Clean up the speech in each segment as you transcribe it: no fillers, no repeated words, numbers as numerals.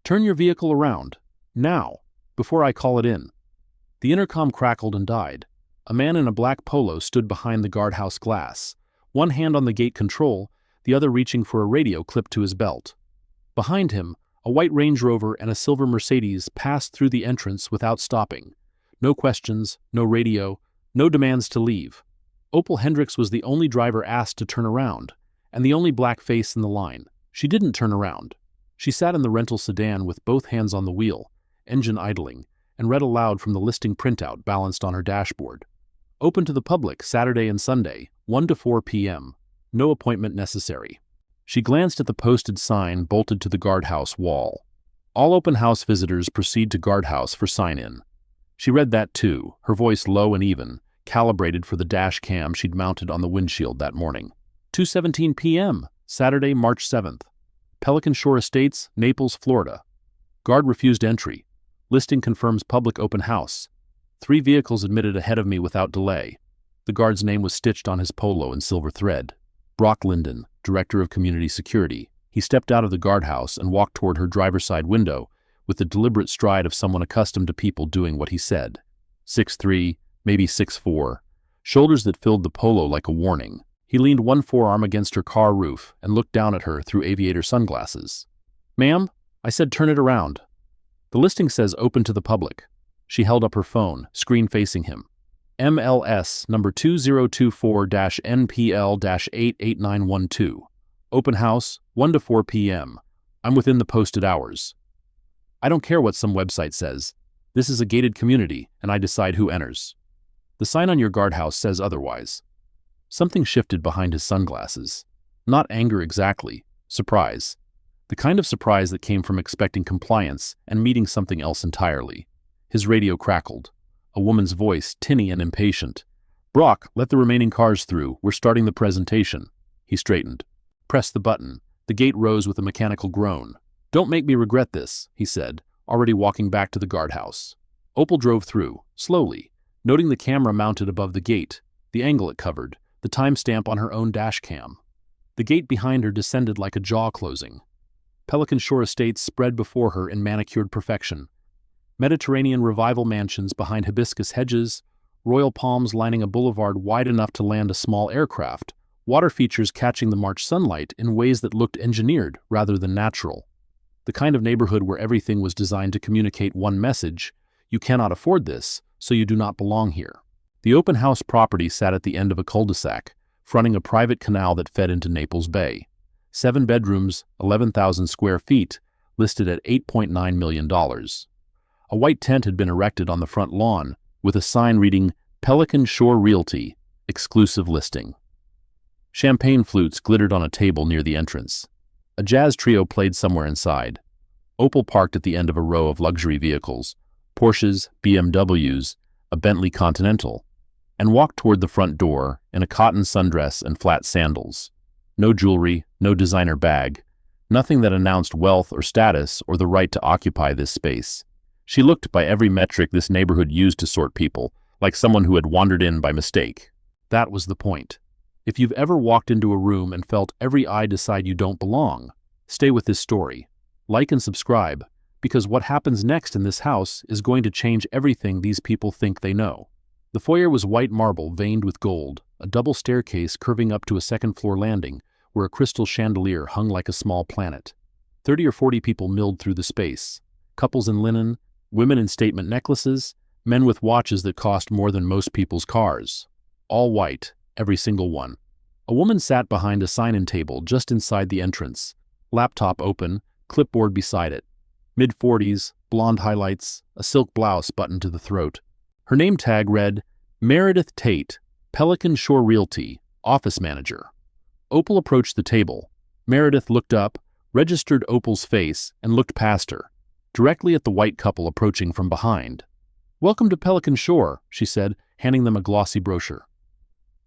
Turn your vehicle around. Now, before I call it in. The intercom crackled and died. A man in a black polo stood behind the guardhouse glass, one hand on the gate control, the other reaching for a radio clipped to his belt. Behind him, a white Range Rover and a silver Mercedes passed through the entrance without stopping. No questions, no radio, no demands to leave. Opal Hendricks was the only driver asked to turn around, and the only black face in the line. She didn't turn around. She sat in the rental sedan with both hands on the wheel, engine idling, and read aloud from the listing printout balanced on her dashboard. Open to the public Saturday and Sunday, 1 to 4 p.m. No appointment necessary. She glanced at the posted sign bolted to the guardhouse wall. All open house visitors proceed to guardhouse for sign-in. She read that too, her voice low and even, calibrated for the dash cam she'd mounted on the windshield that morning. 2:17 p.m., Saturday, March 7th. Pelican Shore Estates, Naples, Florida. Guard refused entry. Listing confirms public open house. 3 vehicles admitted ahead of me without delay. The guard's name was stitched on his polo in silver thread. Brock Linden, Director of Community Security. He stepped out of the guardhouse and walked toward her driver's side window with the deliberate stride of someone accustomed to people doing what he said. 6'3", maybe 6'4", shoulders that filled the polo like a warning. He leaned one forearm against her car roof and looked down at her through aviator sunglasses. "Ma'am, I said turn it around." "The listing says open to the public." She held up her phone, screen facing him. MLS number 2024-NPL-88912. Open house, 1 to 4 p.m. I'm within the posted hours. "I don't care what some website says. This is a gated community, and I decide who enters. The sign on your guardhouse says otherwise." Something shifted behind his sunglasses. Not anger exactly, surprise. The kind of surprise that came from expecting compliance and meeting something else entirely. His radio crackled. A woman's voice, tinny and impatient. "Brock, let the remaining cars through. We're starting the presentation." He straightened. Press the button. The gate rose with a mechanical groan. "Don't make me regret this," he said, already walking back to the guardhouse. Opal drove through, slowly, noting the camera mounted above the gate, the angle it covered, the timestamp on her own dash cam. The gate behind her descended like a jaw closing. Pelican Shore Estates spread before her in manicured perfection. Mediterranean revival mansions behind hibiscus hedges, royal palms lining a boulevard wide enough to land a small aircraft, water features catching the March sunlight in ways that looked engineered rather than natural. The kind of neighborhood where everything was designed to communicate one message: you cannot afford this, so you do not belong here. The open house property sat at the end of a cul-de-sac, fronting a private canal that fed into Naples Bay. 7 bedrooms, 11,000 square feet, listed at $8.9 million. A white tent had been erected on the front lawn, with a sign reading, "Pelican Shore Realty, exclusive listing." Champagne flutes glittered on a table near the entrance. A jazz trio played somewhere inside. Opal parked at the end of a row of luxury vehicles, Porsches, BMWs, a Bentley Continental, and walked toward the front door in a cotton sundress and flat sandals. No jewelry, no designer bag, nothing that announced wealth or status or the right to occupy this space. She looked by every metric this neighborhood used to sort people, like someone who had wandered in by mistake. That was the point. If you've ever walked into a room and felt every eye decide you don't belong, stay with this story. Like and subscribe, because what happens next in this house is going to change everything these people think they know. The foyer was white marble veined with gold, a double staircase curving up to a second-floor landing where a crystal chandelier hung like a small planet. 30 or 40 people milled through the space. Couples in linen, women in statement necklaces, men with watches that cost more than most people's cars. All white, every single one. A woman sat behind a sign-in table just inside the entrance, laptop open, clipboard beside it. Mid-40s, blonde highlights, a silk blouse buttoned to the throat. Her name tag read, Meredith Tate, Pelican Shore Realty, Office Manager. Opal approached the table. Meredith looked up, registered Opal's face, and looked past her, directly at the white couple approaching from behind. "Welcome to Pelican Shore," she said, handing them a glossy brochure.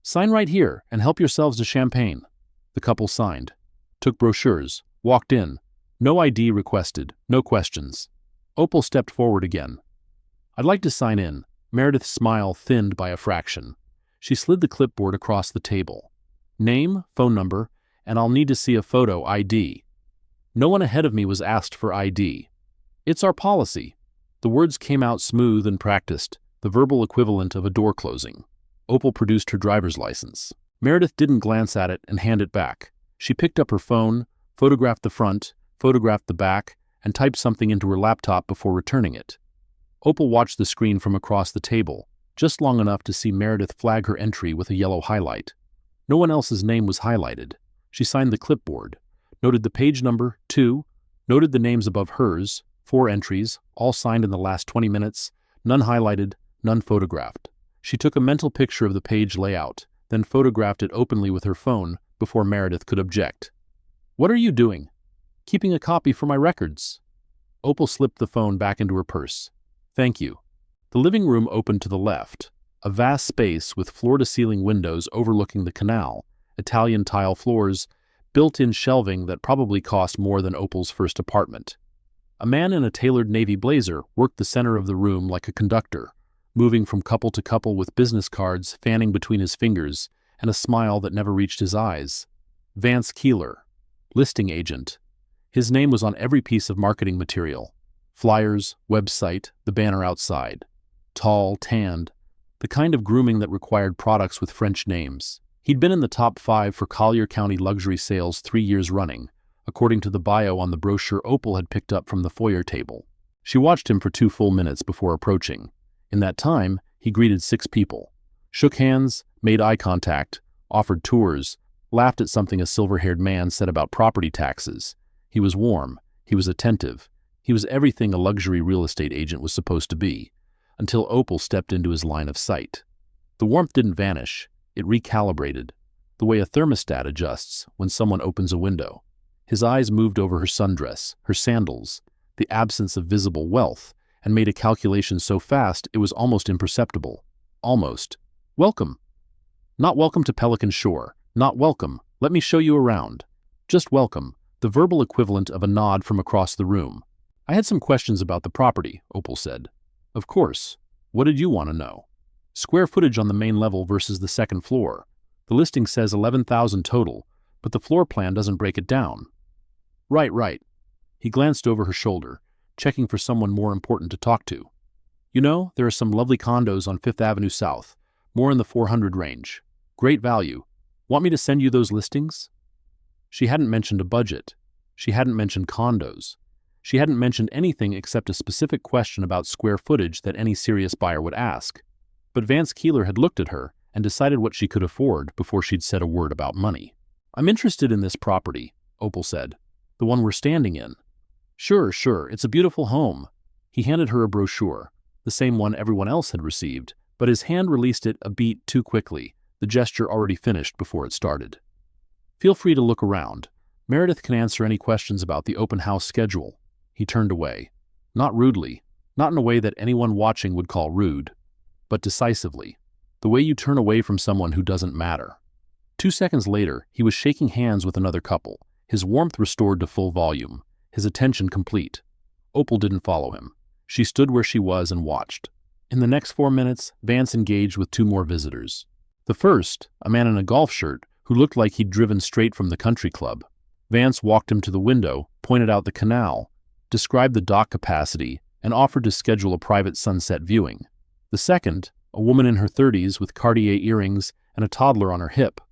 "Sign right here and help yourselves to champagne." The couple signed, took brochures, walked in. No ID requested, no questions. Opal stepped forward again. "I'd like to sign in." Meredith's smile thinned by a fraction. She slid the clipboard across the table. "Name, phone number, and I'll need to see a photo ID." No one ahead of me was asked for ID. It's our policy. The words came out smooth and practiced, the verbal equivalent of a door closing. Opal produced her driver's license. Meredith didn't glance at it and hand it back. She picked up her phone, photographed the front, photographed the back, and typed something into her laptop before returning it. Opal watched the screen from across the table, just long enough to see Meredith flag her entry with a yellow highlight. No one else's name was highlighted. She signed the clipboard, noted the page number, 2, noted the names above hers, 4 entries, all signed in the last 20 minutes, none highlighted, none photographed. She took a mental picture of the page layout, then photographed it openly with her phone before Meredith could object. "What are you doing?" "Keeping a copy for my records." Opal slipped the phone back into her purse. "Thank you." The living room opened to the left, a vast space with floor-to-ceiling windows overlooking the canal, Italian tile floors, built-in shelving that probably cost more than Opal's first apartment. A man in a tailored navy blazer worked the center of the room like a conductor, moving from couple to couple with business cards fanning between his fingers and a smile that never reached his eyes. Vance Keeler, listing agent. His name was on every piece of marketing material. Flyers, website, the banner outside. Tall, tanned, the kind of grooming that required products with French names. He'd been in the top 5 for Collier County luxury sales 3 years running, according to the bio on the brochure Opal had picked up from the foyer table. She watched him for 2 full minutes before approaching. In that time, he greeted 6 people, shook hands, made eye contact, offered tours, laughed at something a silver-haired man said about property taxes. He was warm, he was attentive, he was everything a luxury real estate agent was supposed to be, until Opal stepped into his line of sight. The warmth didn't vanish, it recalibrated, the way a thermostat adjusts when someone opens a window. His eyes moved over her sundress, her sandals, the absence of visible wealth, and made a calculation so fast it was almost imperceptible. Almost. "Welcome." "Not welcome to Pelican Shore. Not welcome. Let me show you around." "Just welcome," the verbal equivalent of a nod from across the room. "I had some questions about the property," Opal said. "Of course. What did you want to know?" "Square footage on the main level versus the second floor. The listing says 11,000 total, but the floor plan doesn't break it down." Right. He glanced over her shoulder, checking for someone more important to talk to. "You know, there are some lovely condos on 5th Avenue South, more in the 400 range. Great value. Want me to send you those listings?" She hadn't mentioned a budget. She hadn't mentioned condos. She hadn't mentioned anything except a specific question about square footage that any serious buyer would ask. But Vance Keeler had looked at her and decided what she could afford before she'd said a word about money. "I'm interested in this property," Opal said. "The one we're standing in." Sure, it's a beautiful home." He handed her a brochure, the same one everyone else had received, but his hand released it a beat too quickly, the gesture already finished before it started. "Feel free to look around. Meredith can answer any questions about the open house schedule." He turned away. Not rudely, not in a way that anyone watching would call rude, but decisively, the way you turn away from someone who doesn't matter. 2 seconds later, he was shaking hands with another couple, his warmth restored to full volume, his attention complete. Opal didn't follow him. She stood where she was and watched. In the next 4 minutes, Vance engaged with 2 more visitors. The first, a man in a golf shirt who looked like he'd driven straight from the country club. Vance walked him to the window, pointed out the canal, described the dock capacity, and offered to schedule a private sunset viewing. The second, a woman in her 30s with Cartier earrings and a toddler on her hip.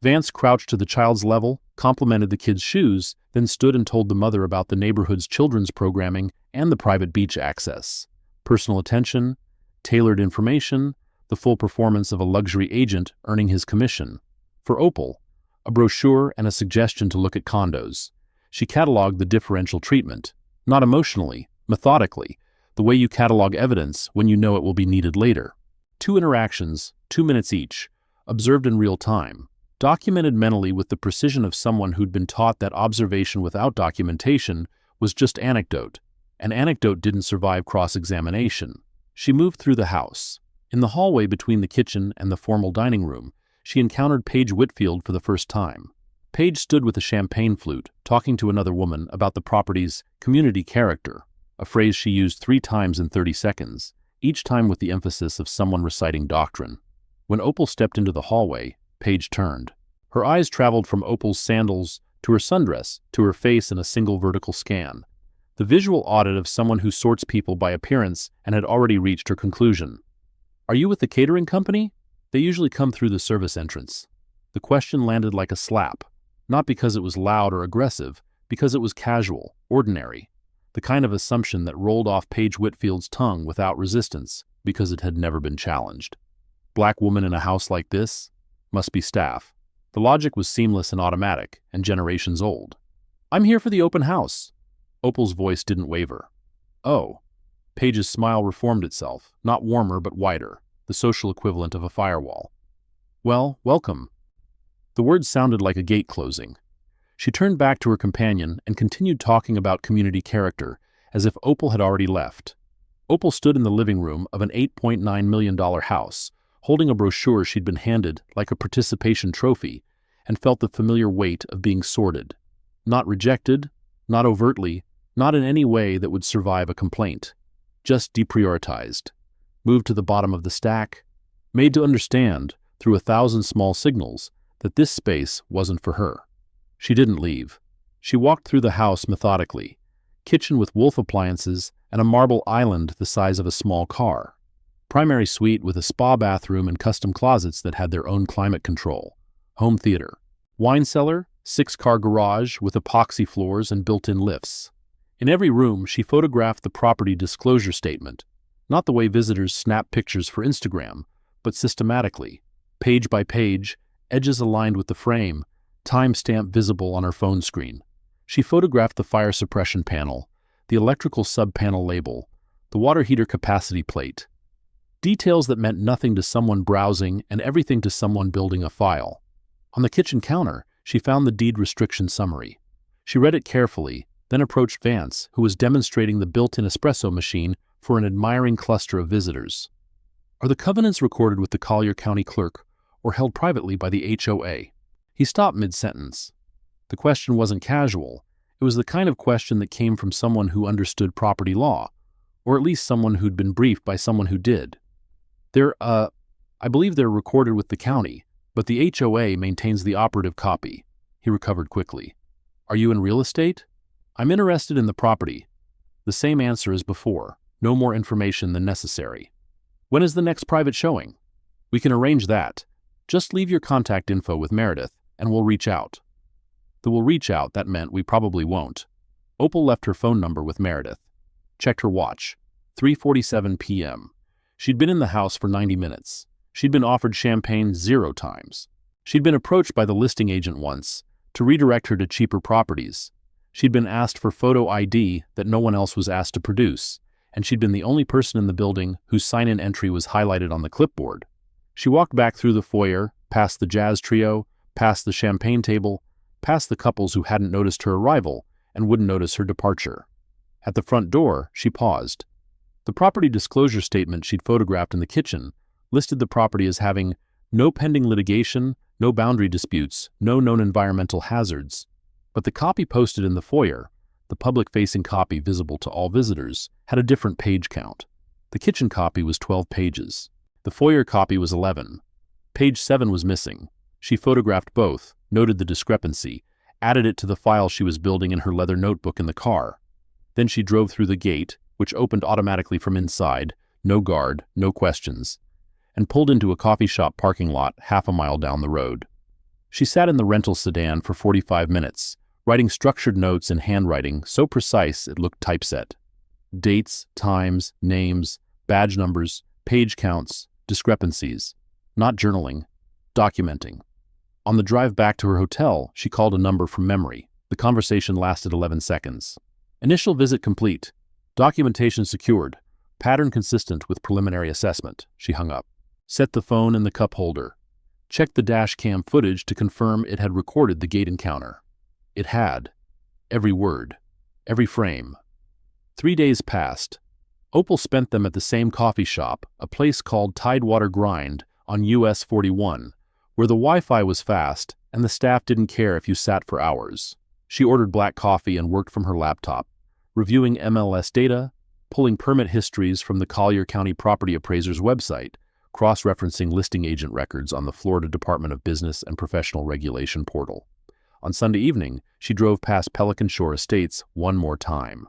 Vance crouched to the child's level, complimented the kid's shoes, then stood and told the mother about the neighborhood's children's programming and the private beach access. Personal attention, tailored information, the full performance of a luxury agent earning his commission. For Opal, a brochure and a suggestion to look at condos. She cataloged the differential treatment, not emotionally, methodically, the way you catalog evidence when you know it will be needed later. 2 interactions, 2 minutes each, observed in real time, documented mentally with the precision of someone who'd been taught that observation without documentation was just anecdote. An anecdote didn't survive cross-examination. She moved through the house. In the hallway between the kitchen and the formal dining room, she encountered Paige Whitfield for the first time. Paige stood with a champagne flute, talking to another woman about the property's community character, a phrase she used 3 times in 30 seconds, each time with the emphasis of someone reciting doctrine. When Opal stepped into the hallway, Paige turned. Her eyes traveled from Opal's sandals to her sundress to her face in a single vertical scan. The visual audit of someone who sorts people by appearance and had already reached her conclusion. "Are you with the catering company?" They usually come through the service entrance. The question landed like a slap, not because it was loud or aggressive, because it was casual, ordinary, the kind of assumption that rolled off Paige Whitfield's tongue without resistance because it had never been challenged. Black woman in a house like this? Must be staff. The logic was seamless and automatic, and generations old. "I'm here for the open house." Opal's voice didn't waver. "Oh." Paige's smile reformed itself, not warmer but wider, the social equivalent of a firewall. "Well, welcome." The words sounded like a gate closing. She turned back to her companion and continued talking about community character, as if Opal had already left. Opal stood in the living room of an $8.9 million house, holding a brochure she'd been handed like a participation trophy, and felt the familiar weight of being sorted. Not rejected, not overtly, not in any way that would survive a complaint. Just deprioritized. Moved to the bottom of the stack. Made to understand, through 1,000 small signals, that this space wasn't for her. She didn't leave. She walked through the house methodically. Kitchen with Wolf appliances and a marble island the size of a small car. Primary suite with a spa bathroom and custom closets that had their own climate control. Home theater. Wine cellar, 6-car garage with epoxy floors and built-in lifts. In every room, she photographed the property disclosure statement, not the way visitors snap pictures for Instagram, but systematically, page by page, edges aligned with the frame, timestamp visible on her phone screen. She photographed the fire suppression panel, the electrical sub-panel label, the water heater capacity plate. Details that meant nothing to someone browsing and everything to someone building a file. On the kitchen counter, she found the deed restriction summary. She read it carefully, then approached Vance, who was demonstrating the built-in espresso machine for an admiring cluster of visitors. "Are the covenants recorded with the Collier County Clerk or held privately by the HOA?" He stopped mid-sentence. The question wasn't casual. It was the kind of question that came from someone who understood property law, or at least someone who'd been briefed by someone who did. I believe they're recorded with the county, but the HOA maintains the operative copy." He recovered quickly. "Are you in real estate?" "I'm interested in the property." The same answer as before, no more information than necessary. "When is the next private showing?" "We can arrange that. Just leave your contact info with Meredith, and we'll reach out." The "we'll reach out" that meant we probably won't. Opal left her phone number with Meredith. Checked her watch. 3:47 p.m. She'd been in the house for 90 minutes. She'd been offered champagne 0 times. She'd been approached by the listing agent once to redirect her to cheaper properties. She'd been asked for photo ID that no one else was asked to produce, and she'd been the only person in the building whose sign-in entry was highlighted on the clipboard. She walked back through the foyer, past the jazz trio, past the champagne table, past the couples who hadn't noticed her arrival and wouldn't notice her departure. At the front door, she paused. The property disclosure statement she'd photographed in the kitchen listed the property as having no pending litigation, no boundary disputes, no known environmental hazards. But the copy posted in the foyer, the public-facing copy visible to all visitors, had a different page count. The kitchen copy was 12 pages. The foyer copy was 11. Page 7 was missing. She photographed both, noted the discrepancy, added it to the file she was building in her leather notebook in the car. Then she drove through the gate, which opened automatically from inside, no guard, no questions, and pulled into a coffee shop parking lot half a mile down the road. She sat in the rental sedan for 45 minutes, writing structured notes in handwriting so precise it looked typeset. Dates, times, names, badge numbers, page counts, discrepancies. Not journaling, documenting. On the drive back to her hotel, she called a number from memory. The conversation lasted 11 seconds. "Initial visit complete. Documentation secured. Pattern consistent with preliminary assessment." She hung up. Set the phone in the cup holder. Checked the dash cam footage to confirm it had recorded the gate encounter. It had. Every word. Every frame. 3 days passed. Opal spent them at the same coffee shop, a place called Tidewater Grind on US 41, where the Wi-Fi was fast and the staff didn't care if you sat for hours. She ordered black coffee and worked from her laptop, reviewing MLS data, pulling permit histories from the Collier County Property Appraiser's website, cross-referencing listing agent records on the Florida Department of Business and Professional Regulation portal. On Sunday evening, she drove past Pelican Shore Estates one more time.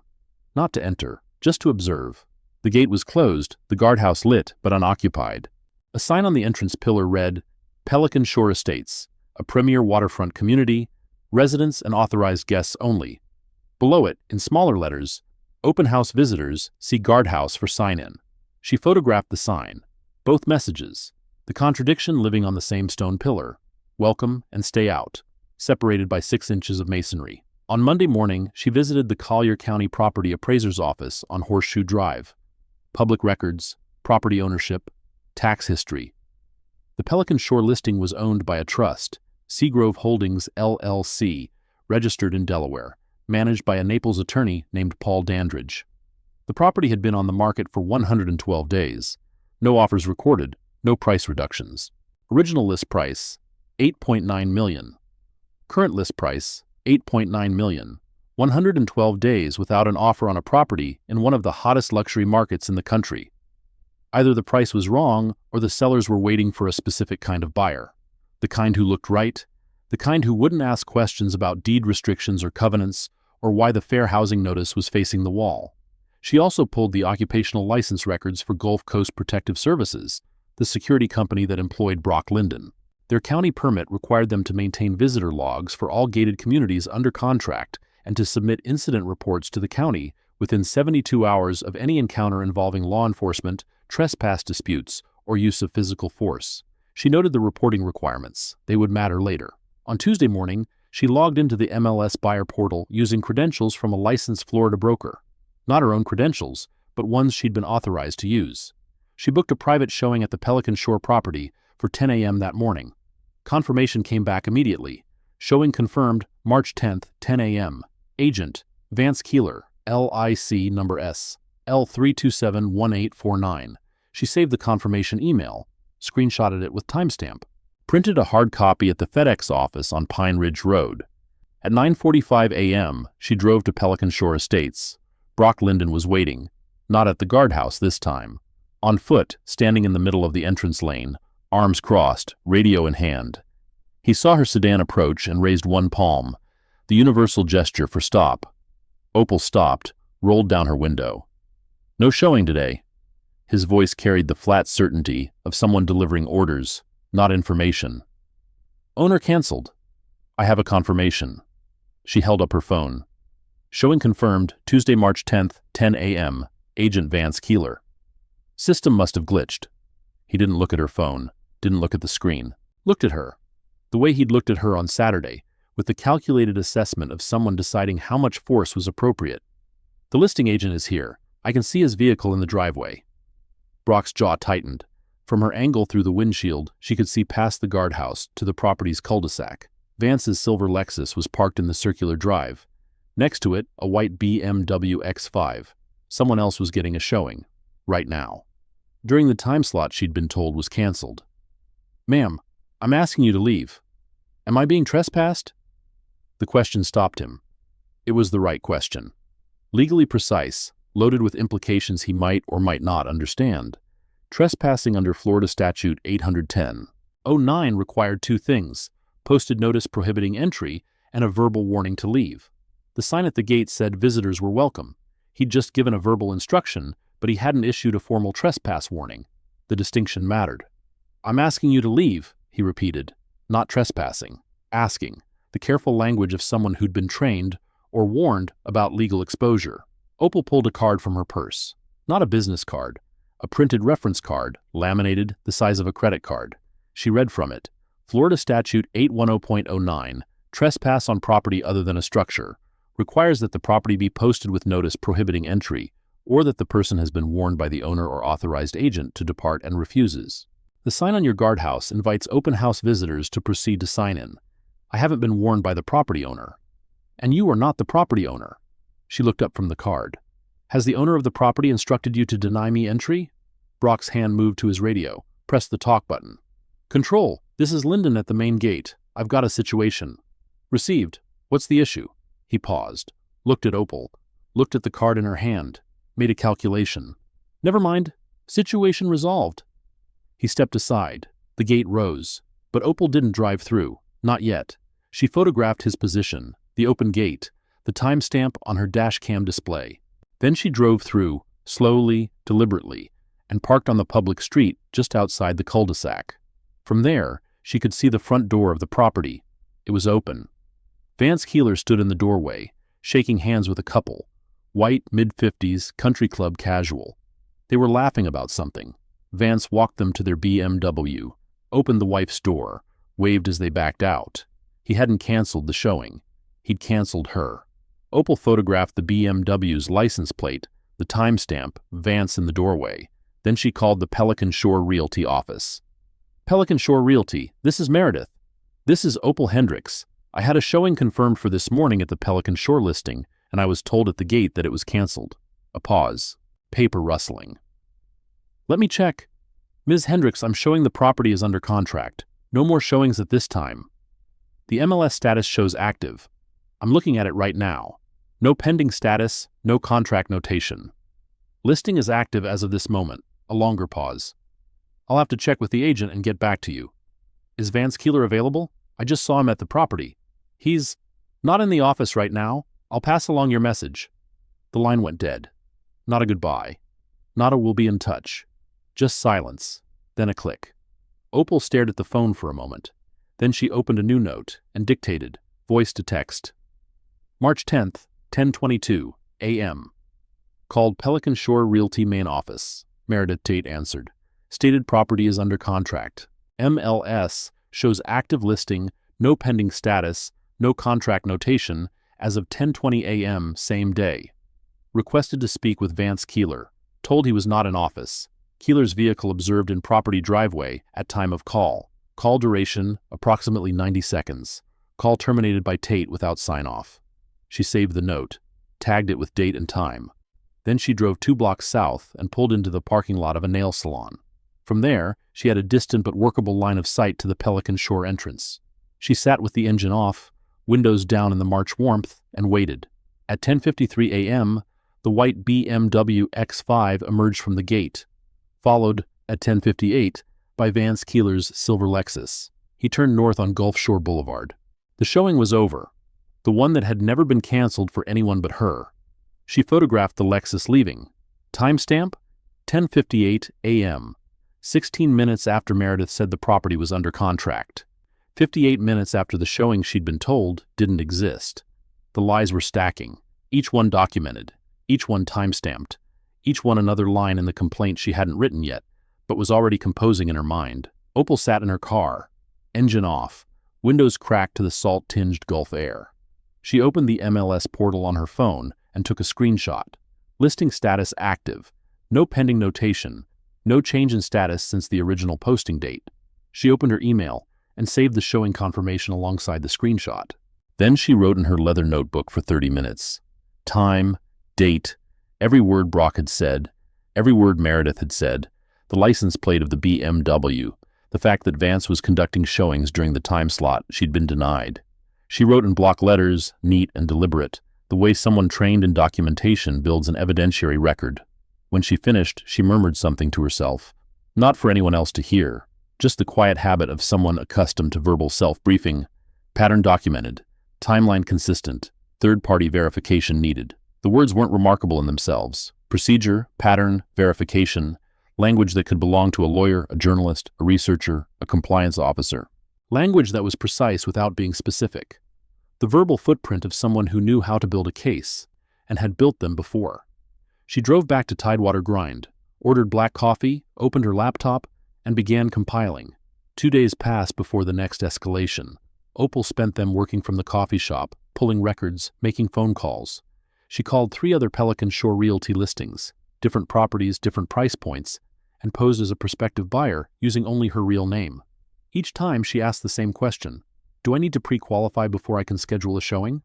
not to enter, just to observe. The gate was closed, the guardhouse lit but unoccupied. A sign on the entrance pillar read, Pelican Shore Estates, a premier waterfront community, residents and authorized guests only. Below it, in smaller letters, Open House Visitors, see Guardhouse for sign-in. She photographed the sign. Both messages. The contradiction living on the same stone pillar. Welcome and stay out. Separated by 6 inches of masonry. On Monday morning, she visited the Collier County Property Appraiser's office on Horseshoe Drive. Public records, property ownership, tax history. The Pelican Shore listing was owned by a trust, Seagrove Holdings LLC, registered in Delaware, managed by a Naples attorney named Paul Dandridge. The property had been on the market for 112 days. No offers recorded, no price reductions. Original list price, $8.9 million. Current list price, $8.9 million. 112 days without an offer on a property in one of the hottest luxury markets in the country. Either the price was wrong or the sellers were waiting for a specific kind of buyer. The kind who looked right, the kind who wouldn't ask questions about deed restrictions or covenants or why the fair housing notice was facing the wall. She also pulled the occupational license records for Gulf Coast Protective Services, the security company that employed Brock Linden. Their county permit required them to maintain visitor logs for all gated communities under contract and to submit incident reports to the county within 72 hours of any encounter involving law enforcement, trespass disputes, or use of physical force. She noted the reporting requirements. They would matter later. On Tuesday morning, she logged into the MLS buyer portal using credentials from a licensed Florida broker. Not her own credentials, but ones she'd been authorized to use. She booked a private showing at the Pelican Shore property for 10 a.m. that morning. Confirmation came back immediately. Showing confirmed March 10th, 10 a.m. Agent, Vance Keeler, LIC number S, L3271849. She saved the confirmation email, screenshotted it with timestamp, printed a hard copy at the FedEx office on Pine Ridge Road. At 9:45 a.m., she drove to Pelican Shore Estates. Brock Linden was waiting, not at the guardhouse this time. On foot, standing in the middle of the entrance lane, arms crossed, radio in hand. He saw her sedan approach and raised one palm, the universal gesture for stop. Opal stopped, rolled down her window. No showing today. His voice carried the flat certainty of someone delivering orders, not information. Owner canceled. I have a confirmation. She held up her phone. Showing confirmed, Tuesday, March 10th, 10 a.m., Agent Vance Keeler. System must have glitched. He didn't look at her phone, didn't look at the screen, looked at her. The way he'd looked at her on Saturday, with the calculated assessment of someone deciding how much force was appropriate. The listing agent is here. I can see his vehicle in the driveway. Brock's jaw tightened. From her angle through the windshield, she could see past the guardhouse to the property's cul-de-sac. Vance's silver Lexus was parked in the circular drive. Next to it, a white BMW X5. Someone else was getting a showing, right now. During the time slot she'd been told was canceled. Ma'am, I'm asking you to leave. Am I being trespassed? The question stopped him. It was the right question. Legally precise, loaded with implications he might or might not understand. Trespassing under Florida Statute 810-09 required 2 things: posted notice prohibiting entry and a verbal warning to leave. The sign at the gate said visitors were welcome. He'd just given a verbal instruction, but he hadn't issued a formal trespass warning. The distinction mattered. I'm asking you to leave, he repeated. Not trespassing. Asking. The careful language of someone who'd been trained or warned about legal exposure. Opal pulled a card from her purse. Not a business card. A printed reference card, laminated, the size of a credit card. She read from it. Florida Statute 810.09, trespass on property other than a structure, requires that the property be posted with notice prohibiting entry, or that the person has been warned by the owner or authorized agent to depart and refuses. The sign on your guardhouse invites open house visitors to proceed to sign in. I haven't been warned by the property owner. And you are not the property owner. She looked up from the card. Has the owner of the property instructed you to deny me entry? Brock's hand moved to his radio. Press the talk button. Control, this is Linden at the main gate. I've got a situation. Received. What's the issue? He paused, looked at Opal, looked at the card in her hand, made a calculation. Never mind. Situation resolved. He stepped aside. The gate rose. But Opal didn't drive through. Not yet. She photographed his position, the open gate, the timestamp on her dash cam display. Then she drove through, slowly, deliberately, and parked on the public street just outside the cul-de-sac. From there, she could see the front door of the property. It was open. Vance Keeler stood in the doorway, shaking hands with a couple, white, mid-50s, country club casual. They were laughing about something. Vance walked them to their BMW, opened the wife's door, waved as they backed out. He hadn't canceled the showing. He'd canceled her. Opal photographed the BMW's license plate, the timestamp, Vance in the doorway. Then she called the Pelican Shore Realty office. Pelican Shore Realty, this is Meredith. This is Opal Hendricks. I had a showing confirmed for this morning at the Pelican Shore listing, and I was told at the gate that it was canceled. A pause. Paper rustling. Let me check. Ms. Hendricks, I'm showing the property is under contract. No more showings at this time. The MLS status shows active. I'm looking at it right now. No pending status, no contract notation. Listing is active as of this moment. A longer pause. I'll have to check with the agent and get back to you. Is Vance Keeler available? I just saw him at the property. He's not in the office right now. I'll pass along your message. The line went dead. Not a goodbye. Not a we'll be in touch. Just silence. Then a click. Opal stared at the phone for a moment. Then she opened a new note and dictated, voice to text. March 10th, 10:22 a.m. Called Pelican Shore Realty main office. Meredith Tate answered. Stated property is under contract. MLS shows active listing, no pending status, no contract notation, as of 10:20 a.m. same day. Requested to speak with Vance Keeler. Told he was not in office. Keeler's vehicle observed in property driveway at time of call. Call duration, approximately 90 seconds. Call terminated by Tate without sign-off. She saved the note, tagged it with date and time. Then she drove 2 blocks south and pulled into the parking lot of a nail salon. From there, she had a distant but workable line of sight to the Pelican Shore entrance. She sat with the engine off, windows down in the March warmth, and waited. At 10:53 a.m., the white BMW X5 emerged from the gate, followed, at 10:58, by Vance Keeler's silver Lexus. He turned north on Gulf Shore Boulevard. The showing was over, the one that had never been canceled for anyone but her. She photographed the Lexus leaving. Timestamp? 10:58 a.m. 16 minutes after Meredith said the property was under contract. 58 minutes after the showing she'd been told didn't exist. The lies were stacking, each one documented, each one timestamped, each one another line in the complaint she hadn't written yet, but was already composing in her mind. Opal sat in her car, engine off, windows cracked to the salt-tinged Gulf air. She opened the MLS portal on her phone and took a screenshot. Listing status active, no pending notation, no change in status since the original posting date. She opened her email and saved the showing confirmation alongside the screenshot. Then she wrote in her leather notebook for 30 minutes. Time, date, every word Brock had said, every word Meredith had said, the license plate of the BMW, the fact that Vance was conducting showings during the time slot she'd been denied. She wrote in block letters, neat and deliberate, the way someone trained in documentation builds an evidentiary record. When she finished, she murmured something to herself, not for anyone else to hear, just the quiet habit of someone accustomed to verbal self-briefing. Pattern documented, timeline consistent, third-party verification needed. The words weren't remarkable in themselves. Procedure, pattern, verification, language that could belong to a lawyer, a journalist, a researcher, a compliance officer. Language that was precise without being specific. The verbal footprint of someone who knew how to build a case, and had built them before. She drove back to Tidewater Grind, ordered black coffee, opened her laptop, and began compiling. 2 days passed before the next escalation. Opal spent them working from the coffee shop, pulling records, making phone calls. She called 3 other Pelican Shore Realty listings, different properties, different price points, and posed as a prospective buyer using only her real name. Each time she asked the same question, do I need to pre-qualify before I can schedule a showing?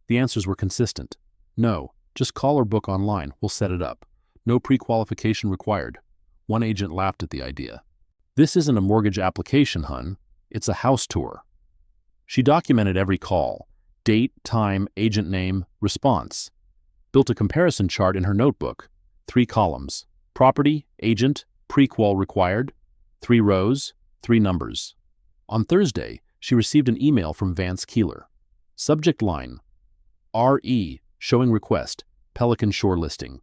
The answers were consistent. No, just call or book online, we'll set it up. No pre-qualification required. One agent laughed at the idea. This isn't a mortgage application, hun. It's a house tour. She documented every call, date, time, agent name, response. Built a comparison chart in her notebook. 3 columns. Property, agent, pre-qual required. 3 rows, 3 numbers. On Thursday, she received an email from Vance Keeler. Subject line, RE, showing request, Pelican Shore listing.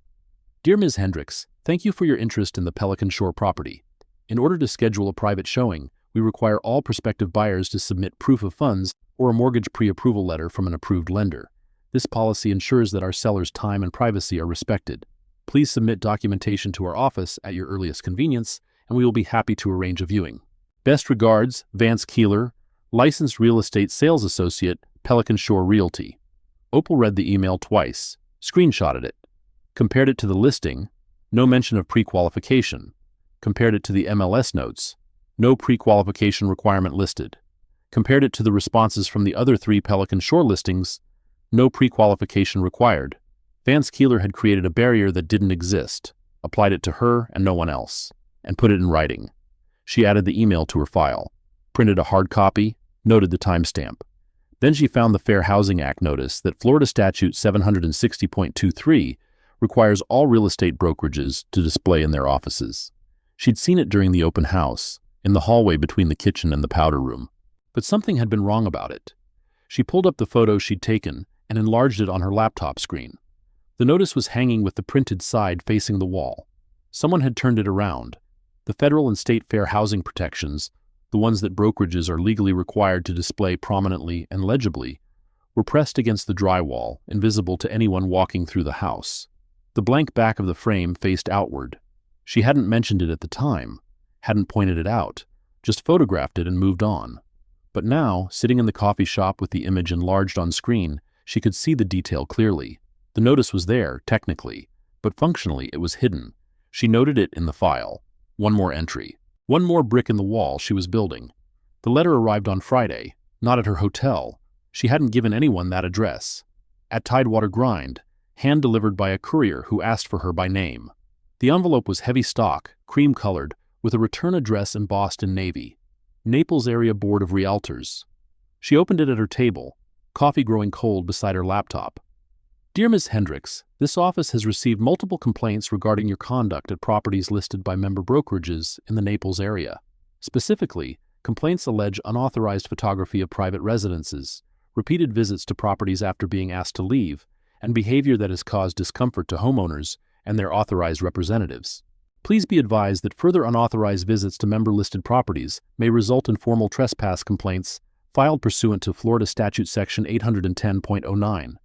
Dear Ms. Hendricks, thank you for your interest in the Pelican Shore property. In order to schedule a private showing, we require all prospective buyers to submit proof of funds or a mortgage pre-approval letter from an approved lender. This policy ensures that our sellers' time and privacy are respected. Please submit documentation to our office at your earliest convenience, and we will be happy to arrange a viewing. Best regards, Vance Keeler, Licensed Real Estate Sales Associate, Pelican Shore Realty. Opal read the email twice, screenshotted it, compared it to the listing, no mention of pre-qualification, compared it to the MLS notes, no pre-qualification requirement listed, compared it to the responses from the other 3 Pelican Shore listings, no pre-qualification required. Vance Keeler had created a barrier that didn't exist, applied it to her and no one else, and put it in writing. She added the email to her file, printed a hard copy, noted the timestamp. Then she found the Fair Housing Act notice that Florida Statute 760.23 requires all real estate brokerages to display in their offices. She'd seen it during the open house, in the hallway between the kitchen and the powder room. But something had been wrong about it. She pulled up the photo she'd taken and enlarged it on her laptop screen. The notice was hanging with the printed side facing the wall. Someone had turned it around. The federal and state fair housing protections, the ones that brokerages are legally required to display prominently and legibly, were pressed against the drywall, invisible to anyone walking through the house. The blank back of the frame faced outward. She hadn't mentioned it at the time, hadn't pointed it out, just photographed it and moved on. But now, sitting in the coffee shop with the image enlarged on screen, she could see the detail clearly. The notice was there, technically, but functionally it was hidden. She noted it in the file. One more entry. One more brick in the wall she was building. The letter arrived on Friday, not at her hotel. She hadn't given anyone that address. At Tidewater Grind, hand-delivered by a courier who asked for her by name. The envelope was heavy stock, cream-colored, with a return address embossed in navy. Naples Area Board of Realtors. She opened it at her table, coffee growing cold beside her laptop. Dear Ms. Hendricks, this office has received multiple complaints regarding your conduct at properties listed by member brokerages in the Naples area. Specifically, complaints allege unauthorized photography of private residences, repeated visits to properties after being asked to leave, and behavior that has caused discomfort to homeowners and their authorized representatives. Please be advised that further unauthorized visits to member-listed properties may result in formal trespass complaints filed pursuant to Florida Statute Section 810.09.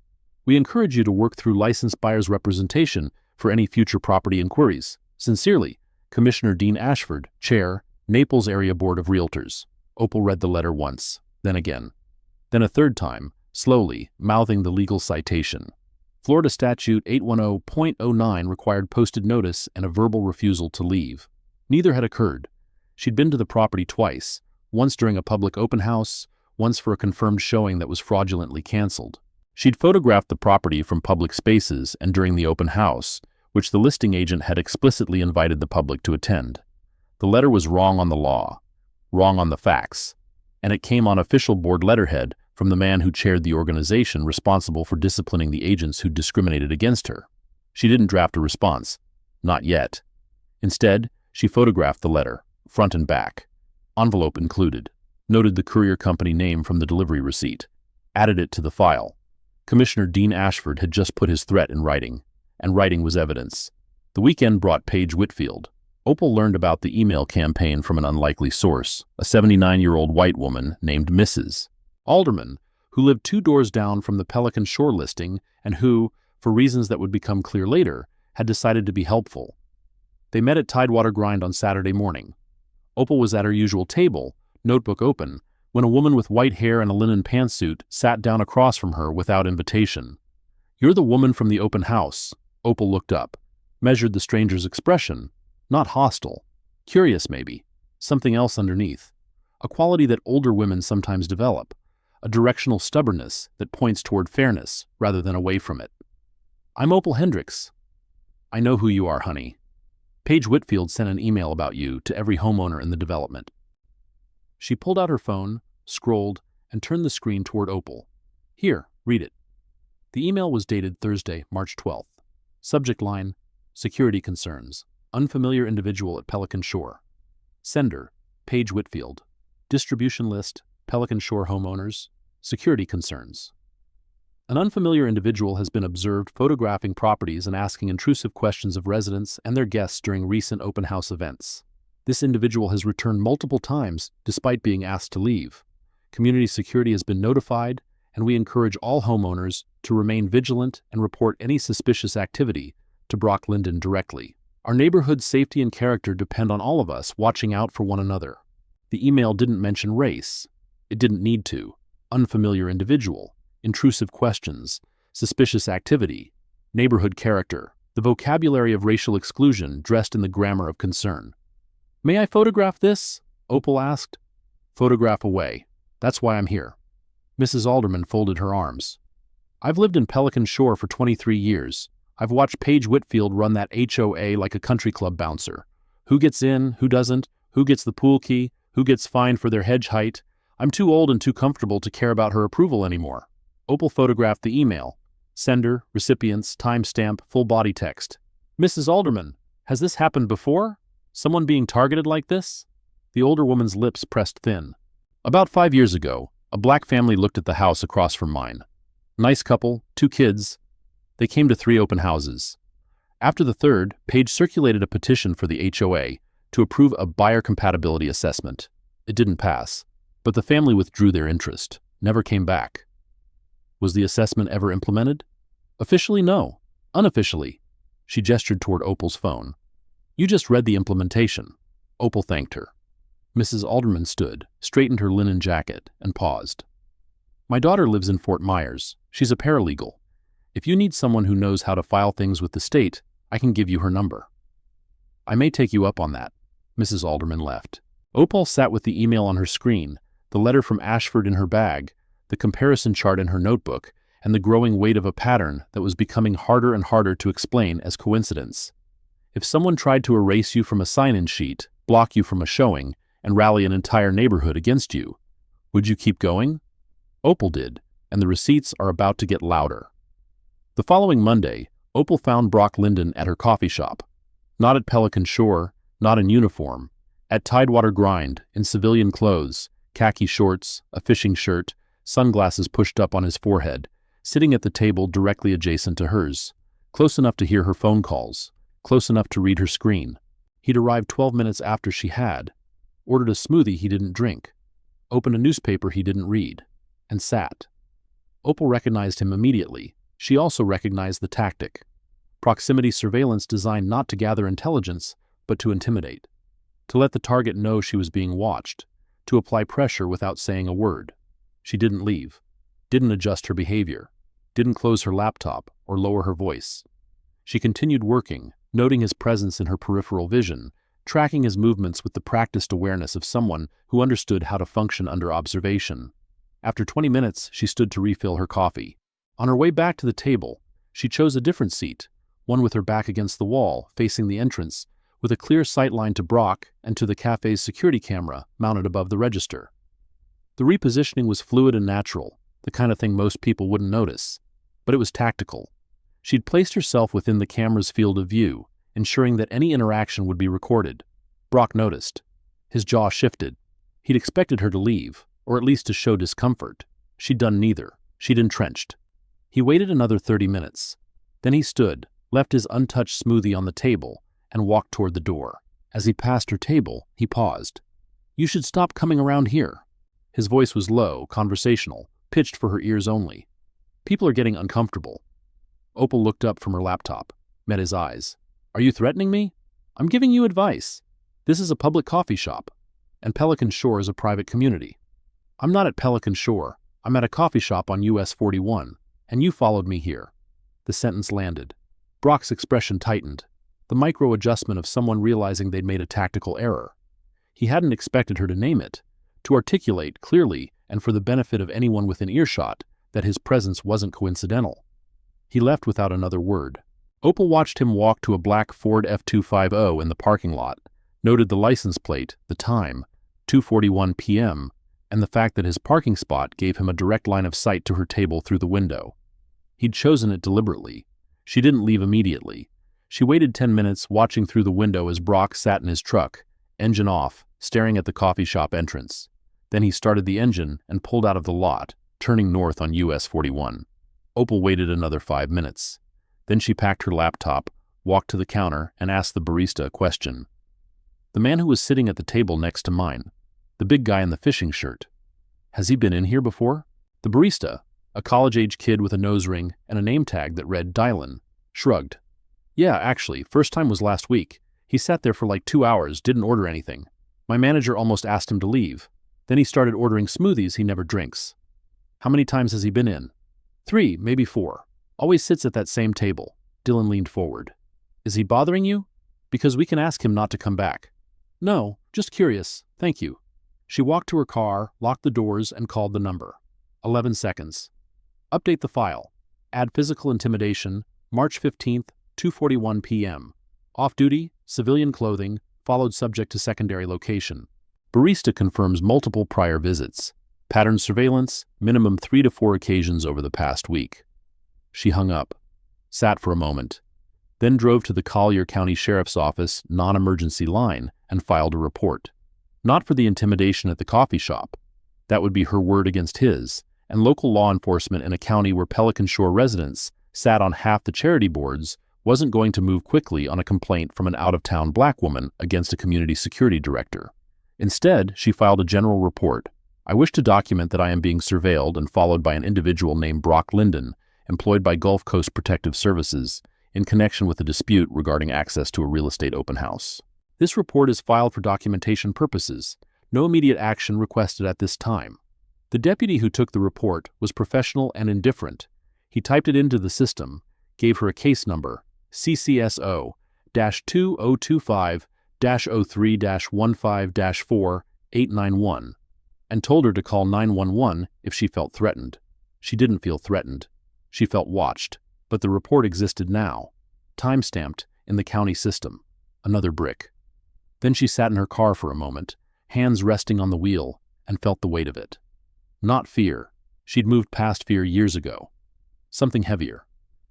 We encourage you to work through licensed buyer's representation for any future property inquiries. Sincerely, Commissioner Dean Ashford, Chair, Naples Area Board of Realtors. Opal read the letter once, then again. Then a third time, slowly, mouthing the legal citation. Florida Statute 810.09 required posted notice and a verbal refusal to leave. Neither had occurred. She'd been to the property twice, once during a public open house, once for a confirmed showing that was fraudulently canceled. She'd photographed the property from public spaces and during the open house, which the listing agent had explicitly invited the public to attend. The letter was wrong on the law, wrong on the facts, and it came on official board letterhead from the man who chaired the organization responsible for disciplining the agents who discriminated against her. She didn't draft a response. Not yet. Instead, she photographed the letter, front and back, envelope included, noted the courier company name from the delivery receipt, added it to the file. Commissioner Dean Ashford had just put his threat in writing, and writing was evidence. The weekend brought Paige Whitfield. Opal learned about the email campaign from an unlikely source, a 79-year-old white woman named Mrs. Alderman, who lived 2 doors down from the Pelican Shore listing and who, for reasons that would become clear later, had decided to be helpful. They met at Tidewater Grind on Saturday morning. Opal was at her usual table, notebook open, when a woman with white hair and a linen pantsuit sat down across from her without invitation. "You're the woman from the open house." Opal looked up, measured the stranger's expression, not hostile, curious maybe, something else underneath, a quality that older women sometimes develop, a directional stubbornness that points toward fairness rather than away from it. "I'm Opal Hendricks." "I know who you are, honey. Paige Whitfield sent an email about you to every homeowner in the development." She pulled out her phone, scrolled, and turned the screen toward Opal. "Here, read it." The email was dated Thursday, March 12th. Subject line, Security Concerns. Unfamiliar individual at Pelican Shore. Sender, Paige Whitfield. Distribution list, Pelican Shore homeowners. Security concerns. An unfamiliar individual has been observed photographing properties and asking intrusive questions of residents and their guests during recent open house events. This individual has returned multiple times despite being asked to leave. Community security has been notified, and we encourage all homeowners to remain vigilant and report any suspicious activity to Brock Linden directly. Our neighborhood's safety and character depend on all of us watching out for one another. The email didn't mention race. It didn't need to. Unfamiliar individual, intrusive questions, suspicious activity, neighborhood character, the vocabulary of racial exclusion dressed in the grammar of concern. "May I photograph this?" Opal asked. "Photograph away. That's why I'm here." Mrs. Alderman folded her arms. "I've lived in Pelican Shore for 23 years. I've watched Paige Whitfield run that HOA like a country club bouncer. Who gets in, who doesn't, who gets the pool key, who gets fined for their hedge height. I'm too old and too comfortable to care about her approval anymore." Opal photographed the email. Sender, recipients, timestamp, full body text. "Mrs. Alderman, has this happened before? Someone being targeted like this?" The older woman's lips pressed thin. "About 5 years ago, a black family looked at the house across from mine. Nice couple, 2 kids. They came to 3 open houses. After the third, Paige circulated a petition for the HOA to approve a buyer compatibility assessment. It didn't pass, but the family withdrew their interest, never came back. Was the assessment ever implemented? Officially, no. Unofficially." She gestured toward Opal's phone. "You just read the implementation." Opal thanked her. Mrs. Alderman stood, straightened her linen jacket, and paused. "My daughter lives in Fort Myers. She's a paralegal. If you need someone who knows how to file things with the state, I can give you her number." "I may take you up on that." Mrs. Alderman left. Opal sat with the email on her screen, the letter from Ashford in her bag, the comparison chart in her notebook, and the growing weight of a pattern that was becoming harder and harder to explain as coincidence. If someone tried to erase you from a sign-in sheet, block you from a showing, and rally an entire neighborhood against you, would you keep going? Opal did, and the receipts are about to get louder. The following Monday, Opal found Brock Linden at her coffee shop. Not at Pelican Shore, not in uniform. At Tidewater Grind, in civilian clothes, khaki shorts, a fishing shirt, sunglasses pushed up on his forehead, sitting at the table directly adjacent to hers, close enough to hear her phone calls, close enough to read her screen. He'd arrived 12 minutes after she had, ordered a smoothie he didn't drink, opened a newspaper he didn't read, and sat. Opal recognized him immediately. She also recognized the tactic. Proximity surveillance designed not to gather intelligence, but to intimidate. To let the target know she was being watched, to apply pressure without saying a word. She didn't leave, didn't adjust her behavior, didn't close her laptop or lower her voice. She continued working, noting his presence in her peripheral vision, tracking his movements with the practiced awareness of someone who understood how to function under observation. After 20 minutes, she stood to refill her coffee. On her way back to the table, she chose a different seat, one with her back against the wall, facing the entrance, with a clear sight line to Brock and to the cafe's security camera mounted above the register. The repositioning was fluid and natural, the kind of thing most people wouldn't notice. But it was tactical. She'd placed herself within the camera's field of view, ensuring that any interaction would be recorded. Brock noticed. His jaw shifted. He'd expected her to leave, or at least to show discomfort. She'd done neither. She'd entrenched. He waited another 30 minutes. Then he stood, left his untouched smoothie on the table, and walked toward the door. As he passed her table, he paused. "You should stop coming around here." His voice was low, conversational, pitched for her ears only. "People are getting uncomfortable." Opal looked up from her laptop, met his eyes. "Are you threatening me? I'm giving you advice. This is a public coffee shop, and Pelican Shore is a private community. I'm not at Pelican Shore. I'm at a coffee shop on US 41, and you followed me here." The sentence landed. Brock's expression tightened, the micro-adjustment of someone realizing they'd made a tactical error. He hadn't expected her to name it, to articulate clearly and for the benefit of anyone within earshot that his presence wasn't coincidental. He left without another word. Opal watched him walk to a black Ford F250 in the parking lot, noted the license plate, the time, 2:41 p.m., and the fact that his parking spot gave him a direct line of sight to her table through the window. He'd chosen it deliberately. She didn't leave immediately. She waited 10 minutes watching through the window as Brock sat in his truck, engine off, staring at the coffee shop entrance. Then he started the engine and pulled out of the lot, turning north on US 41. Opal waited another 5 minutes. Then she packed her laptop, walked to the counter, and asked the barista a question. The man who was sitting at the table next to mine, the big guy in the fishing shirt. Has he been in here before? The barista, a college-age kid with a nose ring and a name tag that read Dylan, shrugged. Yeah, actually, first time was last week. He sat there for like 2 hours, didn't order anything. My manager almost asked him to leave. Then he started ordering smoothies he never drinks. How many times has he been in? 3, maybe 4. Always sits at that same table. Dylan leaned forward. Is he bothering you? Because we can ask him not to come back. No, just curious, thank you. She walked to her car, locked the doors, and called the number. 11 seconds. Update the file. Add physical intimidation, March 15th, 2:41 p.m. Off-duty, civilian clothing, followed subject to secondary location. Barista confirms multiple prior visits. Pattern surveillance, minimum 3 to 4 occasions over the past week. She hung up, sat for a moment, then drove to the Collier County Sheriff's Office non-emergency line and filed a report. Not for the intimidation at the coffee shop. That would be her word against his, and local law enforcement in a county where Pelican Shore residents sat on half the charity boards wasn't going to move quickly on a complaint from an out-of-town black woman against a community security director. Instead, she filed a general report. I wish to document that I am being surveilled and followed by an individual named Brock Linden, employed by Gulf Coast Protective Services, in connection with a dispute regarding access to a real estate open house. This report is filed for documentation purposes. No immediate action requested at this time. The deputy who took the report was professional and indifferent. He typed it into the system, gave her a case number, CCSO-2025-03-15-4891, and told her to call 911 if she felt threatened. She didn't feel threatened. She felt watched, but the report existed now, time-stamped in the county system. Another brick. Then she sat in her car for a moment, hands resting on the wheel, and felt the weight of it. Not fear. She'd moved past fear years ago. Something heavier.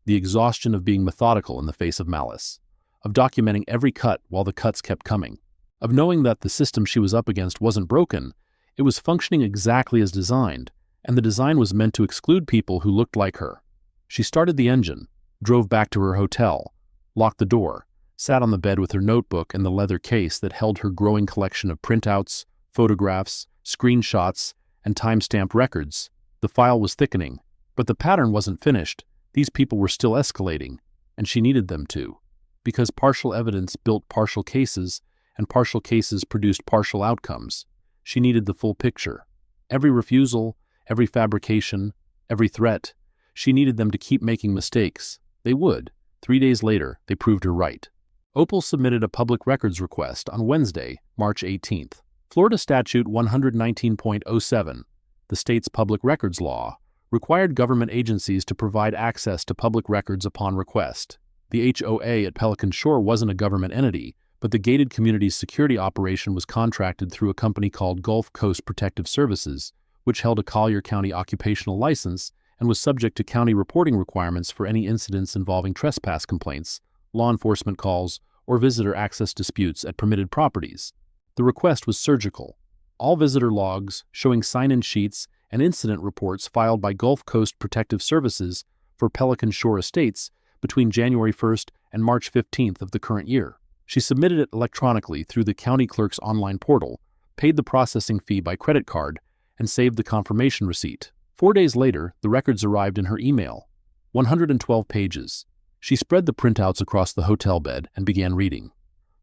The exhaustion of being methodical in the face of malice, of documenting every cut while the cuts kept coming, of knowing that the system she was up against wasn't broken, it was functioning exactly as designed, and the design was meant to exclude people who looked like her. She started the engine, drove back to her hotel, locked the door, sat on the bed with her notebook and the leather case that held her growing collection of printouts, photographs, screenshots, and time-stamped records. The file was thickening, but the pattern wasn't finished. These people were still escalating, and she needed them to, because partial evidence built partial cases, and partial cases produced partial outcomes. She needed the full picture. Every refusal, every fabrication, every threat. She needed them to keep making mistakes. They would. 3 days later, they proved her right. Opal submitted a public records request on Wednesday, March 18th. Florida Statute 119.07, the state's public records law, required government agencies to provide access to public records upon request. The HOA at Pelican Shore wasn't a government entity, but the gated community's security operation was contracted through a company called Gulf Coast Protective Services, which held a Collier County occupational license and was subject to county reporting requirements for any incidents involving trespass complaints, law enforcement calls, or visitor access disputes at permitted properties. The request was surgical. All visitor logs, showing sign-in sheets, and incident reports filed by Gulf Coast Protective Services for Pelican Shore Estates between January 1st and March 15th of the current year. She submitted it electronically through the county clerk's online portal, paid the processing fee by credit card, and saved the confirmation receipt. 4 days later, the records arrived in her email. 112 pages. She spread the printouts across the hotel bed and began reading.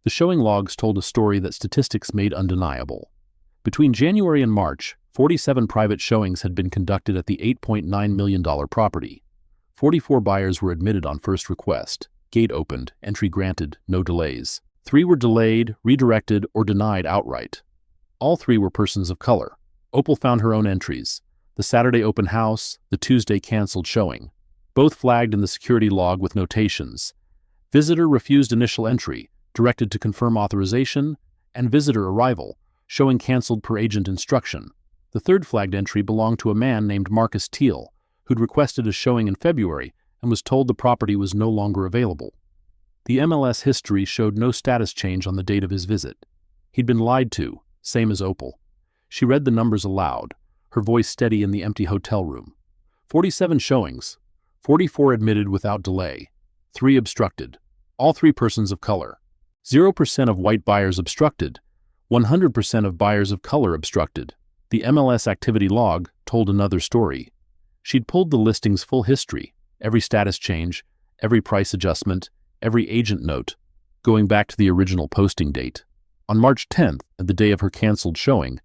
The showing logs told a story that statistics made undeniable. Between January and March, 47 private showings had been conducted at the $8.9 million property. 44 buyers were admitted on first request. Gate opened, entry granted, no delays. 3 were delayed, redirected, or denied outright. All 3 were persons of color. Opal found her own entries: the Saturday open house, the Tuesday canceled showing. Both flagged in the security log with notations. Visitor refused initial entry, directed to confirm authorization, and visitor arrival, showing canceled per agent instruction. The third flagged entry belonged to a man named Marcus Teal, who'd requested a showing in February and was told the property was no longer available. The MLS history showed no status change on the date of his visit. He'd been lied to, same as Opal. She read the numbers aloud, her voice steady in the empty hotel room. 47 showings, 44 admitted without delay. 3 obstructed. All 3 persons of color. 0% of white buyers obstructed. 100% of buyers of color obstructed. The MLS activity log told another story. She'd pulled the listing's full history, every status change, every price adjustment, every agent note, going back to the original posting date. On March 10th, the day of her canceled showing,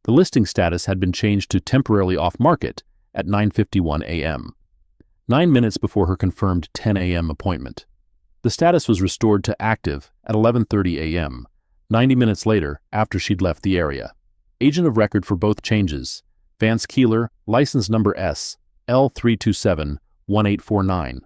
the listing status had been changed to temporarily off-market at 9:51 a.m., 9 minutes before her confirmed 10 a.m. appointment. The status was restored to active at 11:30 a.m., 90 minutes later after she'd left the area. Agent of record for both changes, Vance Keeler, license number S.L.327-1849.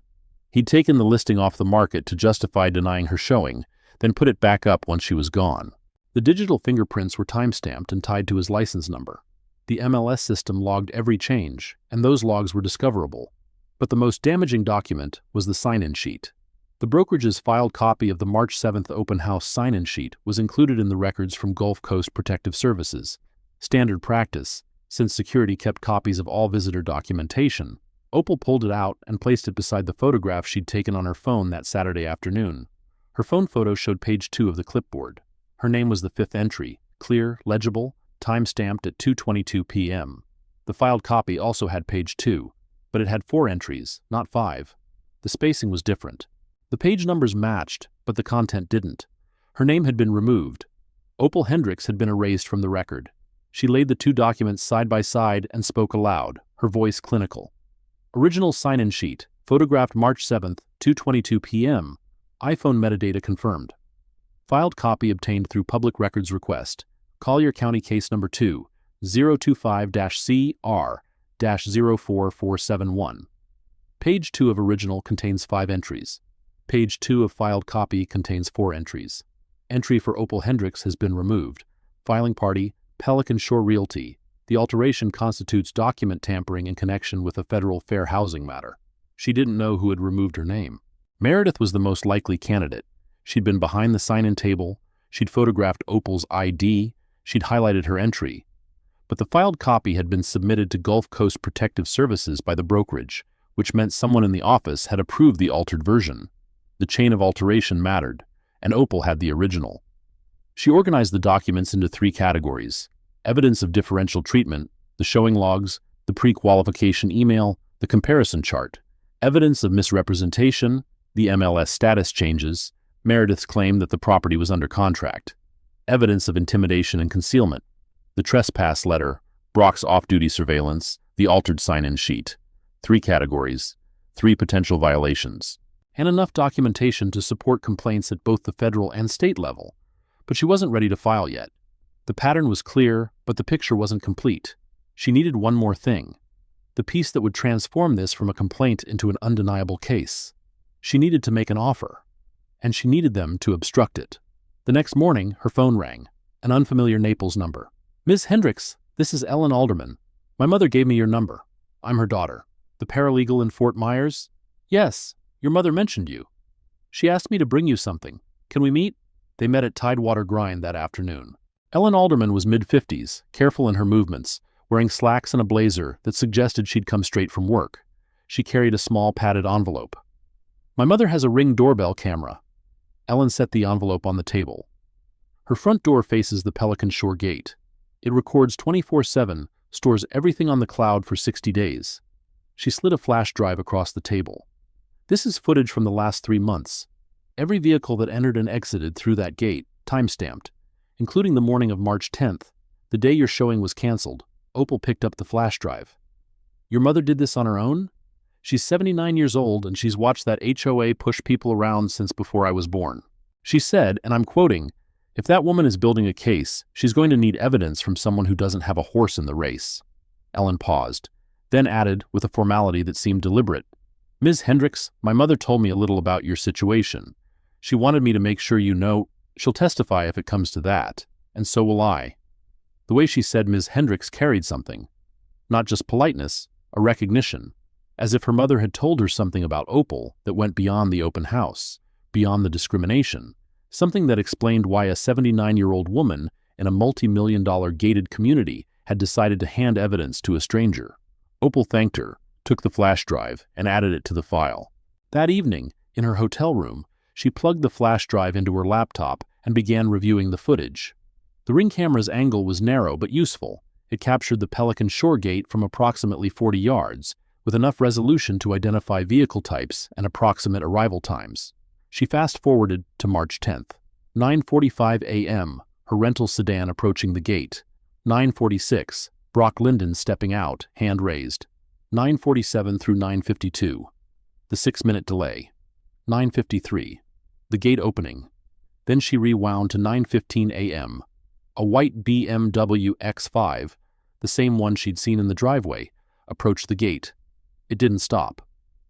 He'd taken the listing off the market to justify denying her showing, then put it back up once she was gone. The digital fingerprints were time-stamped and tied to his license number. The MLS system logged every change, and those logs were discoverable. But the most damaging document was the sign-in sheet. The brokerage's filed copy of the March 7th open house sign-in sheet was included in the records from Gulf Coast Protective Services. Standard practice, since security kept copies of all visitor documentation. Opal pulled it out and placed it beside the photograph she'd taken on her phone that Saturday afternoon. Her phone photo showed page 2 of the clipboard. Her name was the 5th entry, clear, legible, time-stamped at 2:22 p.m. The filed copy also had page 2, but it had 4 entries, not 5. The spacing was different. The page numbers matched, but the content didn't. Her name had been removed. Opal Hendricks had been erased from the record. She laid the 2 documents side by side and spoke aloud, her voice clinical. Original sign-in sheet, photographed March 7th, 2:22 p.m. iPhone metadata confirmed. Filed copy obtained through public records request. Collier County case number 2, 025-CR-04471. Page 2 of original contains 5 entries. Page 2 of filed copy contains 4 entries. Entry for Opal Hendricks has been removed. Filing party, Pelican Shore Realty. The alteration constitutes document tampering in connection with a federal fair housing matter. She didn't know who had removed her name. Meredith was the most likely candidate. She'd been behind the sign-in table, she'd photographed Opal's ID, she'd highlighted her entry. But the filed copy had been submitted to Gulf Coast Protective Services by the brokerage, which meant someone in the office had approved the altered version. The chain of alteration mattered, and Opal had the original. She organized the documents into 3 categories: evidence of differential treatment, the showing logs, the pre-qualification email, the comparison chart, evidence of misrepresentation, the MLS status changes, Meredith's claim that the property was under contract, evidence of intimidation and concealment, the trespass letter, Brock's off-duty surveillance, the altered sign-in sheet. 3 categories, 3 potential violations, and enough documentation to support complaints at both the federal and state level. But she wasn't ready to file yet. The pattern was clear, but the picture wasn't complete. She needed one more thing, the piece that would transform this from a complaint into an undeniable case. She needed to make an offer, and she needed them to obstruct it. The next morning, her phone rang, an unfamiliar Naples number. "Ms. Hendricks, this is Ellen Alderman. My mother gave me your number. I'm her daughter. The paralegal in Fort Myers? Yes, your mother mentioned you. She asked me to bring you something. Can we meet?" They met at Tidewater Grind that afternoon. Ellen Alderman was mid-50s, careful in her movements, wearing slacks and a blazer that suggested she'd come straight from work. She carried a small padded envelope. "My mother has a Ring doorbell camera." Ellen set the envelope on the table. Her front door faces the Pelican Shore gate. It records 24/7, stores everything on the cloud for 60 days. She slid a flash drive across the table. "This is footage from the last 3 months. Every vehicle that entered and exited through that gate, time-stamped, including the morning of March 10th, the day your showing was canceled." Opal picked up the flash drive. "Your mother did this on her own? She's 79 years old and she's watched that HOA push people around since before I was born. She said, and I'm quoting, 'If that woman is building a case, she's going to need evidence from someone who doesn't have a horse in the race.'" Ellen paused, then added with a formality that seemed deliberate, "Ms. Hendricks, my mother told me a little about your situation. She wanted me to make sure you know. She'll testify if it comes to that, and so will I." The way she said Ms. Hendricks carried something. Not just politeness, a recognition, as if her mother had told her something about Opal that went beyond the open house, beyond the discrimination, something that explained why a 79-year-old woman in a multi-million-dollar gated community had decided to hand evidence to a stranger. Opal thanked her, took the flash drive, and added it to the file. That evening, in her hotel room, she plugged the flash drive into her laptop and began reviewing the footage. The Ring camera's angle was narrow but useful. It captured the Pelican Shore gate from approximately 40 yards, with enough resolution to identify vehicle types and approximate arrival times. She fast-forwarded to March 10th. 9:45 a.m., her rental sedan approaching the gate. 9:46, Brock Linden stepping out, hand raised. 9:47 through 9:52. The 6-minute delay. 9:53. The gate opening. Then she rewound to 9:15 a.m. A white BMW X5, the same one she'd seen in the driveway, approached the gate. It didn't stop.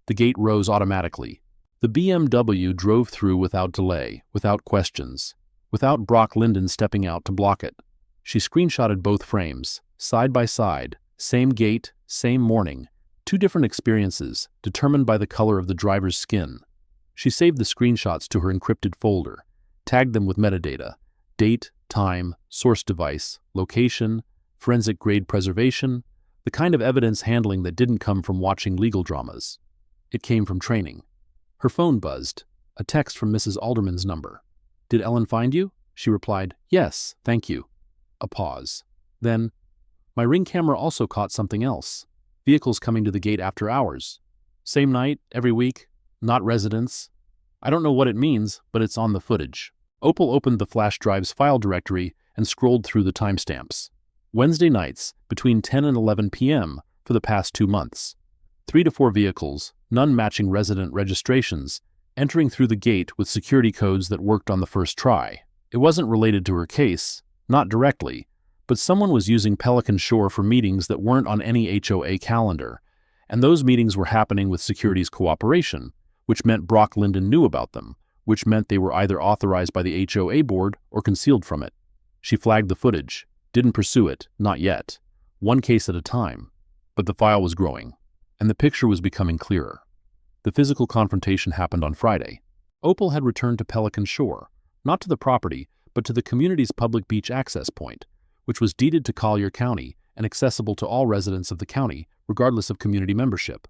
The gate rose automatically. The BMW drove through without delay, without questions, without Brock Linden stepping out to block it. She screenshotted both frames, side by side, same gate, same morning, 2 different experiences, determined by the color of the driver's skin. She saved the screenshots to her encrypted folder, tagged them with metadata, date, time, source device, location, forensic grade preservation, the kind of evidence handling that didn't come from watching legal dramas. It came from training. Her phone buzzed, a text from Mrs. Alderman's number. "Did Ellen find you?" She replied, "Yes, thank you." A pause. Then, "My Ring camera also caught something else. Vehicles coming to the gate after hours. Same night, every week, not residents. I don't know what it means, but it's on the footage." Opal opened the flash drive's file directory and scrolled through the timestamps. Wednesday nights, between 10 and 11 p.m. for the past 2 months. 3 to 4 vehicles, none matching resident registrations, entering through the gate with security codes that worked on the first try. It wasn't related to her case, not directly, but someone was using Pelican Shore for meetings that weren't on any HOA calendar, and those meetings were happening with security's cooperation, which meant Brock Linden knew about them, which meant they were either authorized by the HOA board or concealed from it. She flagged the footage, didn't pursue it, not yet, one case at a time, but the file was growing, and the picture was becoming clearer. The physical confrontation happened on Friday. Opal had returned to Pelican Shore, not to the property, but to the community's public beach access point, which was deeded to Collier County and accessible to all residents of the county, regardless of community membership.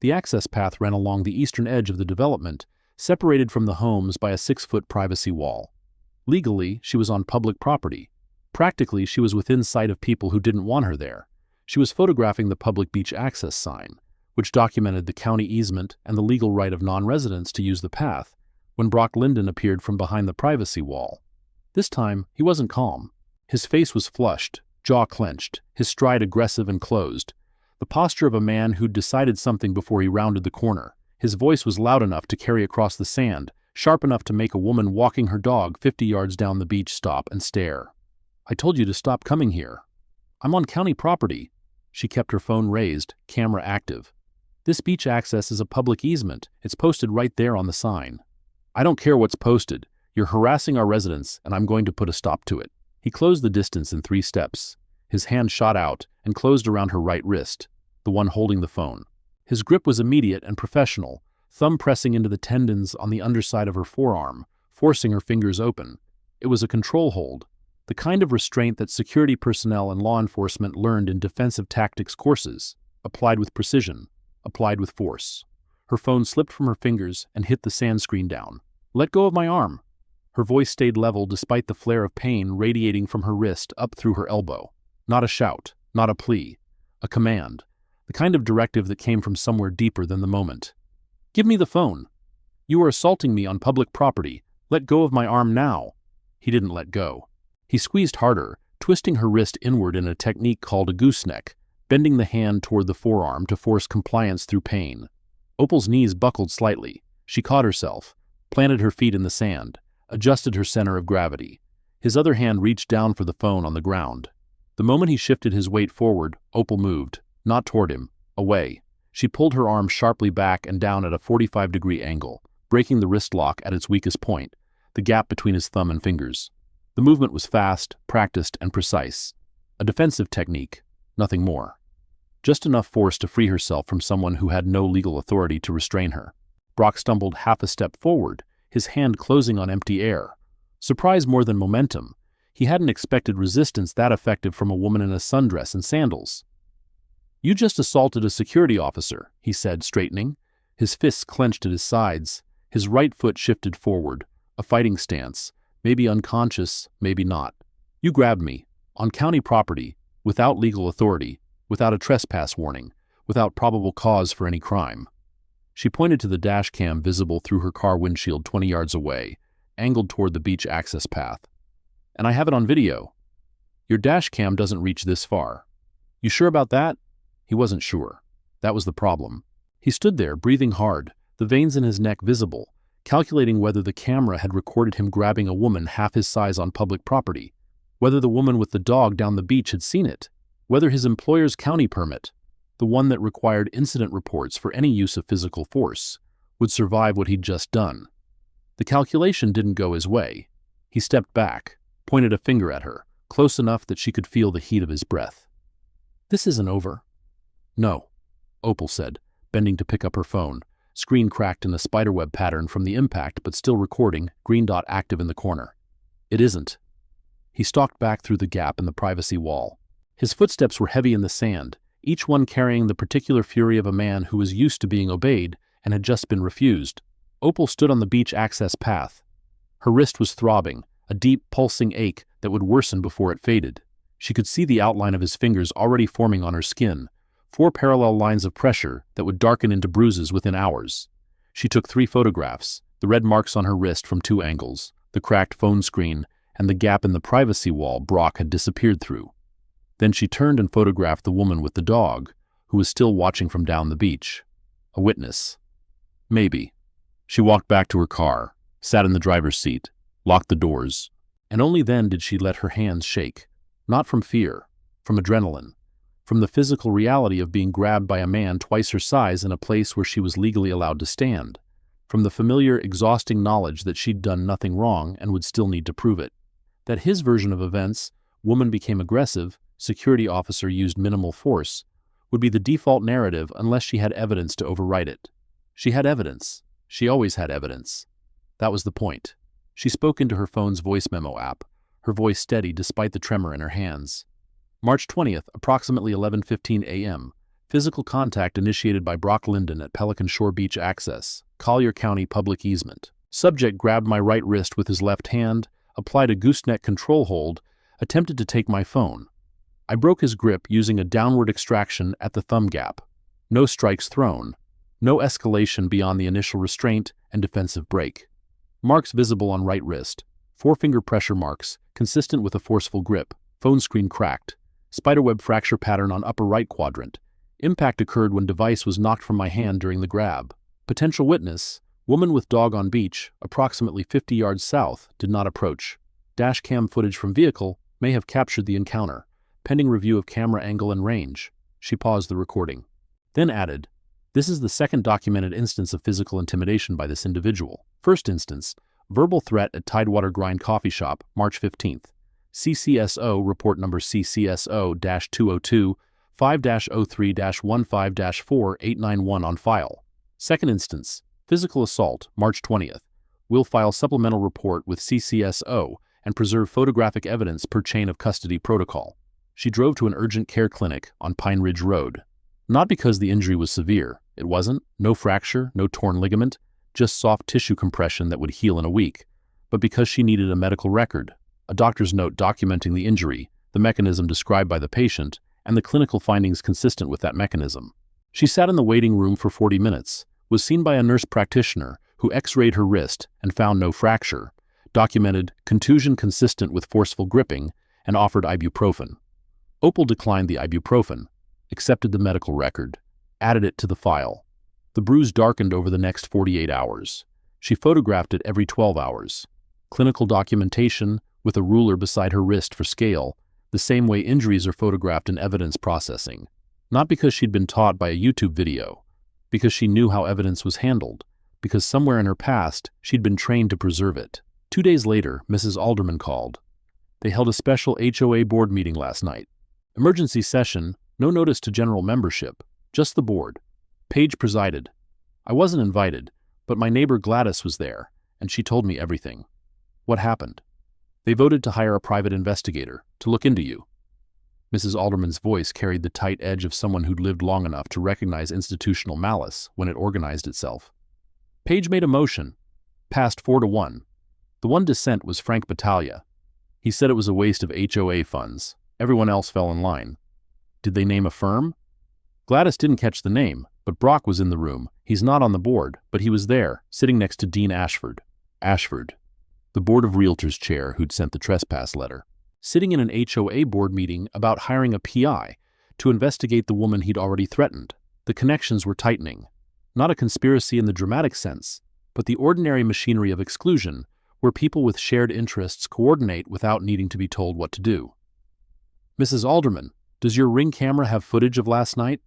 The access path ran along the eastern edge of the development, separated from the homes by a 6-foot privacy wall. Legally, she was on public property. Practically, she was within sight of people who didn't want her there. She was photographing the public beach access sign, which documented the county easement and the legal right of non-residents to use the path, when Brock Linden appeared from behind the privacy wall. This time, he wasn't calm. His face was flushed, jaw clenched, his stride aggressive and closed, the posture of a man who'd decided something before he rounded the corner. His voice was loud enough to carry across the sand, sharp enough to make a woman walking her dog 50 yards down the beach stop and stare. "I told you to stop coming here. I'm on county property." She kept her phone raised, camera active. "This beach access is a public easement. It's posted right there on the sign." "I don't care what's posted. You're harassing our residents, and I'm going to put a stop to it." He closed the distance in 3 steps. His hand shot out and closed around her right wrist, the one holding the phone. His grip was immediate and professional, thumb pressing into the tendons on the underside of her forearm, forcing her fingers open. It was a control hold, the kind of restraint that security personnel and law enforcement learned in defensive tactics courses, applied with precision, applied with force. Her phone slipped from her fingers and hit the sand screen down. "Let go of my arm." Her voice stayed level despite the flare of pain radiating from her wrist up through her elbow. Not a shout, not a plea, a command, the kind of directive that came from somewhere deeper than the moment. "Give me the phone. You are assaulting me on public property. Let go of my arm now." He didn't let go. He squeezed harder, twisting her wrist inward in a technique called a gooseneck, bending the hand toward the forearm to force compliance through pain. Opal's knees buckled slightly. She caught herself, planted her feet in the sand, adjusted her center of gravity. His other hand reached down for the phone on the ground. The moment he shifted his weight forward, Opal moved, not toward him, away. She pulled her arm sharply back and down at a 45-degree angle, breaking the wrist lock at its weakest point, the gap between his thumb and fingers. The movement was fast, practiced, and precise. A defensive technique, nothing more. Just enough force to free herself from someone who had no legal authority to restrain her. Brock stumbled half a step forward, his hand closing on empty air. Surprise more than momentum. He hadn't expected resistance that effective from a woman in a sundress and sandals. "You just assaulted a security officer," he said, straightening. His fists clenched at his sides. His right foot shifted forward, a fighting stance, maybe unconscious, maybe not. "You grabbed me, on county property, without legal authority, without a trespass warning, without probable cause for any crime." She pointed to the dash cam visible through her car windshield 20 yards away, angled toward the beach access path. "And I have it on video." "Your dash cam doesn't reach this far." "You sure about that?" He wasn't sure. That was the problem. He stood there, breathing hard, the veins in his neck visible, calculating whether the camera had recorded him grabbing a woman half his size on public property, whether the woman with the dog down the beach had seen it, whether his employer's county permit, the one that required incident reports for any use of physical force, would survive what he'd just done. The calculation didn't go his way. He stepped back, pointed a finger at her, close enough that she could feel the heat of his breath. "This isn't over." "No," Opal said, bending to pick up her phone, screen cracked in a spiderweb pattern from the impact but still recording, green dot active in the corner. "It isn't." He stalked back through the gap in the privacy wall. His footsteps were heavy in the sand, each one carrying the particular fury of a man who was used to being obeyed and had just been refused. Opal stood on the beach access path. Her wrist was throbbing, a deep, pulsing ache that would worsen before it faded. She could see the outline of his fingers already forming on her skin, 4 parallel lines of pressure that would darken into bruises within hours. She took 3 photographs, the red marks on her wrist from 2 angles, the cracked phone screen, and the gap in the privacy wall Brock had disappeared through. Then she turned and photographed the woman with the dog, who was still watching from down the beach. A witness. Maybe. She walked back to her car, sat in the driver's seat, locked the doors, and only then did she let her hands shake. Not from fear, from adrenaline, from the physical reality of being grabbed by a man twice her size in a place where she was legally allowed to stand, from the familiar, exhausting knowledge that she'd done nothing wrong and would still need to prove it. That his version of events, woman became aggressive, security officer used minimal force, would be the default narrative unless she had evidence to overwrite it. She had evidence. She always had evidence. That was the point. She spoke into her phone's voice memo app, her voice steady despite the tremor in her hands. March 20th, approximately 11:15 a.m., physical contact initiated by Brock Linden at Pelican Shore Beach Access, Collier County Public Easement. Subject grabbed my right wrist with his left hand, applied a gooseneck control hold, attempted to take my phone. I broke his grip using a downward extraction at the thumb gap. No strikes thrown. No escalation beyond the initial restraint and defensive break. Marks visible on right wrist. 4-finger pressure marks, consistent with a forceful grip. Phone screen cracked. Spiderweb fracture pattern on upper right quadrant. Impact occurred when device was knocked from my hand during the grab. Potential witness, woman with dog on beach, approximately 50 yards south, did not approach. Dash cam footage from vehicle may have captured the encounter. Pending review of camera angle and range. She paused the recording. Then added, "This is the second documented instance of physical intimidation by this individual. First instance, verbal threat at Tidewater Grind Coffee Shop, March 15th. CCSO report number CCSO-202 5-03-15-4891 on file. Second instance, physical assault, March 20th. Will file supplemental report with CCSO and preserve photographic evidence per chain of custody protocol." She drove to an urgent care clinic on Pine Ridge Road. Not because the injury was severe. It wasn't. No fracture, no torn ligament, just soft tissue compression that would heal in a week. But because she needed a medical record, a doctor's note documenting the injury, the mechanism described by the patient, and the clinical findings consistent with that mechanism. She sat in the waiting room for 40 minutes, was seen by a nurse practitioner who x-rayed her wrist and found no fracture, documented contusion consistent with forceful gripping, and offered ibuprofen. Opal declined the ibuprofen, accepted the medical record, added it to the file. The bruise darkened over the next 48 hours. She photographed it every 12 hours. Clinical documentation, with a ruler beside her wrist for scale, the same way injuries are photographed in evidence processing. Not because she'd been taught by a YouTube video, because she knew how evidence was handled, because somewhere in her past she'd been trained to preserve it. 2 days later, Mrs. Alderman called. They held a special HOA board meeting last night. Emergency session, no notice to general membership, just the board. Paige presided. I wasn't invited, but my neighbor Gladys was there, and she told me everything. What happened? They voted to hire a private investigator to look into you. Mrs. Alderman's voice carried the tight edge of someone who'd lived long enough to recognize institutional malice when it organized itself. Page made a motion. Passed 4-1. The one dissent was Frank Battaglia. He said it was a waste of HOA funds. Everyone else fell in line. Did they name a firm? Gladys didn't catch the name, but Brock was in the room. He's not on the board, but he was there, sitting next to Dean Ashford. Ashford, the Board of Realtors chair who'd sent the trespass letter, sitting in an HOA board meeting about hiring a PI to investigate the woman he'd already threatened. The connections were tightening. Not a conspiracy in the dramatic sense, but the ordinary machinery of exclusion, where people with shared interests coordinate without needing to be told what to do. Mrs. Alderman, does your Ring camera have footage of last night?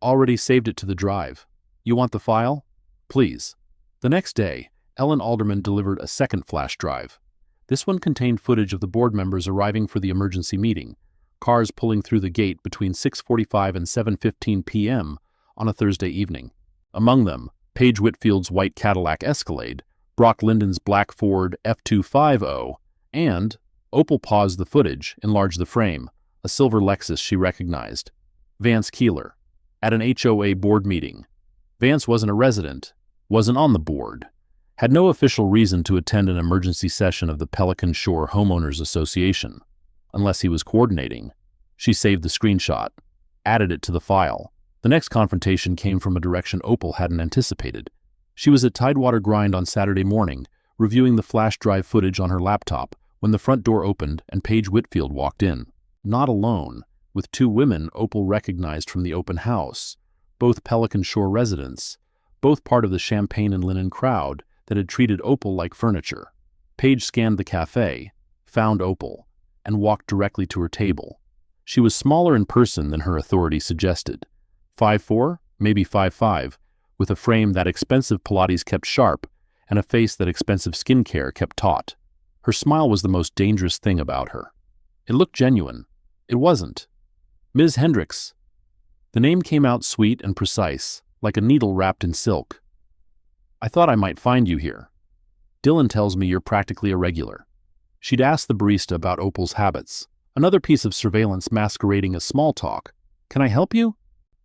Already saved it to the drive. You want the file? Please. The next day, Ellen Alderman delivered a second flash drive. This one contained footage of the board members arriving for the emergency meeting, cars pulling through the gate between 6:45 and 7:15 p.m. on a Thursday evening. Among them, Paige Whitfield's white Cadillac Escalade, Brock Linden's black Ford F250, and, Opal paused the footage, enlarged the frame, a silver Lexus she recognized. Vance Keeler. At an HOA board meeting. Vance wasn't a resident, wasn't on the board, had no official reason to attend an emergency session of the Pelican Shore Homeowners Association, unless he was coordinating. She saved the screenshot, added it to the file. The next confrontation came from a direction Opal hadn't anticipated. She was at Tidewater Grind on Saturday morning, reviewing the flash drive footage on her laptop, when the front door opened and Paige Whitfield walked in. Not alone, with two women Opal recognized from the open house, both Pelican Shore residents, both part of the champagne and linen crowd that had treated Opal like furniture. Paige scanned the cafe, found Opal, and walked directly to her table. She was smaller in person than her authority suggested. 5'4", maybe 5'5", with a frame that expensive Pilates kept sharp and a face that expensive skincare kept taut. Her smile was the most dangerous thing about her. It looked genuine. It wasn't. Ms. Hendricks. The name came out sweet and precise, like a needle wrapped in silk. I thought I might find you here. Dylan tells me you're practically a regular. She'd asked the barista about Opal's habits, another piece of surveillance masquerading as small talk. Can I help you?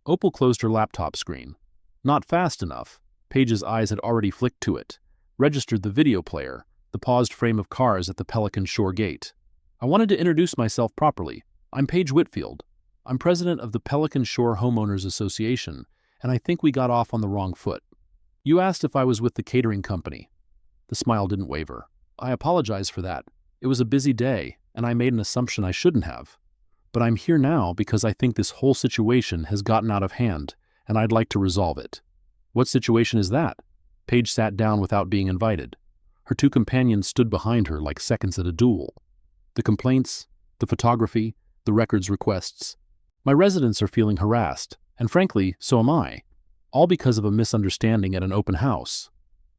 Opal closed her laptop screen. Not fast enough. Paige's eyes had already flicked to it, registered the video player, the paused frame of cars at the Pelican Shore gate. I wanted to introduce myself properly. I'm Paige Whitfield. I'm president of the Pelican Shore Homeowners Association, and I think we got off on the wrong foot. You asked if I was with the catering company. The smile didn't waver. I apologize for that. It was a busy day, and I made an assumption I shouldn't have. But I'm here now because I think this whole situation has gotten out of hand, and I'd like to resolve it. What situation is that? Paige sat down without being invited. Her two companions stood behind her like seconds at a duel. The complaints, the photography, the records requests. My residents are feeling harassed, and frankly, so am I, all because of a misunderstanding at an open house.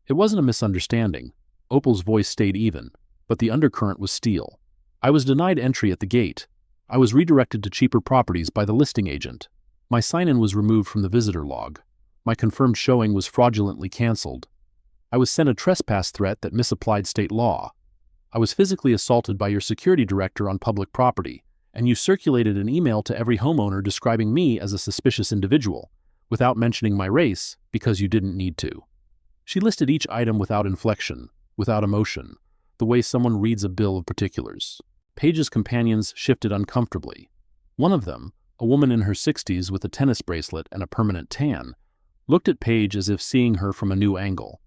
It wasn't a misunderstanding. Opal's voice stayed even, but the undercurrent was steel. I was denied entry at the gate. I was redirected to cheaper properties by the listing agent. My sign-in was removed from the visitor log. My confirmed showing was fraudulently canceled. I was sent a trespass threat that misapplied state law. I was physically assaulted by your security director on public property, and you circulated an email to every homeowner describing me as a suspicious individual, without mentioning my race because you didn't need to. She listed each item without inflection, without emotion, the way someone reads a bill of particulars. Paige's companions shifted uncomfortably. One of them, a woman in her 60s with a tennis bracelet and a permanent tan, looked at Paige as if seeing her from a new angle.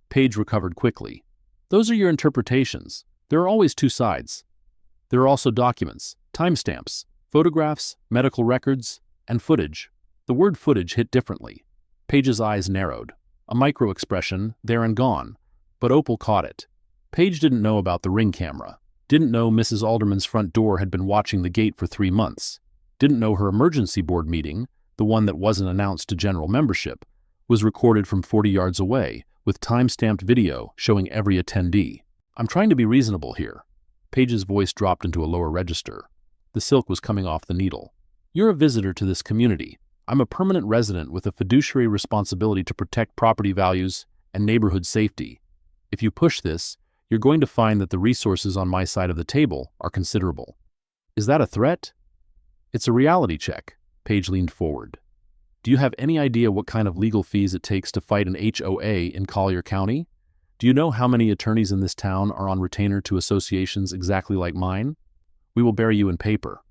Paige recovered quickly. Those are your interpretations. There are always two sides. There are also documents, timestamps, photographs, medical records, and footage. The word footage hit differently. Paige's eyes narrowed. A micro-expression, there and gone. But Opal caught it. Paige didn't know about the Ring camera. Didn't know Mrs. Alderman's front door had been watching the gate for 3 months. Didn't know her emergency board meeting, the one that wasn't announced to general membership, was recorded from 40 yards away, with time-stamped video showing every attendee. I'm trying to be reasonable here. Paige's voice dropped into a lower register. The silk was coming off the needle. You're a visitor to this community. I'm a permanent resident with a fiduciary responsibility to protect property values and neighborhood safety. If you push this, you're going to find that the resources on my side of the table are considerable. Is that a threat? It's a reality check. Paige leaned forward. Do you have any idea what kind of legal fees it takes to fight an HOA in Collier County? Do you know how many attorneys in this town are on retainer to associations exactly like mine? We will bury you in paper.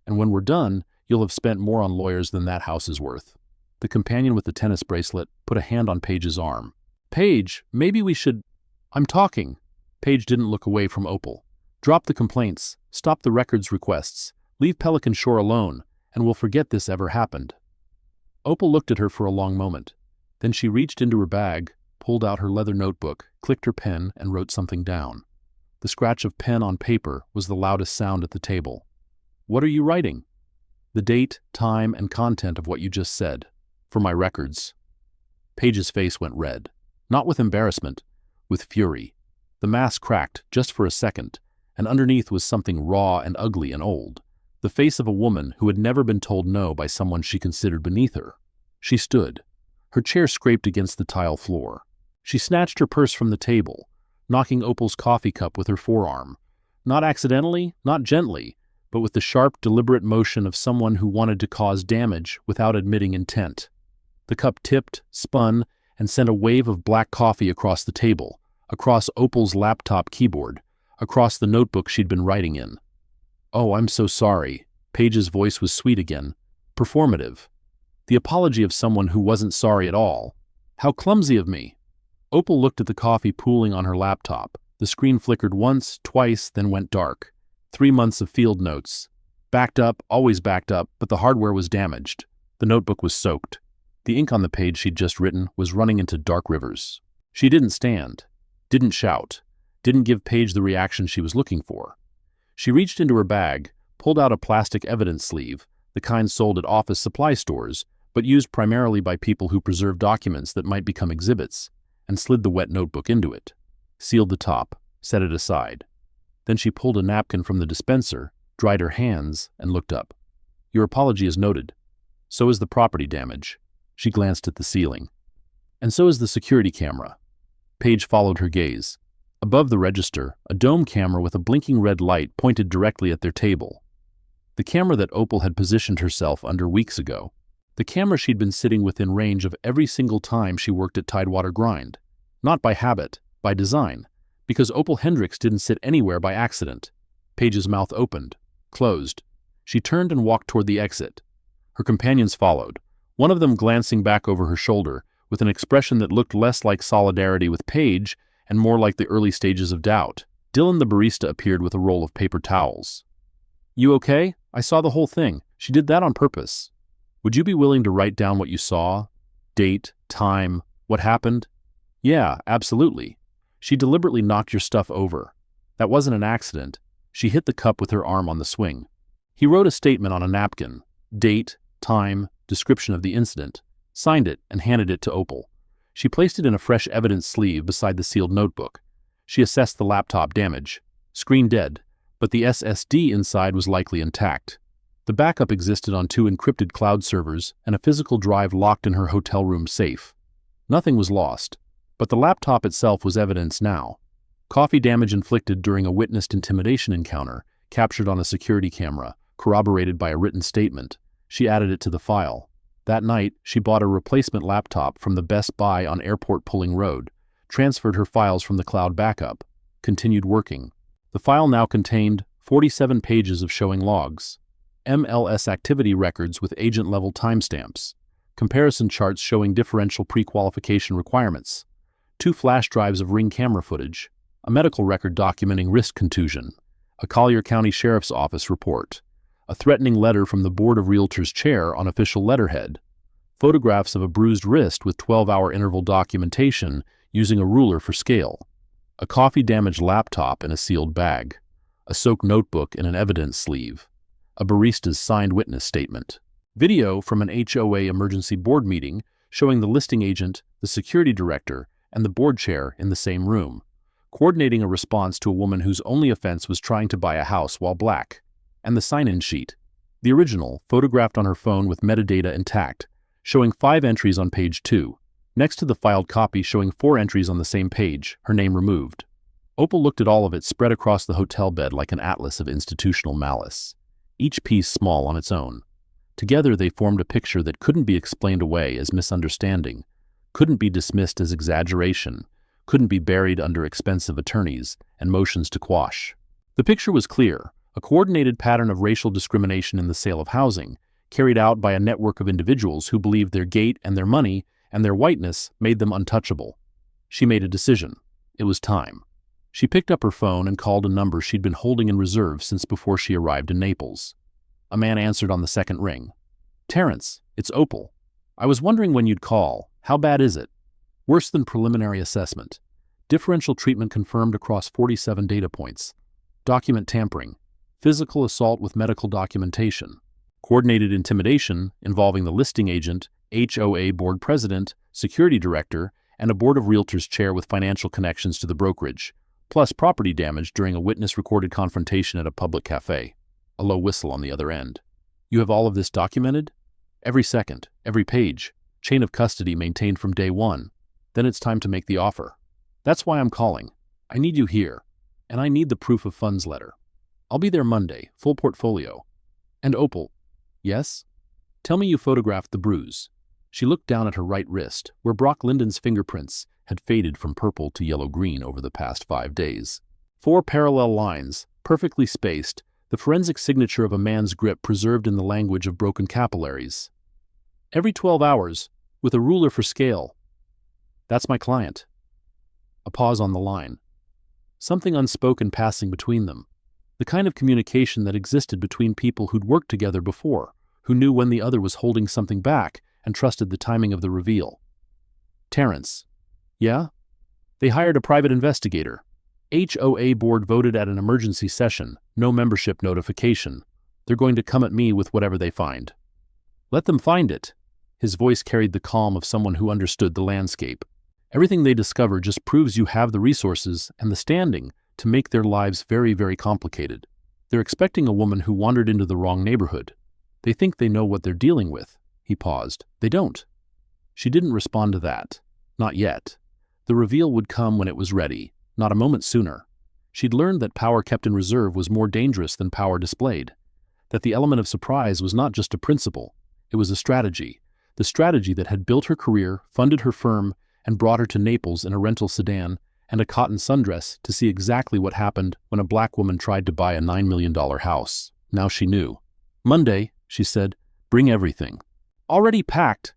And when we're done, you'll have spent more on lawyers than that house is worth. The companion with the tennis bracelet put a hand on Paige's arm. Paige, maybe we should... I'm talking. Paige didn't look away from Opal. Drop the complaints, stop the records requests, leave Pelican Shore alone, and we'll forget this ever happened. Opal looked at her for a long moment. Then she reached into her bag, pulled out her leather notebook, clicked her pen, and wrote something down. The scratch of pen on paper was the loudest sound at the table. What are you writing? The date, time, and content of what you just said. For my records. Paige's face went red. Not with embarrassment, with fury. The mask cracked just for a second, and underneath was something raw and ugly and old. The face of a woman who had never been told no by someone she considered beneath her. She stood. Her chair scraped against the tile floor. She snatched her purse from the table, knocking Opal's coffee cup with her forearm. Not accidentally, not gently, but with the sharp, deliberate motion of someone who wanted to cause damage without admitting intent. The cup tipped, spun, and sent a wave of black coffee across the table, across Opal's laptop keyboard, across the notebook she'd been writing in. Oh, I'm so sorry. Paige's voice was sweet again. Performative. The apology of someone who wasn't sorry at all. How clumsy of me. Opal looked at the coffee pooling on her laptop. The screen flickered once, twice, then went dark. 3 months of field notes. Backed up, always backed up, but the hardware was damaged. The notebook was soaked. The ink on the page she'd just written was running into dark rivers. She didn't stand. Didn't shout. Didn't give Paige the reaction she was looking for. She reached into her bag, pulled out a plastic evidence sleeve, the kind sold at office supply stores, but used primarily by people who preserve documents that might become exhibits, and slid the wet notebook into it. Sealed the top, set it aside. Then she pulled a napkin from the dispenser, dried her hands, and looked up. Your apology is noted. So is the property damage. She glanced at the ceiling. And so is the security camera. Paige followed her gaze. Above the register, a dome camera with a blinking red light pointed directly at their table. The camera that Opal had positioned herself under weeks ago. The camera she'd been sitting within range of every single time she worked at Tidewater Grind. Not by habit, by design. Because Opal Hendricks didn't sit anywhere by accident. Paige's mouth opened, closed. She turned and walked toward the exit. Her companions followed, one of them glancing back over her shoulder with an expression that looked less like solidarity with Paige and more like the early stages of doubt. Dylan the barista appeared with a roll of paper towels. You okay? I saw the whole thing. She did that on purpose. Would you be willing to write down what you saw? Date, time, what happened? Yeah, absolutely. She deliberately knocked your stuff over. That wasn't an accident. She hit the cup with her arm on the swing. He wrote a statement on a napkin. Date, time, description of the incident. Signed it and handed it to Opal. She placed it in a fresh evidence sleeve beside the sealed notebook. She assessed the laptop damage. Screen dead, but the SSD inside was likely intact. The backup existed on 2 encrypted cloud servers and a physical drive locked in her hotel room safe. Nothing was lost, but the laptop itself was evidence now. Coffee damage inflicted during a witnessed intimidation encounter, captured on a security camera, corroborated by a written statement. She added it to the file. That night, she bought a replacement laptop from the Best Buy on Airport Pulling Road, transferred her files from the cloud backup, continued working. The file now contained 47 pages of showing logs, MLS activity records with agent-level timestamps, comparison charts showing differential pre-qualification requirements, 2 flash drives of Ring camera footage, a medical record documenting wrist contusion, a Collier County Sheriff's Office report, a threatening letter from the Board of Realtors chair on official letterhead, photographs of a bruised wrist with 12-hour interval documentation using a ruler for scale, a coffee-damaged laptop in a sealed bag, a soaked notebook in an evidence sleeve, a barista's signed witness statement, video from an HOA emergency board meeting showing the listing agent, the security director, and the board chair in the same room, coordinating a response to a woman whose only offense was trying to buy a house while black, and the sign-in sheet, the original, photographed on her phone with metadata intact, showing 5 entries on page 2, next to the filed copy showing 4 entries on the same page, her name removed. Opal looked at all of it spread across the hotel bed like an atlas of institutional malice. each piece small on its own. Together they formed a picture that couldn't be explained away as misunderstanding, couldn't be dismissed as exaggeration, couldn't be buried under expensive attorneys and motions to quash. The picture was clear, a coordinated pattern of racial discrimination in the sale of housing, carried out by a network of individuals who believed their gait and their money and their whiteness made them untouchable. She made a decision. It was time. She picked up her phone and called a number she'd been holding in reserve since before she arrived in Naples. A man answered on the second ring. "Terrence, it's Opal. I was wondering when you'd call. How bad is it?" "Worse than preliminary assessment. Differential treatment confirmed across 47 data points. Document tampering. Physical assault with medical documentation. Coordinated intimidation involving the listing agent, HOA board president, security director, and a board of realtors chair with financial connections to the brokerage, plus property damage during a witness-recorded confrontation at a public cafe." A low whistle on the other end. "You have all of this documented?" "Every second, every page, chain of custody maintained from day one. Then it's time to make the offer. That's why I'm calling. I need you here, and I need the proof of funds letter. I'll be there Monday, full portfolio." "And Opal." "Yes?" "Tell me you photographed the bruise." She looked down at her right wrist, where Brock Linden's fingerprints had faded from purple to yellow-green over the past 5 days. 4 parallel lines, perfectly spaced, the forensic signature of a man's grip preserved in the language of broken capillaries. "Every 12 hours, with a ruler for scale." "That's my client." A pause on the line. Something unspoken passing between them. The kind of communication that existed between people who'd worked together before, who knew when the other was holding something back and trusted the timing of the reveal. "Terrence." "Yeah?" "They hired a private investigator. HOA board voted at an emergency session, no membership notification. They're going to come at me with whatever they find." "Let them find it." His voice carried the calm of someone who understood the landscape. "Everything they discover just proves you have the resources and the standing to make their lives very, very complicated. They're expecting a woman who wandered into the wrong neighborhood. They think they know what they're dealing with." He paused. "They don't." She didn't respond to that. Not yet. The reveal would come when it was ready, not a moment sooner. She'd learned that power kept in reserve was more dangerous than power displayed. That the element of surprise was not just a principle, it was a strategy. The strategy that had built her career, funded her firm, and brought her to Naples in a rental sedan and a cotton sundress to see exactly what happened when a black woman tried to buy a $9 million house. Now she knew. "Monday," she said, "bring everything." "Already packed."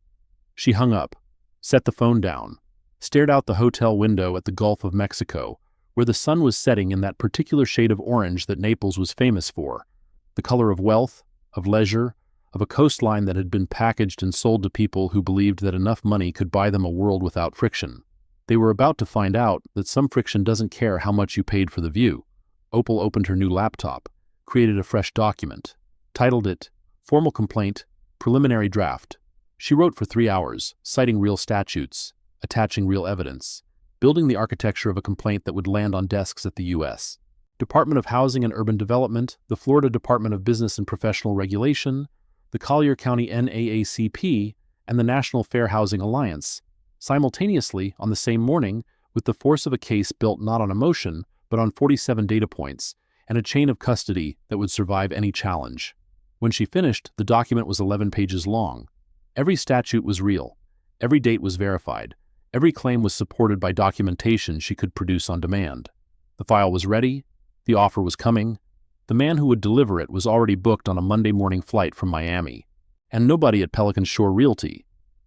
She hung up, set the phone down, stared out the hotel window at the Gulf of Mexico, where the sun was setting in that particular shade of orange that Naples was famous for, the color of wealth, of leisure, of a coastline that had been packaged and sold to people who believed that enough money could buy them a world without friction. They were about to find out that some friction doesn't care how much you paid for the view. Opal opened her new laptop, created a fresh document, titled it, "Formal Complaint, Preliminary Draft." She wrote for 3 hours, citing real statutes, attaching real evidence, building the architecture of a complaint that would land on desks at the U.S. Department of Housing and Urban Development, the Florida Department of Business and Professional Regulation, the Collier County NAACP, and the National Fair Housing Alliance, simultaneously on the same morning, with the force of a case built not on emotion, but on 47 data points, and a chain of custody that would survive any challenge. When she finished, the document was 11 pages long. Every statute was real. Every date was verified. Every claim was supported by documentation she could produce on demand. The file was ready. The offer was coming. The man who would deliver it was already booked on a Monday morning flight from Miami. And nobody at Pelican Shore Realty.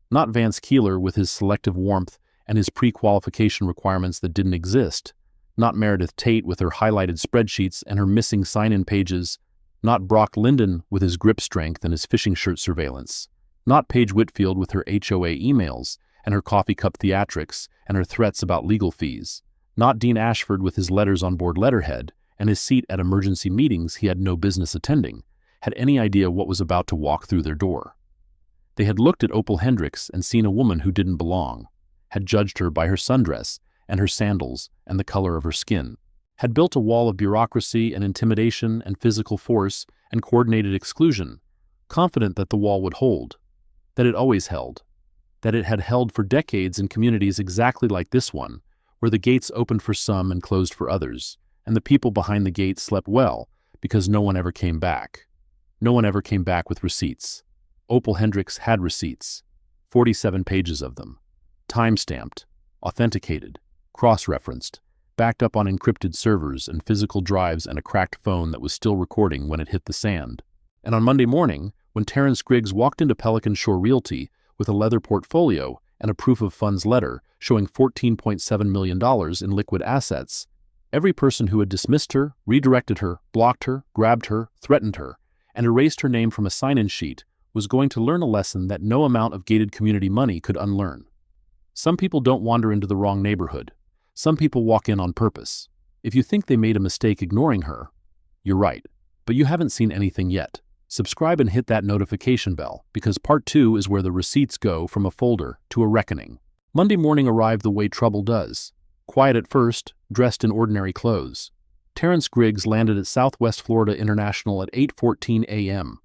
Not Vance Keeler with his selective warmth and his pre-qualification requirements that didn't exist. Not Meredith Tate with her highlighted spreadsheets and her missing sign-in pages. Not Brock Linden with his grip strength and his fishing shirt surveillance. Not Paige Whitfield with her HOA emails and her coffee cup theatrics and her threats about legal fees. Not Dean Ashford with his letters on board letterhead and his seat at emergency meetings he had no business attending, had any idea what was about to walk through their door. They had looked at Opal Hendricks and seen a woman who didn't belong, had judged her by her sundress and her sandals and the color of her skin, had built a wall of bureaucracy and intimidation and physical force and coordinated exclusion, confident that the wall would hold, that it always held, that it had held for decades in communities exactly like this one, where the gates opened for some and closed for others, and the people behind the gate slept well because no one ever came back. No one ever came back with receipts. Opal Hendricks had receipts. 47 pages of them. Time-stamped, authenticated, cross-referenced, backed up on encrypted servers and physical drives and a cracked phone that was still recording when it hit the sand. And on Monday morning, when Terrence Griggs walked into Pelican Shore Realty with a leather portfolio and a proof of funds letter showing $14.7 million in liquid assets, every person who had dismissed her, redirected her, blocked her, grabbed her, threatened her, and erased her name from a sign-in sheet was going to learn a lesson that no amount of gated community money could unlearn. Some people don't wander into the wrong neighborhood. Some people walk in on purpose. If you think they made a mistake ignoring her, you're right, but you haven't seen anything yet. Subscribe and hit that notification bell, because part 2 is where the receipts go from a folder to a reckoning. Monday morning arrived the way trouble does. Quiet at first, dressed in ordinary clothes. Terrence Griggs landed at Southwest Florida International at 8:14 a.m.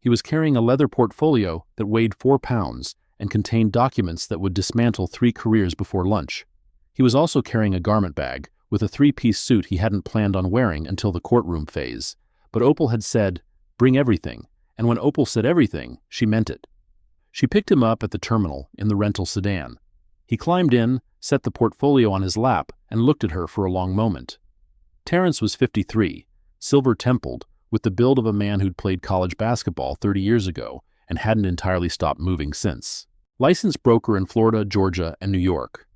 He was carrying a leather portfolio that weighed 4 pounds and contained documents that would dismantle 3 careers before lunch. He was also carrying a garment bag with a 3-piece suit he hadn't planned on wearing until the courtroom phase. But Opal had said, "Bring everything," and when Opal said everything, she meant it. She picked him up at the terminal in the rental sedan. He climbed in, set the portfolio on his lap, and looked at her for a long moment. Terrence was 53, silver-templed, with the build of a man who'd played college basketball 30 years ago and hadn't entirely stopped moving since. Licensed broker in Florida, Georgia, and New York.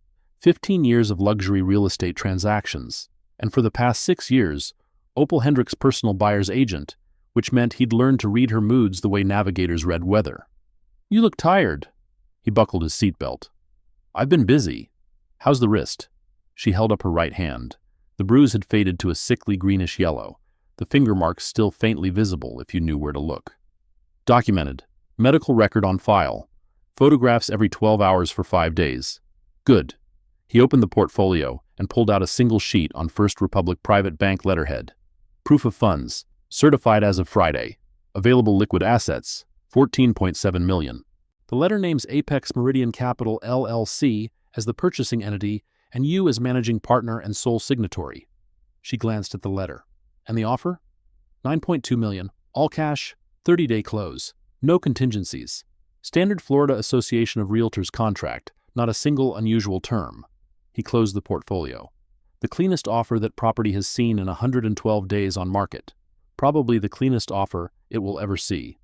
15 years of luxury real estate transactions, and for the past 6 years, Opal Hendricks' personal buyer's agent, which meant he'd learned to read her moods the way navigators read weather. "You look tired." He buckled his seatbelt. "I've been busy. How's the wrist?" She held up her right hand. The bruise had faded to a sickly greenish yellow, the finger marks still faintly visible if you knew where to look. "Documented. Medical record on file. Photographs every 12 hours for 5 days. Good." He opened the portfolio and pulled out a single sheet on First Republic Private Bank letterhead. Proof of funds. Certified as of Friday. Available liquid assets, $14.7 million. The letter names Apex Meridian Capital LLC as the purchasing entity and you as managing partner and sole signatory. She glanced at the letter. "And the offer?" $9.2 million. All cash, 30-day close. No contingencies. Standard Florida Association of Realtors contract, not a single unusual term. He closed the portfolio. The cleanest offer that property has seen in 112 days on market. Probably the cleanest offer it will ever see.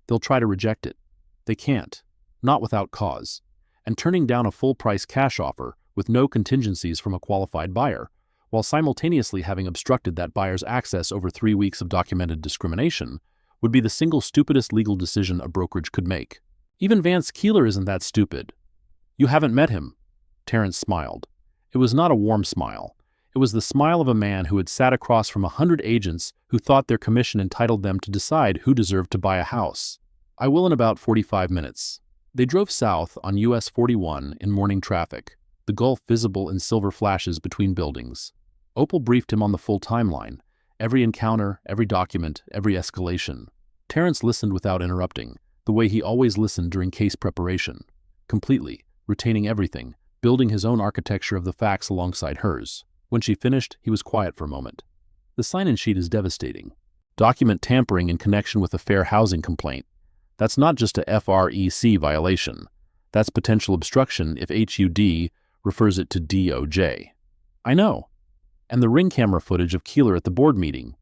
They'll try to reject it. They can't. Not without cause. And turning down a full-price cash offer with no contingencies from a qualified buyer, while simultaneously having obstructed that buyer's access over 3 weeks of documented discrimination, would be the single stupidest legal decision a brokerage could make. Even Vance Keeler isn't that stupid. "You haven't met him." Terrence smiled. It was not a warm smile. It was the smile of a man who had sat across from 100 agents who thought their commission entitled them to decide who deserved to buy a house. "I will in about 45 minutes. They drove south on US 41 in morning traffic, the Gulf visible in silver flashes between buildings. Opal briefed him on the full timeline, every encounter, every document, every escalation. Terrence listened without interrupting, the way he always listened during case preparation, completely, retaining everything, building his own architecture of the facts alongside hers. When she finished, he was quiet for a moment. "The sign-in sheet is devastating. Document tampering in connection with a fair housing complaint. That's not just a FREC violation. That's potential obstruction if HUD refers it to DOJ. "I know. And the ring camera footage of Keeler at the board meeting.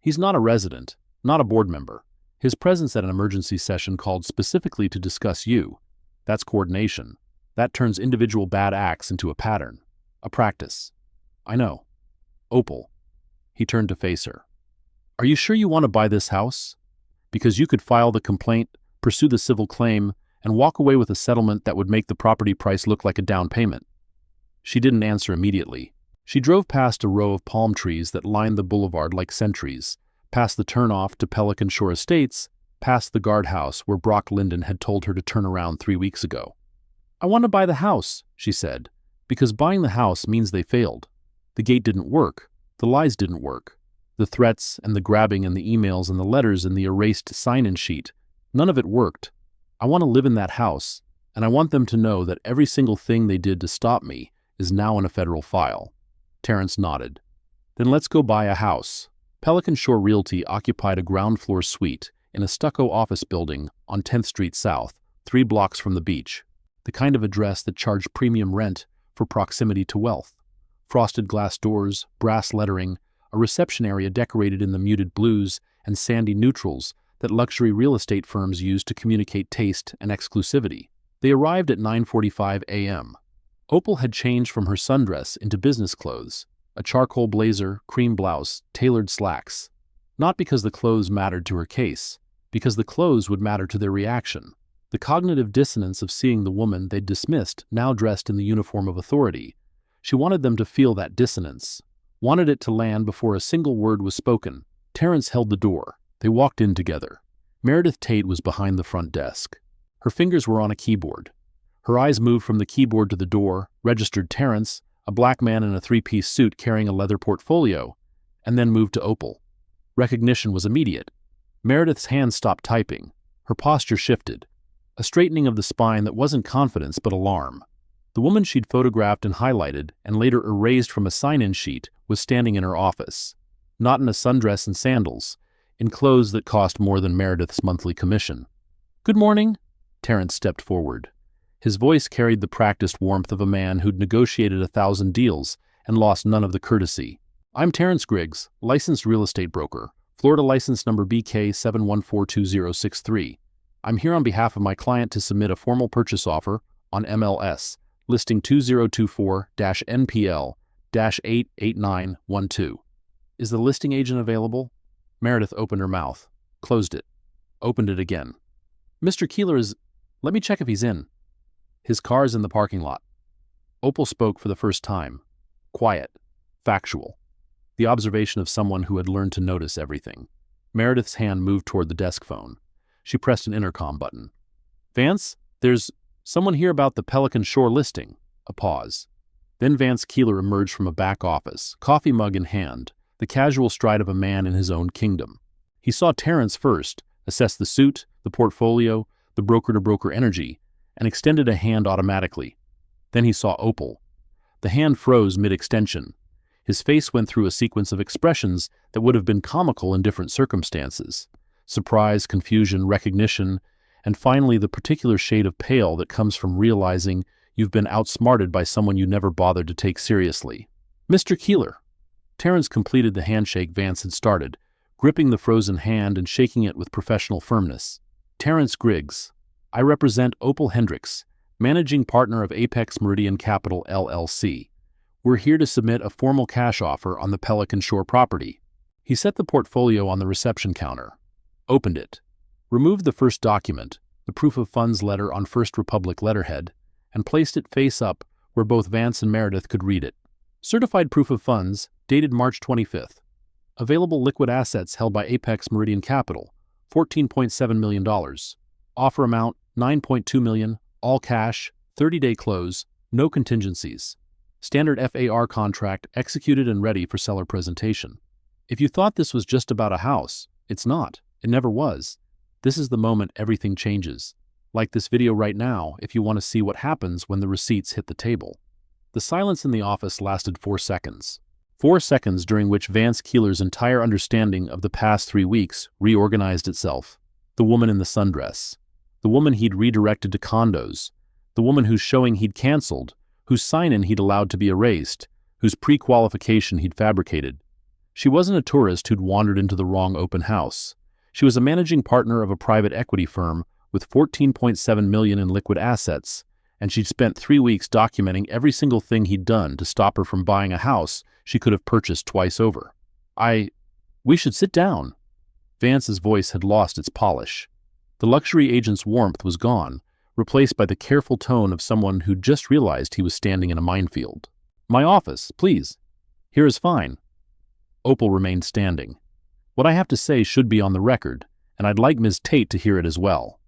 He's not a resident, not a board member. His presence at an emergency session called specifically to discuss you. That's coordination. That turns individual bad acts into a pattern, a practice. I know. Opal." He turned to face her. "Are you sure you want to buy this house? Because you could file the complaint, pursue the civil claim, and walk away with a settlement that would make the property price look like a down payment." She didn't answer immediately. She drove past a row of palm trees that lined the boulevard like sentries, past the turnoff to Pelican Shore Estates, past the guardhouse where Brock Linden had told her to turn around 3 weeks ago. "I want to buy the house," she said, "because buying the house means they failed. The gate didn't work. The lies didn't work. The threats and the grabbing and the emails and the letters and the erased sign-in sheet, none of it worked. I want to live in that house, and I want them to know that every single thing they did to stop me is now in a federal file." Terrence nodded. "Then let's go buy a house." Pelican Shore Realty occupied a ground-floor suite in a stucco office building on 10th Street South, 3 blocks from the beach. The kind of address that charged premium rent for proximity to wealth. Frosted glass doors, brass lettering, a reception area decorated in the muted blues and sandy neutrals that luxury real estate firms use to communicate taste and exclusivity. They arrived at 9:45 a.m. Opal had changed from her sundress into business clothes, a charcoal blazer, cream blouse, tailored slacks. Not because the clothes mattered to her case, because the clothes would matter to their reaction. The cognitive dissonance of seeing the woman they'd dismissed now dressed in the uniform of authority. She wanted them to feel that dissonance, wanted it to land before a single word was spoken. Terrence held the door. They walked in together. Meredith Tate was behind the front desk. Her fingers were on a keyboard. Her eyes moved from the keyboard to the door, registered Terrence, a black man in a 3-piece suit carrying a leather portfolio, and then moved to Opal. Recognition was immediate. Meredith's hands stopped typing. Her posture shifted. A straightening of the spine that wasn't confidence but alarm. The woman she'd photographed and highlighted and later erased from a sign-in sheet was standing in her office. Not in a sundress and sandals, in clothes that cost more than Meredith's monthly commission. "Good morning." Terrence stepped forward. His voice carried the practiced warmth of a man who'd negotiated 1,000 deals and lost none of the courtesy. "I'm Terrence Griggs, licensed real estate broker, Florida license number BK7142063. I'm here on behalf of my client to submit a formal purchase offer on MLS, listing 2024-NPL-88912. Is the listing agent available?" Meredith opened her mouth, closed it, opened it again. "Mr. Keeler is... Let me check if he's in." "His car's in the parking lot." Opal spoke for the first time. Quiet, factual. The observation of someone who had learned to notice everything. Meredith's hand moved toward the desk phone. She pressed an intercom button. "Vance, there's someone here about the Pelican Shore listing." A pause. Then Vance Keeler emerged from a back office, coffee mug in hand, the casual stride of a man in his own kingdom. He saw Terrence first, assessed the suit, the portfolio, the broker-to-broker energy, and extended a hand automatically. Then he saw Opal. The hand froze mid-extension. His face went through a sequence of expressions that would have been comical in different circumstances. Surprise, confusion, recognition, and finally the particular shade of pale that comes from realizing you've been outsmarted by someone you never bothered to take seriously. "Mr. Keeler." Terrence completed the handshake Vance had started, gripping the frozen hand and shaking it with professional firmness. "Terrence Griggs. I represent Opal Hendricks, managing partner of Apex Meridian Capital LLC. We're here to submit a formal cash offer on the Pelican Shore property." He set the portfolio on the reception counter, opened it, removed the first document, the proof of funds letter on First Republic letterhead, and placed it face up where both Vance and Meredith could read it. "Certified proof of funds, dated March 25th. Available liquid assets held by Apex Meridian Capital, $14.7 million. Offer amount, $9.2 million, all cash, 30-day close, no contingencies. Standard FAR contract executed and ready for seller presentation." If you thought this was just about a house, it's not. It never was. This is the moment everything changes. Like this video right now if you want to see what happens when the receipts hit the table. The silence in the office lasted 4 seconds. 4 seconds during which Vance Keeler's entire understanding of the past 3 weeks reorganized itself. The woman in the sundress. The woman he'd redirected to condos. The woman whose showing he'd canceled, whose sign-in he'd allowed to be erased, whose pre-qualification he'd fabricated. She wasn't a tourist who'd wandered into the wrong open house. She was a managing partner of a private equity firm with $14.7 million in liquid assets, and she'd spent 3 weeks documenting every single thing he'd done to stop her from buying a house she could have purchased twice over. We should sit down." Vance's voice had lost its polish. The luxury agent's warmth was gone, replaced by the careful tone of someone who'd just realized he was standing in a minefield. "My office, please." "Here is fine." Opal remained standing. "What I have to say should be on the record, and I'd like Ms. Tate to hear it as well."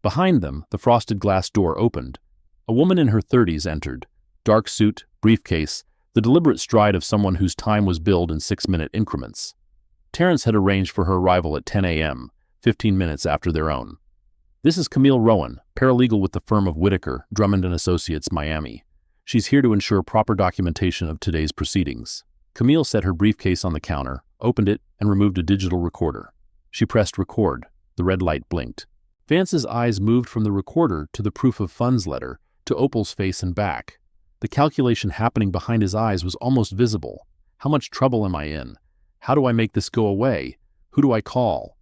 Behind them, the frosted glass door opened. A woman in her 30s entered. Dark suit, briefcase, the deliberate stride of someone whose time was billed in 6-minute increments. Terrence had arranged for her arrival at 10 a.m., 15 minutes after their own. "This is Camille Rowan, paralegal with the firm of Whitaker, Drummond & Associates, Miami. She's here to ensure proper documentation of today's proceedings." Camille set her briefcase on the counter, opened it, and removed a digital recorder. She pressed record. The red light blinked. Vance's eyes moved from the recorder to the proof of funds letter to Opal's face and back. The calculation happening behind his eyes was almost visible. How much trouble am I in? How do I make this go away? Who do I call?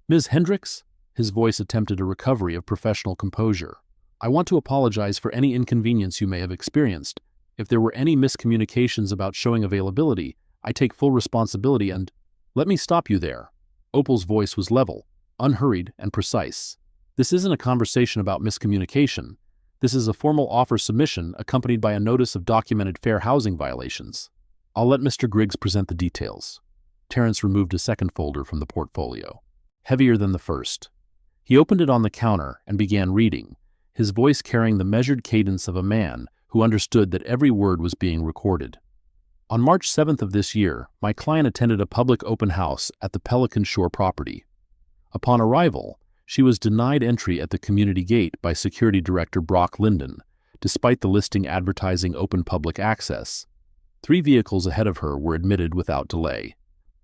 Ms. Hendricks? His voice attempted a recovery of professional composure. I want to apologize for any inconvenience you may have experienced. If there were any miscommunications about showing availability, I take full responsibility and— Let me stop you there. Opal's voice was level, unhurried, and precise. This isn't a conversation about miscommunication. This is a formal offer submission accompanied by a notice of documented fair housing violations. I'll let Mr. Griggs present the details. Terrence removed a second folder from the portfolio, heavier than the first. He opened it on the counter and began reading, his voice carrying the measured cadence of a man who understood that every word was being recorded. On March 7th of this year, my client attended a public open house at the Pelican Shore property. Upon arrival, she was denied entry at the community gate by Security Director Brock Linden, despite the listing advertising open public access. 3 vehicles ahead of her were admitted without delay.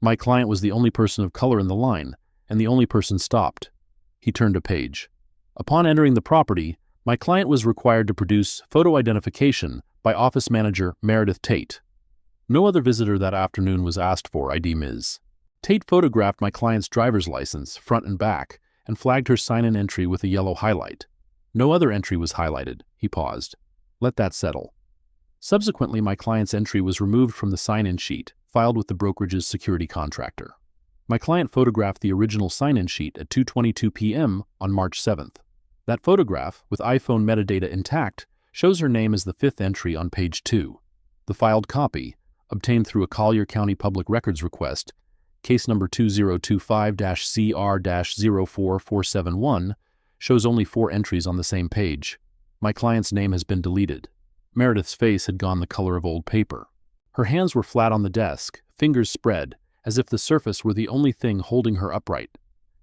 My client was the only person of color in the line, and the only person stopped. He turned a page. Upon entering the property, my client was required to produce photo identification by Office Manager Meredith Tate. No other visitor that afternoon was asked for ID. Ms. Tate photographed my client's driver's license, front and back, and flagged her sign-in entry with a yellow highlight. No other entry was highlighted. He paused. Let that settle. Subsequently, my client's entry was removed from the sign-in sheet, filed with the brokerage's security contractor. My client photographed the original sign-in sheet at 2:22 p.m. on March 7th. That photograph, with iPhone metadata intact, shows her name as the 5th entry on page 2. The filed copy, obtained through a Collier County Public Records request, case number 2025-CR-044471, shows only 4 entries on the same page. My client's name has been deleted. Meredith's face had gone the color of old paper. Her hands were flat on the desk, fingers spread, as if the surface were the only thing holding her upright.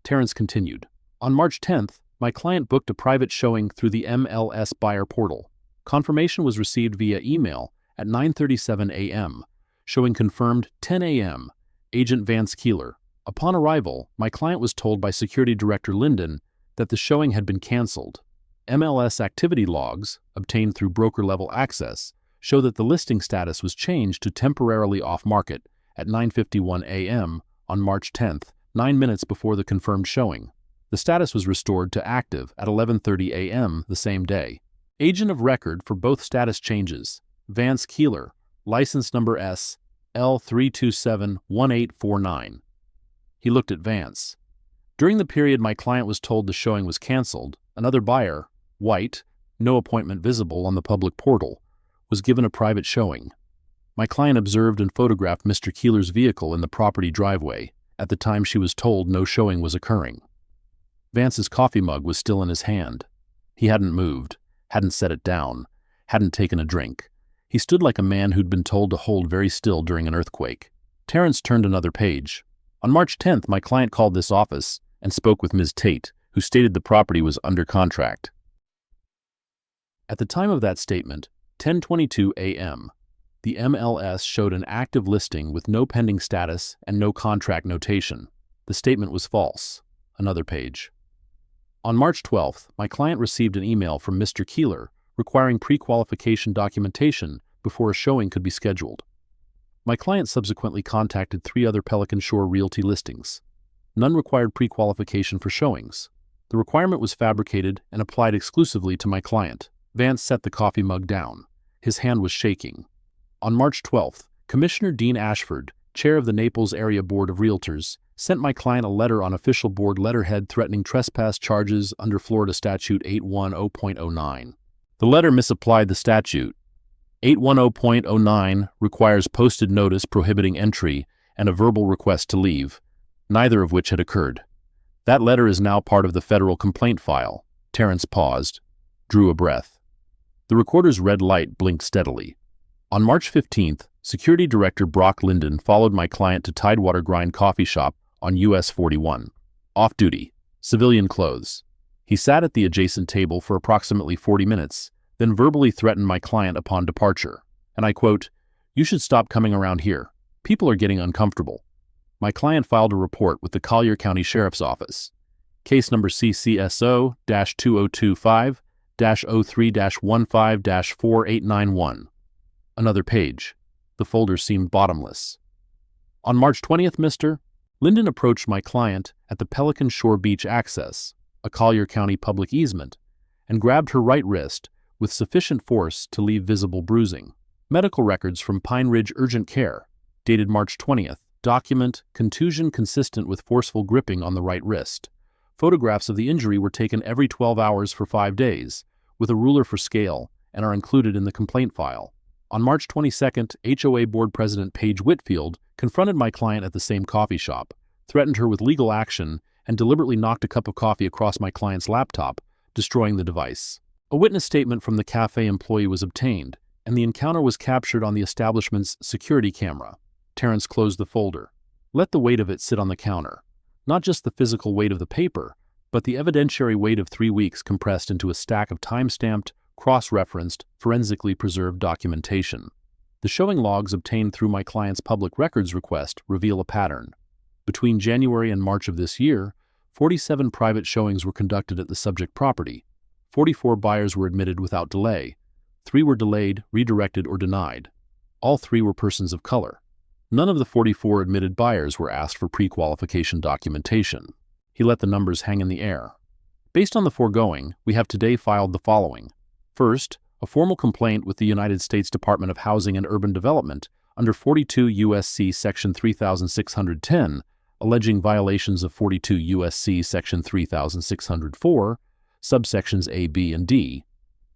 Terrence continued. On March 10th, my client booked a private showing through the MLS buyer portal. Confirmation was received via email at 9:37 a.m., showing confirmed 10 a.m., Agent Vance Keeler. Upon arrival, my client was told by Security Director Linden that the showing had been canceled. MLS activity logs, obtained through broker-level access, show that the listing status was changed to temporarily off-market at 9:51 a.m. on March 10th, 9 minutes before the confirmed showing. The status was restored to active at 11:30 a.m. the same day. Agent of record for both status changes, Vance Keeler, license number SL3271849. He looked at Vance. During the period my client was told the showing was canceled, another buyer, white, no appointment visible on the public portal, was given a private showing. My client observed and photographed Mr. Keeler's vehicle in the property driveway at the time she was told no showing was occurring. Vance's coffee mug was still in his hand. He hadn't moved, hadn't set it down, hadn't taken a drink. He stood like a man who'd been told to hold very still during an earthquake. Terrence turned another page. On March 10th, my client called this office and spoke with Ms. Tate, who stated the property was under contract. At the time of that statement, 10:22 a.m., the MLS showed an active listing with no pending status and no contract notation. The statement was false. Another page. On March 12th, my client received an email from Mr. Keeler requiring pre-qualification documentation before a showing could be scheduled. My client subsequently contacted 3 other Pelican Shore Realty listings. None required pre-qualification for showings. The requirement was fabricated and applied exclusively to my client. Vance set the coffee mug down. His hand was shaking. On March 12th, Commissioner Dean Ashford, chair of the Naples Area Board of Realtors, sent my client a letter on official board letterhead threatening trespass charges under Florida Statute 810.09. The letter misapplied the statute. 810.09 requires posted notice prohibiting entry and a verbal request to leave, neither of which had occurred. That letter is now part of the federal complaint file. Terrence paused, drew a breath. The recorder's red light blinked steadily. On March 15th, Security Director Brock Linden followed my client to Tidewater Grind Coffee Shop on US 41. Off-duty, civilian clothes. He sat at the adjacent table for approximately 40 minutes, then verbally threatened my client upon departure. And I quote, "You should stop coming around here. People are getting uncomfortable." My client filed a report with the Collier County Sheriff's Office. Case number CCSO-2025-03-15-4891. Another page. The folder seemed bottomless. On March 20th, Mr. Linden approached my client at the Pelican Shore Beach Access, a Collier County public easement, and grabbed her right wrist with sufficient force to leave visible bruising. Medical records from Pine Ridge Urgent Care, dated March 20th, document contusion consistent with forceful gripping on the right wrist. Photographs of the injury were taken every 12 hours for 5 days, with a ruler for scale, and are included in the complaint file. On March 22nd, HOA Board President Paige Whitfield confronted my client at the same coffee shop, threatened her with legal action, and deliberately knocked a cup of coffee across my client's laptop, destroying the device. A witness statement from the cafe employee was obtained, and the encounter was captured on the establishment's security camera. Terrence closed the folder. Let the weight of it sit on the counter. Not just the physical weight of the paper, but the evidentiary weight of 3 weeks compressed into a stack of time-stamped, cross-referenced, forensically preserved documentation. The showing logs obtained through my client's public records request reveal a pattern. Between January and March of this year, 47 private showings were conducted at the subject property. 44 buyers were admitted without delay. 3 were delayed, redirected, or denied. All 3 were persons of color. None of the 44 admitted buyers were asked for pre-qualification documentation. He let the numbers hang in the air. Based on the foregoing, we have today filed the following. First, a formal complaint with the United States Department of Housing and Urban Development under 42 U.S.C. Section 3610, alleging violations of 42 U.S.C. Section 3604, subsections A, B, and D,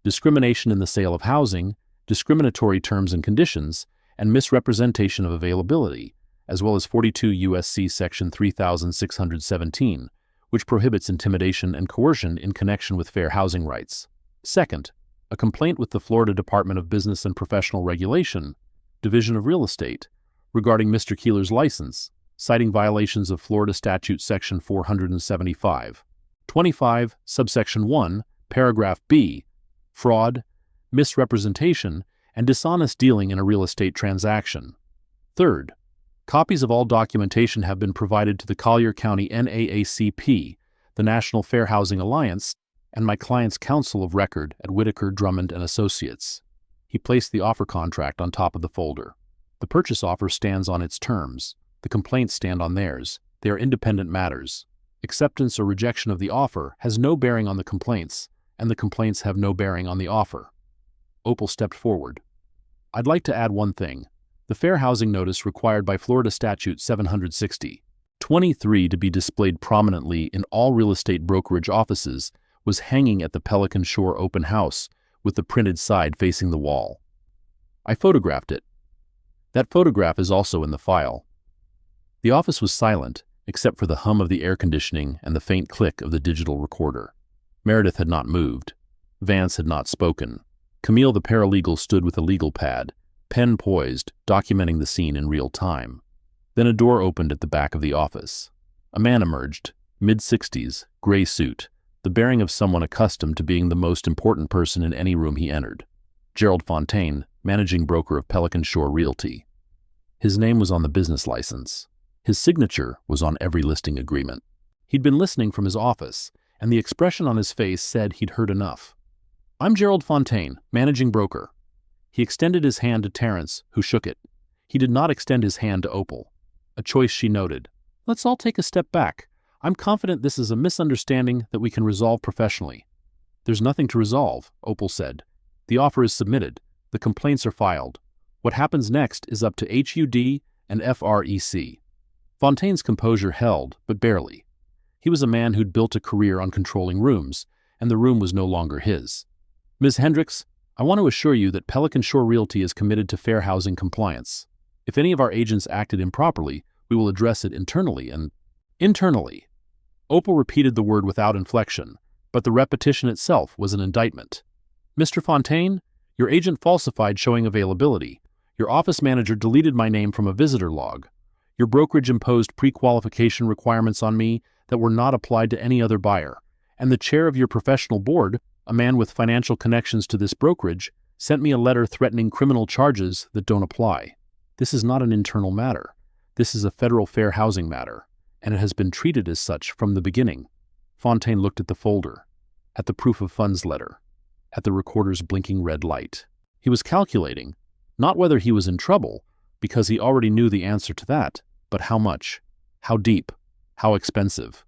discrimination in the sale of housing, discriminatory terms and conditions, and misrepresentation of availability, as well as 42 U.S.C. Section 3617, which prohibits intimidation and coercion in connection with fair housing rights. Second, a complaint with the Florida Department of Business and Professional Regulation, Division of Real Estate, regarding Mr. Keeler's license, citing violations of Florida Statute Section 475, subsection 1, paragraph B, fraud, misrepresentation, and dishonest dealing in a real estate transaction. Third, copies of all documentation have been provided to the Collier County NAACP, the National Fair Housing Alliance, and my client's counsel of record at Whitaker, Drummond & Associates. He placed the offer contract on top of the folder. The purchase offer stands on its terms. The complaints stand on theirs. They are independent matters. Acceptance or rejection of the offer has no bearing on the complaints, and the complaints have no bearing on the offer. Opal stepped forward. I'd like to add one thing. The fair housing notice required by Florida Statute 760(23) to be displayed prominently in all real estate brokerage offices was hanging at the Pelican Shore open house with the printed side facing the wall. I photographed it. That photograph is also in the file. The office was silent, except for the hum of the air conditioning and the faint click of the digital recorder. Meredith had not moved. Vance had not spoken. Camille the paralegal stood with a legal pad, pen poised, documenting the scene in real time. Then a door opened at the back of the office. A man emerged, mid-60s, gray suit, the bearing of someone accustomed to being the most important person in any room he entered. Gerald Fontaine, managing broker of Pelican Shore Realty. His name was on the business license. His signature was on every listing agreement. He'd been listening from his office, and the expression on his face said he'd heard enough. "I'm Gerald Fontaine, managing broker." He extended his hand to Terrence, who shook it. He did not extend his hand to Opal. A choice she noted. "Let's all take a step back. I'm confident this is a misunderstanding that we can resolve professionally." "There's nothing to resolve," Opal said. "The offer is submitted. The complaints are filed. What happens next is up to HUD and FREC." Fontaine's composure held, but barely. He was a man who'd built a career on controlling rooms, and the room was no longer his. "Ms. Hendricks, I want to assure you that Pelican Shore Realty is committed to fair housing compliance. If any of our agents acted improperly, we will address it internally and..." "Internally." Opal repeated the word without inflection, but the repetition itself was an indictment. "Mr. Fontaine, your agent falsified showing availability. Your office manager deleted my name from a visitor log. Your brokerage imposed pre-qualification requirements on me that were not applied to any other buyer. And the chair of your professional board, a man with financial connections to this brokerage, sent me a letter threatening criminal charges that don't apply. This is not an internal matter. This is a federal fair housing matter, and it has been treated as such from the beginning." Fontaine looked at the folder, at the proof of funds letter, at the recorder's blinking red light. He was calculating, not whether he was in trouble, because he already knew the answer to that, but how much, how deep, how expensive.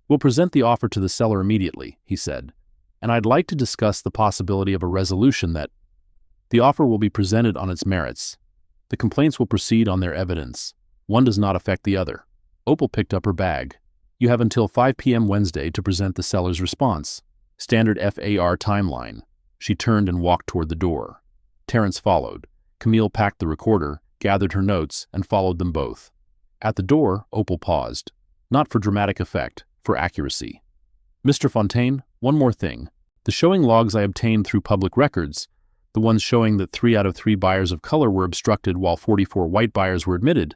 "We'll present the offer to the seller immediately," he said, "and I'd like to discuss the possibility of a resolution that the offer will be presented on its merits. The complaints will proceed on their evidence. One does not affect the other." Opal picked up her bag. "You have until 5 p.m. Wednesday to present the seller's response. Standard FAR timeline." She turned and walked toward the door. Terrence followed. Camille packed the recorder, gathered her notes, and followed them both. At the door, Opal paused. Not for dramatic effect, for accuracy. "Mr. Fontaine, one more thing. The showing logs I obtained through public records, the ones showing that 3 out of 3 buyers of color were obstructed while 44 white buyers were admitted,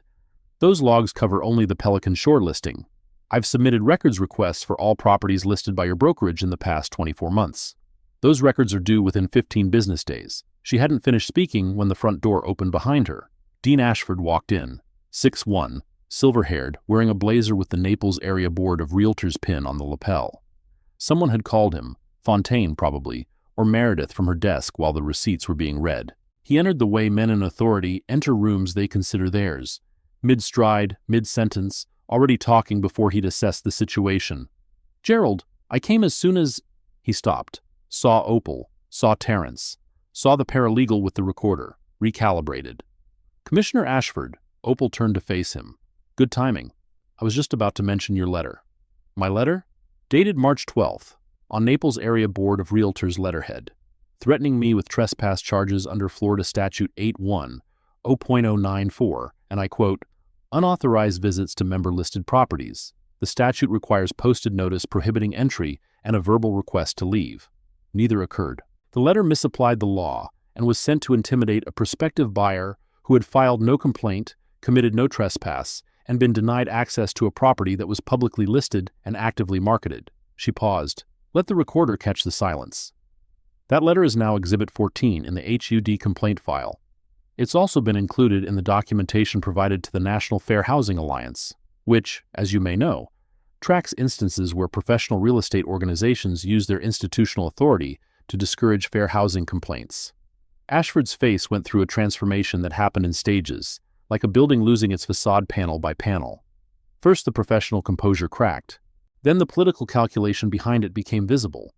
those logs cover only the Pelican Shore listing. I've submitted records requests for all properties listed by your brokerage in the past 24 months. Those records are due within 15 business days." She hadn't finished speaking when the front door opened behind her. Dean Ashford walked in, 6'1", silver-haired, wearing a blazer with the Naples Area Board of Realtors pin on the lapel. Someone had called him, Fontaine probably, or Meredith, from her desk while the receipts were being read. He entered the way men in authority enter rooms they consider theirs, mid-stride, mid-sentence, already talking before he'd assessed the situation. "Gerald, I came as soon as—" He stopped, saw Opal, saw Terrence, saw the paralegal with the recorder, recalibrated. "Commissioner Ashford," Opal turned to face him. "Good timing. I was just about to mention your letter." "My letter?" "Dated March 12th, on Naples Area Board of Realtors letterhead, threatening me with trespass charges under Florida Statute 810.094, and I quote, unauthorized visits to member-listed properties. The statute requires posted notice prohibiting entry and a verbal request to leave. Neither occurred. The letter misapplied the law and was sent to intimidate a prospective buyer who had filed no complaint, committed no trespass, and been denied access to a property that was publicly listed and actively marketed." She paused. Let the recorder catch the silence. "That letter is now Exhibit 14 in the HUD complaint file. It's also been included in the documentation provided to the National Fair Housing Alliance, which, as you may know, tracks instances where professional real estate organizations use their institutional authority to discourage fair housing complaints." Ashford's face went through a transformation that happened in stages, like a building losing its facade panel by panel. First, the professional composure cracked. Then the political calculation behind it became visible.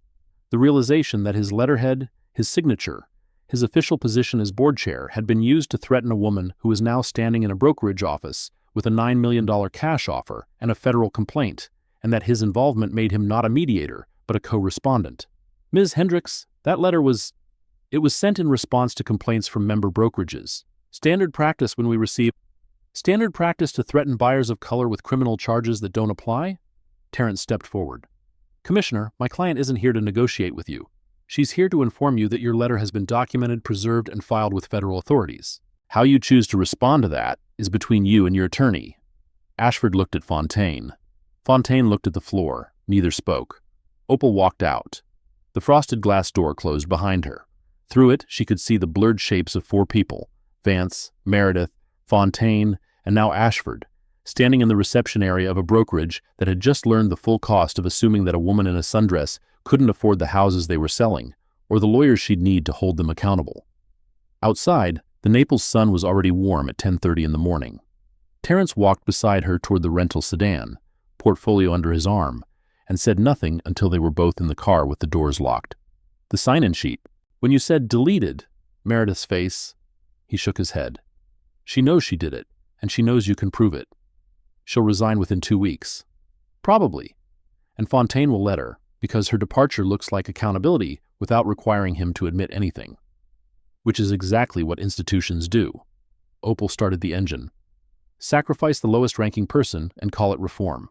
The realization that his letterhead, his signature, his official position as board chair had been used to threaten a woman who was now standing in a brokerage office with a $9 million cash offer and a federal complaint, and that his involvement made him not a mediator, but a co-respondent. "Ms. Hendricks, that letter was sent in response to complaints from member brokerages. Standard practice to threaten buyers of color with criminal charges that don't apply?" Terrence stepped forward. "Commissioner, my client isn't here to negotiate with you. She's here to inform you that your letter has been documented, preserved, and filed with federal authorities. How you choose to respond to that is between you and your attorney." Ashford looked at Fontaine. Fontaine looked at the floor. Neither spoke. Opal walked out. The frosted glass door closed behind her. Through it, she could see the blurred shapes of 4 people, Vance, Meredith, Fontaine, and now Ashford, standing in the reception area of a brokerage that had just learned the full cost of assuming that a woman in a sundress couldn't afford the houses they were selling, or the lawyers she'd need to hold them accountable. Outside, the Naples sun was already warm at 10:30 in the morning. Terrence walked beside her toward the rental sedan, portfolio under his arm, and said nothing until they were both in the car with the doors locked. "The sign-in sheet. When you said deleted," Meredith's face. He shook his head. "She knows she did it, and she knows you can prove it. She'll resign within 2 weeks. Probably. And Fontaine will let her, because her departure looks like accountability without requiring him to admit anything. Which is exactly what institutions do." Opal started the engine. "Sacrifice the lowest-ranking person and call it reform."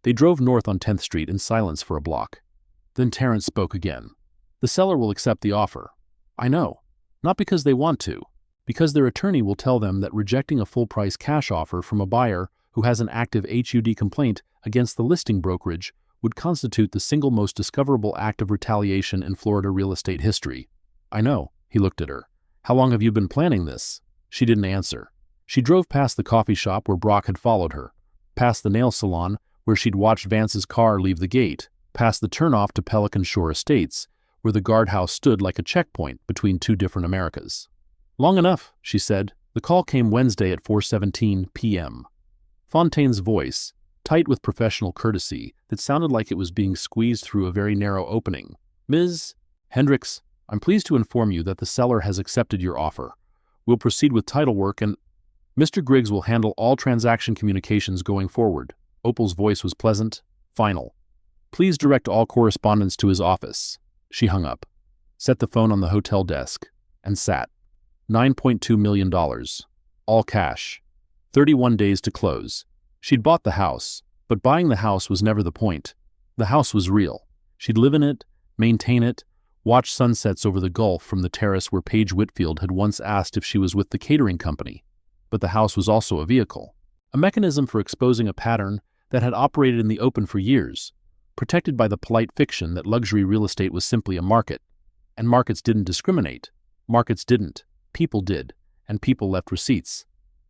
They drove north on 10th Street in silence for a block. Then Terrence spoke again. "The seller will accept the offer. I know. Not because they want to. Because their attorney will tell them that rejecting a full-price cash offer from a buyer who has an active HUD complaint against the listing brokerage would constitute the single most discoverable act of retaliation in Florida real estate history." "I know." He looked at her. "How long have you been planning this?" She didn't answer. She drove past the coffee shop where Brock had followed her, past the nail salon where she'd watched Vance's car leave the gate, past the turnoff to Pelican Shore Estates, where the guardhouse stood like a checkpoint between two different Americas. "Long enough," she said. The call came Wednesday at 4:17 p.m. Fontaine's voice, tight with professional courtesy, that sounded like it was being squeezed through a very narrow opening. "Ms. Hendricks, I'm pleased to inform you that the seller has accepted your offer. We'll proceed with title work and Mr. Griggs will handle all transaction communications going forward." Opal's voice was pleasant, final. "Please direct all correspondence to his office." She hung up, set the phone on the hotel desk, and sat. $9.2 million. All cash. 31 days to close. She'd bought the house, but buying the house was never the point. The house was real. She'd live in it, maintain it, watch sunsets over the Gulf from the terrace where Paige Whitfield had once asked if she was with the catering company. But the house was also a vehicle, a mechanism for exposing a pattern that had operated in the open for years, protected by the polite fiction that luxury real estate was simply a market. And markets didn't discriminate. Markets didn't. People did, and people left receipts.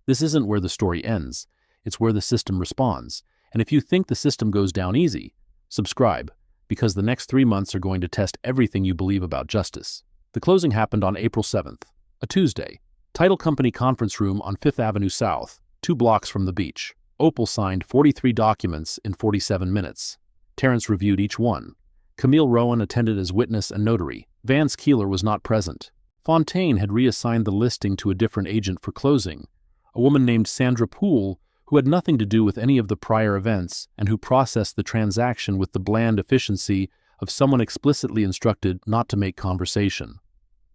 This isn't where the story ends. It's where the system responds. And if you think the system goes down easy, subscribe, because the next 3 months are going to test everything you believe about justice. The closing happened on April 7th, a Tuesday. Title company conference room on 5th Avenue South, 2 blocks from the beach. Opal signed 43 documents in 47 minutes. Terrence reviewed each one. Camille Rowan attended as witness and notary. Vance Keeler was not present. Fontaine had reassigned the listing to a different agent for closing, a woman named Sandra Poole, who had nothing to do with any of the prior events and who processed the transaction with the bland efficiency of someone explicitly instructed not to make conversation.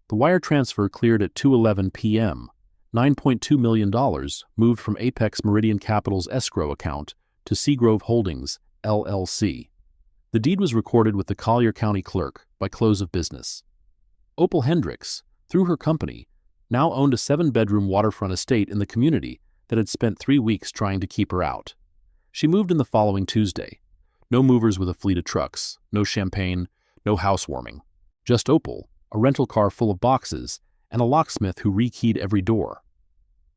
The wire transfer cleared at 2:11 p.m. $9.2 million moved from Apex Meridian Capital's escrow account to Seagrove Holdings, LLC. The deed was recorded with the Collier County Clerk by close of business. Opal Hendricks, through her company, now owned a 7-bedroom waterfront estate in the community that had spent 3 weeks trying to keep her out. She moved in the following Tuesday. No movers with a fleet of trucks, no champagne, no housewarming. Just Opal, a rental car full of boxes, and a locksmith who rekeyed every door.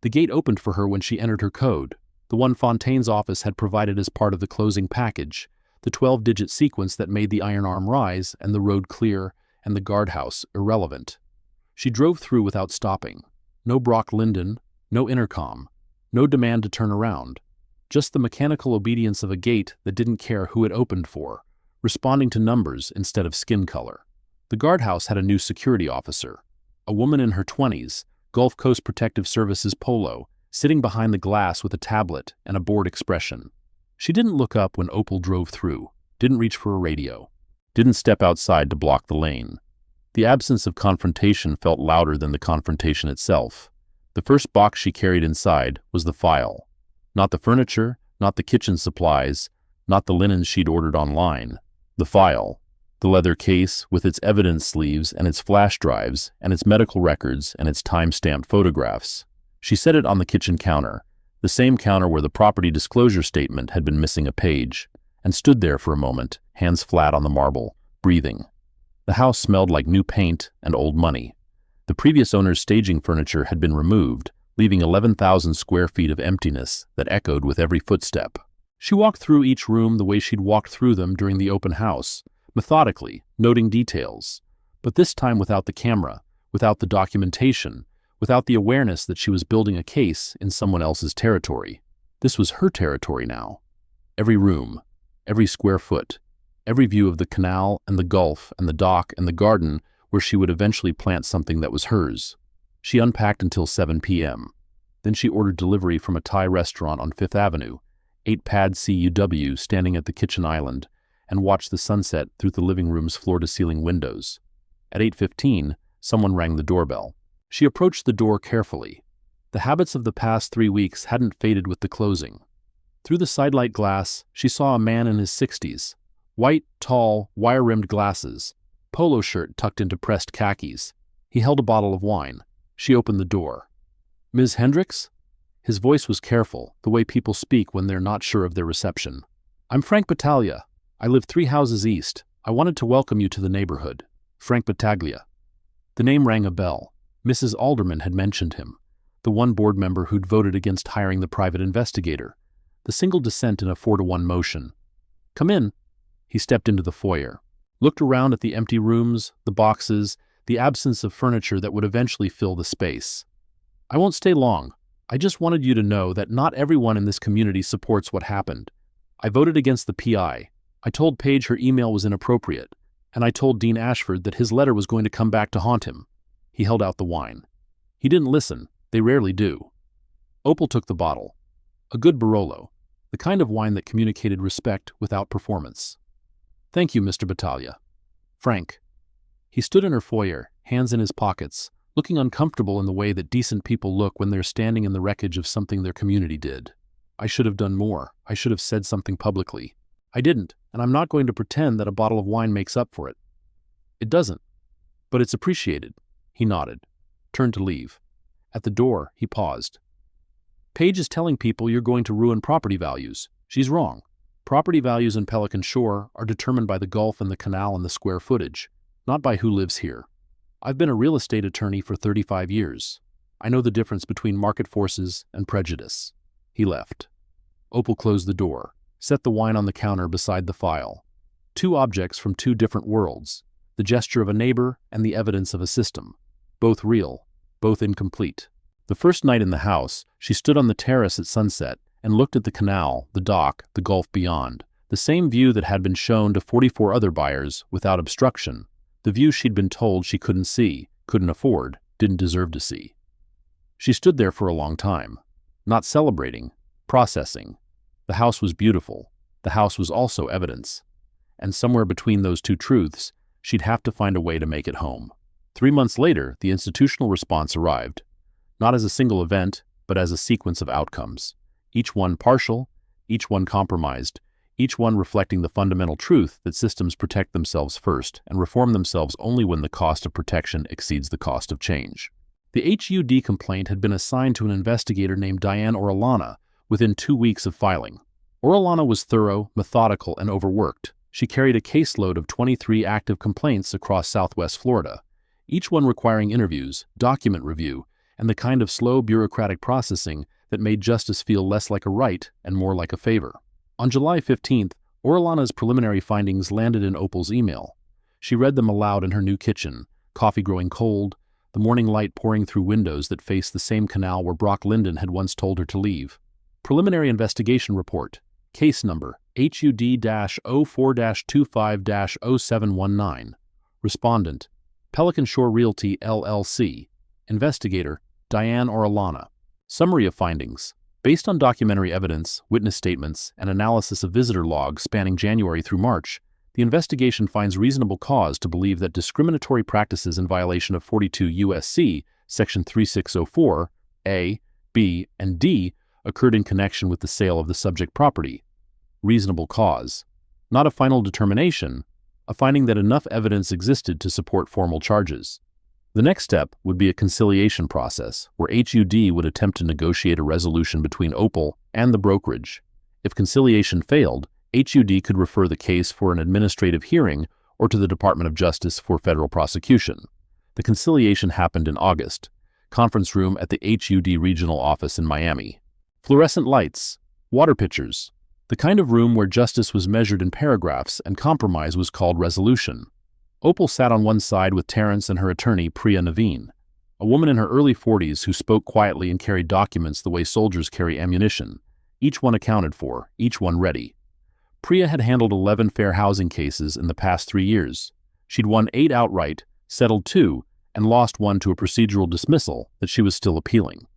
The gate opened for her when she entered her code, the one Fontaine's office had provided as part of the closing package, the 12-digit sequence that made the iron arm rise and the road clear and the guardhouse irrelevant. She drove through without stopping. No Brock Linden, no intercom, no demand to turn around. Just the mechanical obedience of a gate that didn't care who it opened for, responding to numbers instead of skin color. The guardhouse had a new security officer, a woman in her 20s, Gulf Coast Protective Services polo, sitting behind the glass with a tablet and a bored expression. She didn't look up when Opal drove through, didn't reach for a radio, didn't step outside to block the lane. The absence of confrontation felt louder than the confrontation itself. The first box she carried inside was the file. Not the furniture, not the kitchen supplies, not the linens she'd ordered online. The file. The leather case with its evidence sleeves and its flash drives and its medical records and its time-stamped photographs. She set it on the kitchen counter, the same counter where the property disclosure statement had been missing a page, and stood there for a moment, hands flat on the marble, breathing. The house smelled like new paint and old money. The previous owner's staging furniture had been removed, leaving 11,000 square feet of emptiness that echoed with every footstep. She walked through each room the way she'd walked through them during the open house, methodically, noting details, but this time without the camera, without the documentation, without the awareness that she was building a case in someone else's territory. This was her territory now. Every room, every square foot, every view of the canal and the Gulf and the dock and the garden where she would eventually plant something that was hers. She unpacked until 7 p.m. Then she ordered delivery from a Thai restaurant on 5th Avenue, 8 pad CUW standing at the kitchen island, and watched the sunset through the living room's floor-to-ceiling windows. At 8:15, someone rang the doorbell. She approached the door carefully. The habits of the past 3 weeks hadn't faded with the closing. Through the sidelight glass, she saw a man in his 60s. White, tall, wire-rimmed glasses, polo shirt tucked into pressed khakis. He held a bottle of wine. She opened the door. "Ms. Hendricks?" His voice was careful, the way people speak when they're not sure of their reception. "I'm Frank Battaglia. I live 3 houses east. I wanted to welcome you to the neighborhood. Frank Battaglia." The name rang a bell. Mrs. Alderman had mentioned him, the one board member who'd voted against hiring the private investigator, the single dissent in a 4-to-1 motion. "Come in." He stepped into the foyer, looked around at the empty rooms, the boxes, the absence of furniture that would eventually fill the space. "I won't stay long. I just wanted you to know that not everyone in this community supports what happened. I voted against the PI. I told Paige her email was inappropriate, and I told Dean Ashford that his letter was going to come back to haunt him." He held out the wine. He didn't listen. They rarely do. Opal took the bottle. A good Barolo, the kind of wine that communicated respect without performance. "Thank you, Mr. Battaglia." "Frank." He stood in her foyer, hands in his pockets, looking uncomfortable in the way that decent people look when they're standing in the wreckage of something their community did. "I should have done more. I should have said something publicly. I didn't, and I'm not going to pretend that a bottle of wine makes up for it. It doesn't. But it's appreciated." He nodded, turned to leave. At the door, he paused. "Paige is telling people you're going to ruin property values. She's wrong. Property values in Pelican Shore are determined by the Gulf and the canal and the square footage, not by who lives here. I've been a real estate attorney for 35 years. I know the difference between market forces and prejudice." He left. Opal closed the door, set the wine on the counter beside the file. Two objects from two different worlds, the gesture of a neighbor and the evidence of a system. Both real, both incomplete. The first night in the house, she stood on the terrace at sunset and looked at the canal, the dock, the Gulf beyond, the same view that had been shown to 44 other buyers without obstruction, the view she'd been told she couldn't see, couldn't afford, didn't deserve to see. She stood there for a long time, not celebrating, processing. The house was beautiful. The house was also evidence. And somewhere between those two truths, she'd have to find a way to make it home. 3 months later, the institutional response arrived, not as a single event, but as a sequence of outcomes, each one partial, each one compromised, each one reflecting the fundamental truth that systems protect themselves first and reform themselves only when the cost of protection exceeds the cost of change. The HUD complaint had been assigned to an investigator named Diane Orellana within 2 weeks of filing. Orellana was thorough, methodical, and overworked. She carried a caseload of 23 active complaints across Southwest Florida, each one requiring interviews, document review, and the kind of slow bureaucratic processing that made justice feel less like a right and more like a favor. On July 15th, Orellana's preliminary findings landed in Opal's email. She read them aloud in her new kitchen, coffee growing cold, the morning light pouring through windows that faced the same canal where Brock Linden had once told her to leave. Preliminary investigation report, case number HUD-04-25-0719. Respondent, Pelican Shore Realty, LLC. Investigator, Diane Orellana. Summary of findings. Based on documentary evidence, witness statements, and analysis of visitor logs spanning January through March, the investigation finds reasonable cause to believe that discriminatory practices in violation of 42 U.S.C. Section 3604, A, B, and D occurred in connection with the sale of the subject property. Reasonable cause. Not a final determination, a finding that enough evidence existed to support formal charges. The next step would be a conciliation process, where HUD would attempt to negotiate a resolution between Opal and the brokerage. If conciliation failed, HUD could refer the case for an administrative hearing or to the Department of Justice for federal prosecution. The conciliation happened in August. Conference room at the HUD regional office in Miami. Fluorescent lights, water pitchers, the kind of room where justice was measured in paragraphs and compromise was called resolution. Opal sat on one side with Terrence and her attorney, Priya Naveen, a woman in her early 40s who spoke quietly and carried documents the way soldiers carry ammunition, each one accounted for, each one ready. Priya had handled 11 fair housing cases in the past 3 years. She'd won 8 outright, settled 2, and lost 1 to a procedural dismissal that she was still appealing.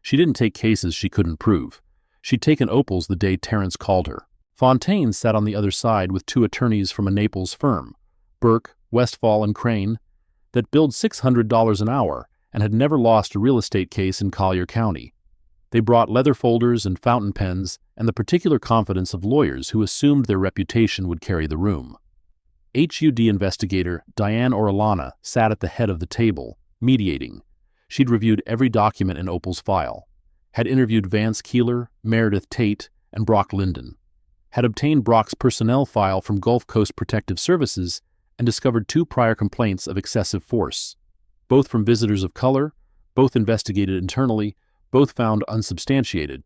She didn't take cases she couldn't prove. She'd taken Opal's the day Terrence called her. Fontaine sat on the other side with 2 attorneys from a Naples firm, Burke, Westfall, and Crane, that billed $600 an hour and had never lost a real estate case in Collier County. They brought leather folders and fountain pens and the particular confidence of lawyers who assumed their reputation would carry the room. HUD investigator Diane Orellana sat at the head of the table, mediating. She'd reviewed every document in Opal's file, had interviewed Vance Keeler, Meredith Tate, and Brock Linden, had obtained Brock's personnel file from Gulf Coast Protective Services, and discovered 2 prior complaints of excessive force, both from visitors of color, both investigated internally, both found unsubstantiated.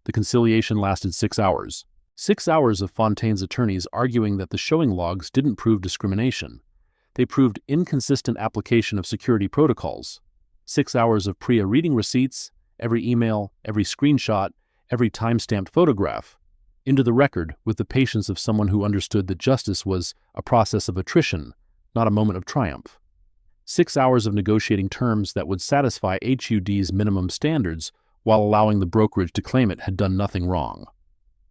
The conciliation lasted 6 hours. 6 hours of Fontaine's attorneys arguing that the showing logs didn't prove discrimination. They proved inconsistent application of security protocols. 6 hours of Priya reading receipts, every email, every screenshot, every time-stamped photograph, into the record with the patience of someone who understood that justice was a process of attrition, not a moment of triumph. 6 hours of negotiating terms that would satisfy HUD's minimum standards while allowing the brokerage to claim it had done nothing wrong.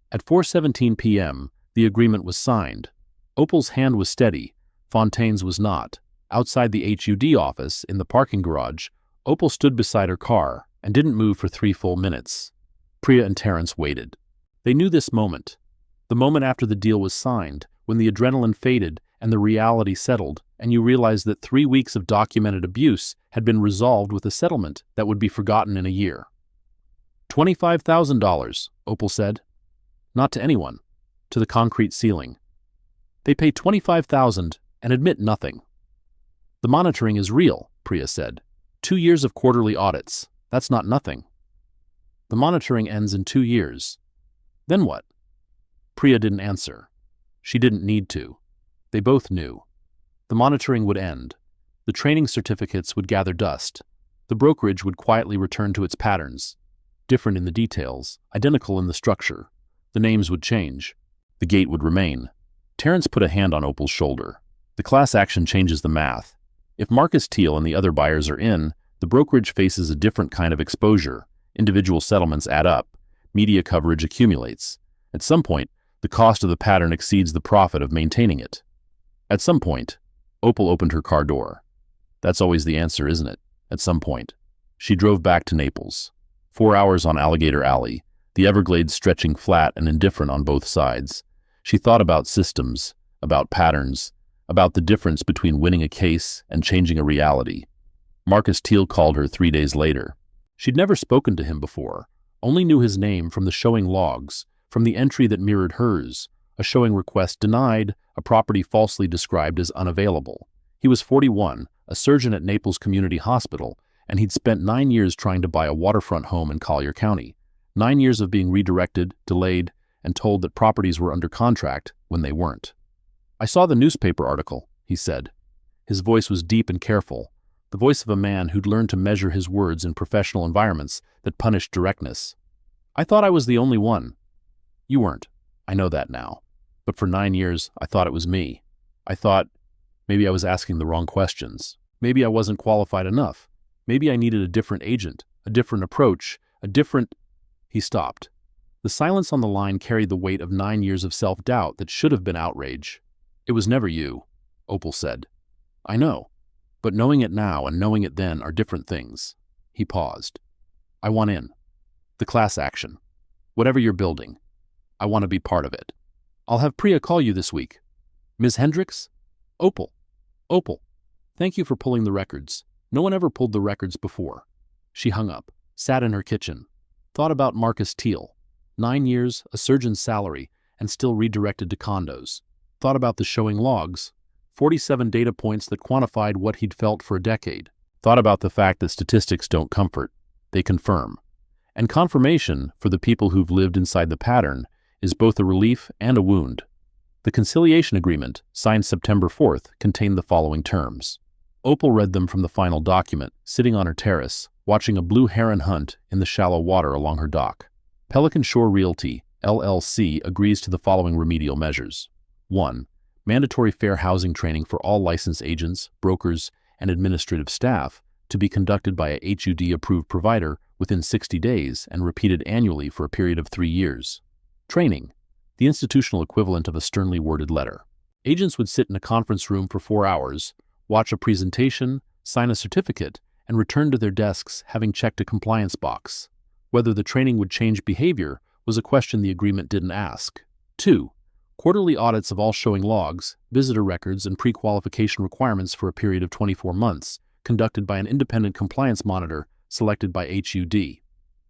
At 4:17 p.m., the agreement was signed. Opal's hand was steady, Fontaine's was not. Outside the HUD office, in the parking garage, Opal stood beside her car and didn't move for 3 full minutes. Priya and Terence waited. They knew this moment. The moment after the deal was signed, when the adrenaline faded and the reality settled, and you realized that 3 weeks of documented abuse had been resolved with a settlement that would be forgotten in a year. $25,000, Opal said. Not to anyone, to the concrete ceiling. They pay $25,000 and admit nothing. The monitoring is real, Priya said. 2 years of quarterly audits, that's not nothing. The monitoring ends in 2 years. Then what? Priya didn't answer. She didn't need to. They both knew. The monitoring would end. The training certificates would gather dust. The brokerage would quietly return to its patterns. Different in the details, identical in the structure. The names would change. The gate would remain. Terence put a hand on Opal's shoulder. The class action changes the math. If Marcus Teal and the other buyers are in, the brokerage faces a different kind of exposure. Individual settlements add up. Media coverage accumulates. At some point, the cost of the pattern exceeds the profit of maintaining it. At some point, Opal opened her car door. That's always the answer, isn't it? At some point. She drove back to Naples. 4 hours on Alligator Alley, the Everglades stretching flat and indifferent on both sides. She thought about systems, about patterns, about the difference between winning a case and changing a reality. Marcus Teal called her 3 days later. She'd never spoken to him before, only knew his name from the showing logs, from the entry that mirrored hers, a showing request denied, a property falsely described as unavailable. He was 41, a surgeon at Naples Community Hospital, and he'd spent 9 years trying to buy a waterfront home in Collier County. 9 years of being redirected, delayed, and told that properties were under contract when they weren't. "I saw the newspaper article," he said. His voice was deep and careful, the voice of a man who'd learned to measure his words in professional environments that punished directness. "I thought I was the only one." "You weren't. I know that now. But for 9 years, I thought it was me. I thought maybe I was asking the wrong questions. Maybe I wasn't qualified enough. Maybe I needed a different agent, a different approach, a different—" He stopped. The silence on the line carried the weight of 9 years of self-doubt that should have been outrage. "It was never you," Opal said. "I know. But knowing it now and knowing it then are different things." He paused. "I want in. The class action. Whatever you're building. I want to be part of it. I'll have Priya call you this week." "Ms. Hendricks?" "Opal. Opal. Thank you for pulling the records. No one ever pulled the records before." She hung up, sat in her kitchen, thought about Marcus Teal. 9 years, a surgeon's salary, and still redirected to condos. Thought about the showing logs. 47 data points that quantified what he'd felt for a decade. Thought about the fact that statistics don't comfort, they confirm. And confirmation, for the people who've lived inside the pattern, is both a relief and a wound. The conciliation agreement, signed September 4th, contained the following terms. Opal read them from the final document, sitting on her terrace, watching a blue heron hunt in the shallow water along her dock. Pelican Shore Realty, LLC, agrees to the following remedial measures. 1. Mandatory fair housing training for all licensed agents, brokers, and administrative staff to be conducted by a HUD-approved provider within 60 days and repeated annually for a period of 3 years. Training, the institutional equivalent of a sternly worded letter. Agents would sit in a conference room for 4 hours, watch a presentation, sign a certificate, and return to their desks having checked a compliance box. Whether the training would change behavior was a question the agreement didn't ask. 2. Quarterly audits of all showing logs, visitor records, and pre-qualification requirements for a period of 24 months, conducted by an independent compliance monitor selected by HUD.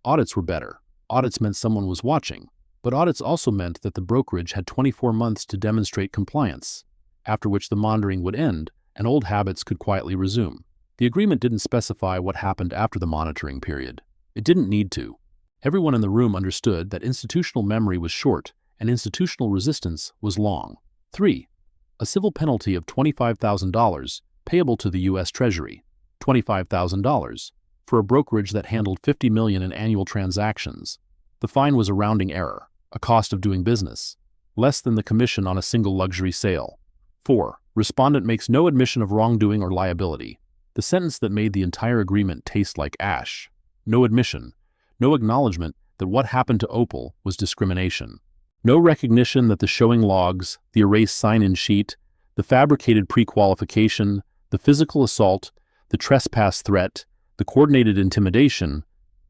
Audits were better. Audits meant someone was watching, but audits also meant that the brokerage had 24 months to demonstrate compliance, after which the monitoring would end and old habits could quietly resume. The agreement didn't specify what happened after the monitoring period. It didn't need to. Everyone in the room understood that institutional memory was short and institutional resistance was long. 3. A civil penalty of $25,000 payable to the U.S. Treasury, $25,000, for a brokerage that handled $50 million in annual transactions. The fine was a rounding error, a cost of doing business, less than the commission on a single luxury sale. 4. Respondent makes no admission of wrongdoing or liability, the sentence that made the entire agreement taste like ash. No admission, no acknowledgement that what happened to Opal was discrimination. No recognition that the showing logs, the erased sign-in sheet, the fabricated pre-qualification, the physical assault, the trespass threat, the coordinated intimidation,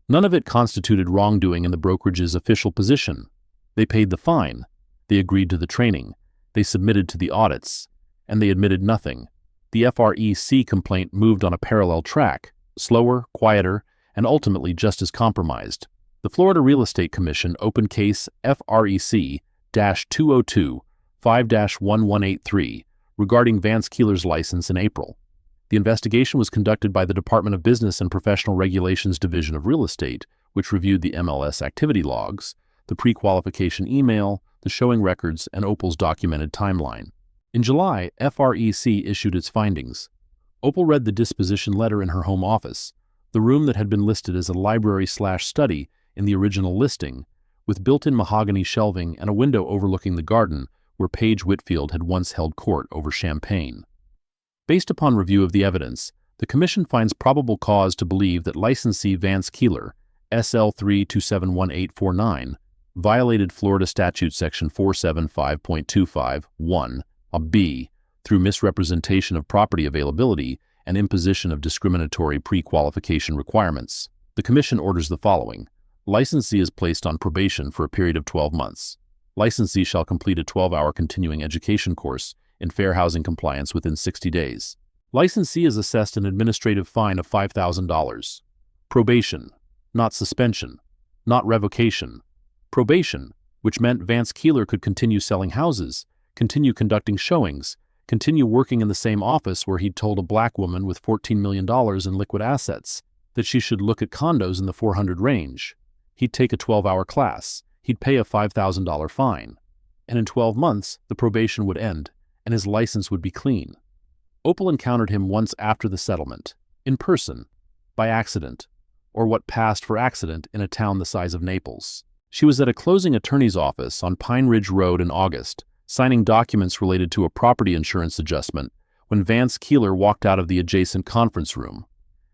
none of it constituted wrongdoing in the brokerage's official position. They paid the fine, they agreed to the training, they submitted to the audits, and they admitted nothing. The FREC complaint moved on a parallel track, slower, quieter, and ultimately just as compromised. The Florida Real Estate Commission opened case FREC-202-5-1183 regarding Vance Keeler's license in April. The investigation was conducted by the Department of Business and Professional Regulations Division of Real Estate, which reviewed the MLS activity logs, the pre-qualification email, the showing records, and Opal's documented timeline. In July, FREC issued its findings. Opal read the disposition letter in her home office, the room that had been listed as a library/study in the original listing, with built-in mahogany shelving and a window overlooking the garden where Paige Whitfield had once held court over champagne. Based upon review of the evidence, the Commission finds probable cause to believe that licensee Vance Keeler, SL3271849, violated Florida Statute Section 475.25(1) B through misrepresentation of property availability and imposition of discriminatory pre-qualification requirements. The Commission orders the following. Licensee is placed on probation for a period of 12 months. Licensee shall complete a 12-hour continuing education course in fair housing compliance within 60 days. Licensee is assessed an administrative fine of $5,000. Probation, not suspension, not revocation. Probation, which meant Vance Keeler could continue selling houses, continue conducting showings, continue working in the same office where he'd told a black woman with $14 million in liquid assets that she should look at condos in the 400 range. He'd take a 12-hour class, he'd pay a $5,000 fine, and in 12 months, the probation would end, and his license would be clean. Opal encountered him once after the settlement, in person, by accident, or what passed for accident in a town the size of Naples. She was at a closing attorney's office on Pine Ridge Road in August, signing documents related to a property insurance adjustment, when Vance Keeler walked out of the adjacent conference room.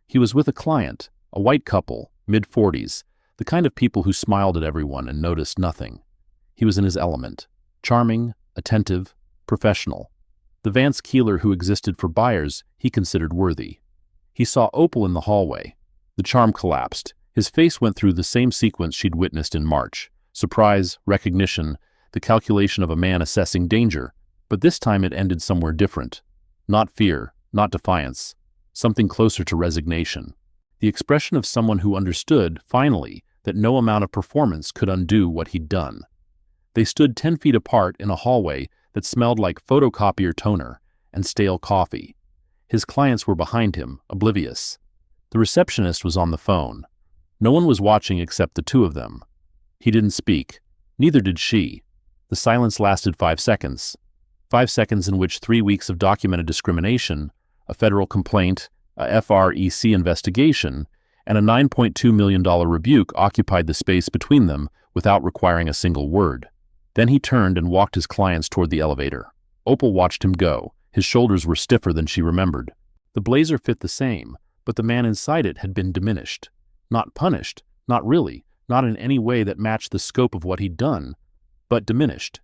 He was with a client, a white couple, mid-40s, the kind of people who smiled at everyone and noticed nothing. He was in his element, charming, attentive, professional. The Vance Keeler who existed for buyers he considered worthy. He saw Opal in the hallway. The charm collapsed. His face went through the same sequence she'd witnessed in March. Surprise, recognition, the calculation of a man assessing danger, but this time it ended somewhere different. Not fear, not defiance, something closer to resignation. The expression of someone who understood, finally, that no amount of performance could undo what he'd done. They stood 10 feet apart in a hallway that smelled like photocopier toner and stale coffee. His clients were behind him, oblivious. The receptionist was on the phone. No one was watching except the two of them. He didn't speak. Neither did she. The silence lasted 5 seconds. 5 seconds in which 3 weeks of documented discrimination, a federal complaint, a FREC investigation, and a $9.2 million rebuke occupied the space between them without requiring a single word. Then he turned and walked his clients toward the elevator. Opal watched him go. His shoulders were stiffer than she remembered. The blazer fit the same, but the man inside it had been diminished. Not punished, not really, not in any way that matched the scope of what he'd done, but diminished,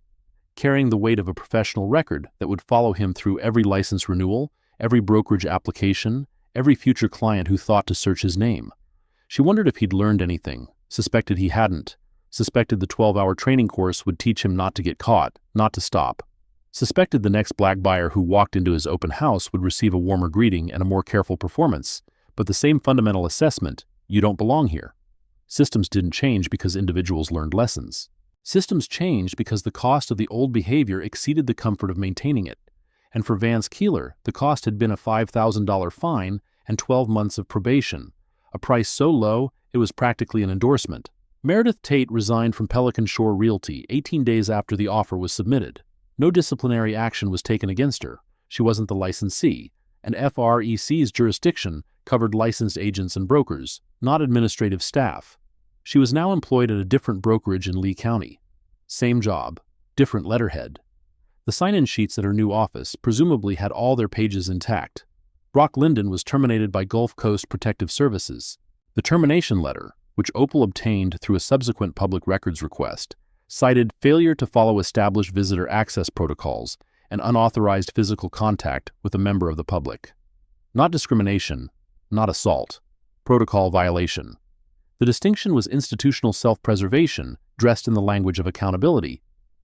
carrying the weight of a professional record that would follow him through every license renewal, every brokerage application, every future client who thought to search his name. She wondered if he'd learned anything, suspected he hadn't, suspected the 12-hour training course would teach him not to get caught, not to stop, suspected the next black buyer who walked into his open house would receive a warmer greeting and a more careful performance, but the same fundamental assessment, you don't belong here. Systems didn't change because individuals learned lessons. Systems changed because the cost of the old behavior exceeded the comfort of maintaining it. And for Vance Keeler, the cost had been a $5,000 fine and 12 months of probation, a price so low it was practically an endorsement. Meredith Tate resigned from Pelican Shore Realty 18 days after the offer was submitted. No disciplinary action was taken against her. She wasn't the licensee, and FREC's jurisdiction covered licensed agents and brokers, not administrative staff. She was now employed at a different brokerage in Lee County. Same job, different letterhead. The sign-in sheets at her new office presumably had all their pages intact. Brock Linden was terminated by Gulf Coast Protective Services. The termination letter, which Opal obtained through a subsequent public records request, cited failure to follow established visitor access protocols and unauthorized physical contact with a member of the public. Not discrimination, not assault. Protocol violation. The distinction was institutional self-preservation dressed in the language of accountability.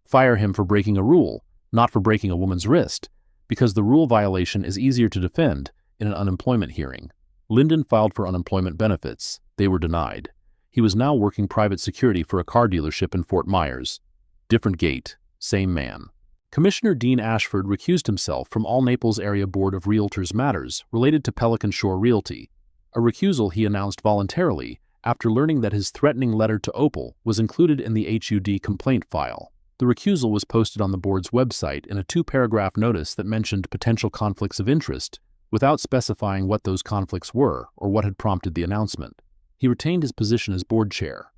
Fire him for breaking a rule, not for breaking a woman's wrist, because the rule violation is easier to defend in an unemployment hearing. Linden filed for unemployment benefits. They were denied. He was now working private security for a car dealership in Fort Myers. Different gate, same man. Commissioner Dean Ashford recused himself from all Naples Area Board of Realtors matters related to Pelican Shore Realty, a recusal he announced voluntarily after learning that his threatening letter to Opal was included in the HUD complaint file. The recusal was posted on the board's website in a 2-paragraph notice that mentioned potential conflicts of interest, without specifying what those conflicts were or what had prompted the announcement. He retained his position as board chair.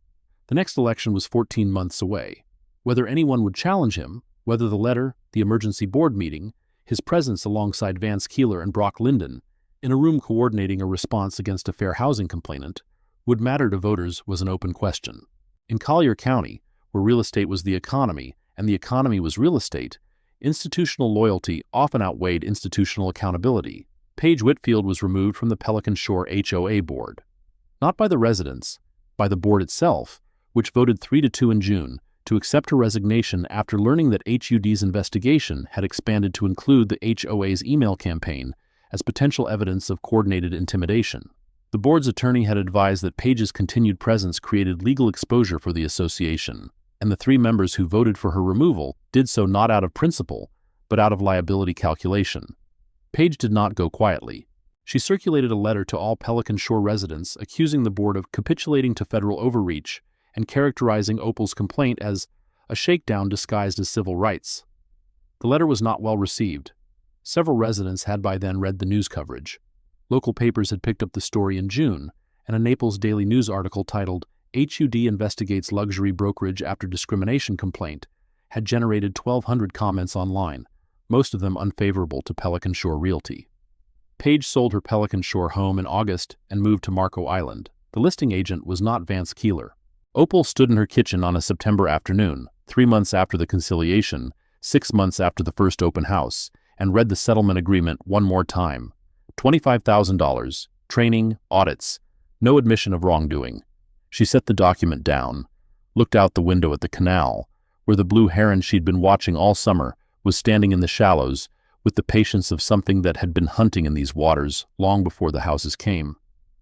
The next election was 14 months away. Whether anyone would challenge him, whether the letter, the emergency board meeting, his presence alongside Vance Keeler and Brock Linden, in a room coordinating a response against a fair housing complainant, would matter to voters was an open question. In Collier County, where real estate was the economy and the economy was real estate, institutional loyalty often outweighed institutional accountability. Paige Whitfield was removed from the Pelican Shore HOA board. Not by the residents, by the board itself, which voted 3-2 in June to accept her resignation after learning that HUD's investigation had expanded to include the HOA's email campaign as potential evidence of coordinated intimidation. The board's attorney had advised that Paige's continued presence created legal exposure for the association, and the 3 members who voted for her removal did so not out of principle, but out of liability calculation. Paige did not go quietly. She circulated a letter to all Pelican Shore residents accusing the board of capitulating to federal overreach and characterizing Opal's complaint as a shakedown disguised as civil rights. The letter was not well received. Several residents had by then read the news coverage. Local papers had picked up the story in June, and a Naples Daily News article titled HUD Investigates Luxury Brokerage After Discrimination Complaint had generated 1,200 comments online, most of them unfavorable to Pelican Shore Realty. Paige sold her Pelican Shore home in August and moved to Marco Island. The listing agent was not Vance Keeler. Opal stood in her kitchen on a September afternoon, 3 months after the conciliation, 6 months after the first open house, and read the settlement agreement one more time. $25,000, training, audits, no admission of wrongdoing. She set the document down, looked out the window at the canal, where the blue heron she'd been watching all summer was standing in the shallows with the patience of something that had been hunting in these waters long before the houses came,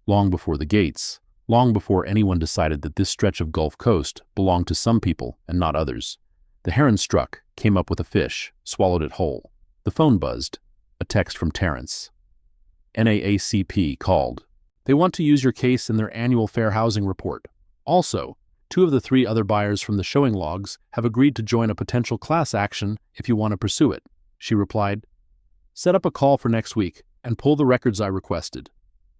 long before the gates, long before anyone decided that this stretch of Gulf Coast belonged to some people and not others. The heron struck, came up with a fish, swallowed it whole. The phone buzzed. A text from Terrence. NAACP called. They want to use your case in their annual fair housing report. Also, 2 of the 3 other buyers from the showing logs have agreed to join a potential class action if you want to pursue it. She replied, set up a call for next week and pull the records I requested.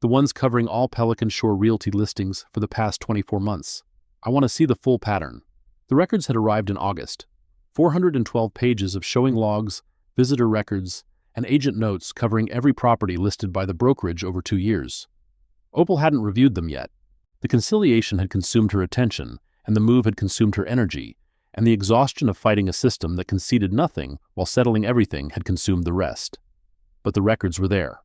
The ones covering all Pelican Shore Realty listings for the past 24 months. I want to see the full pattern. The records had arrived in August. 412 pages of showing logs, visitor records, and agent notes covering every property listed by the brokerage over 2 years. Opal hadn't reviewed them yet. The conciliation had consumed her attention, and the move had consumed her energy, and the exhaustion of fighting a system that conceded nothing while settling everything had consumed the rest. But the records were there,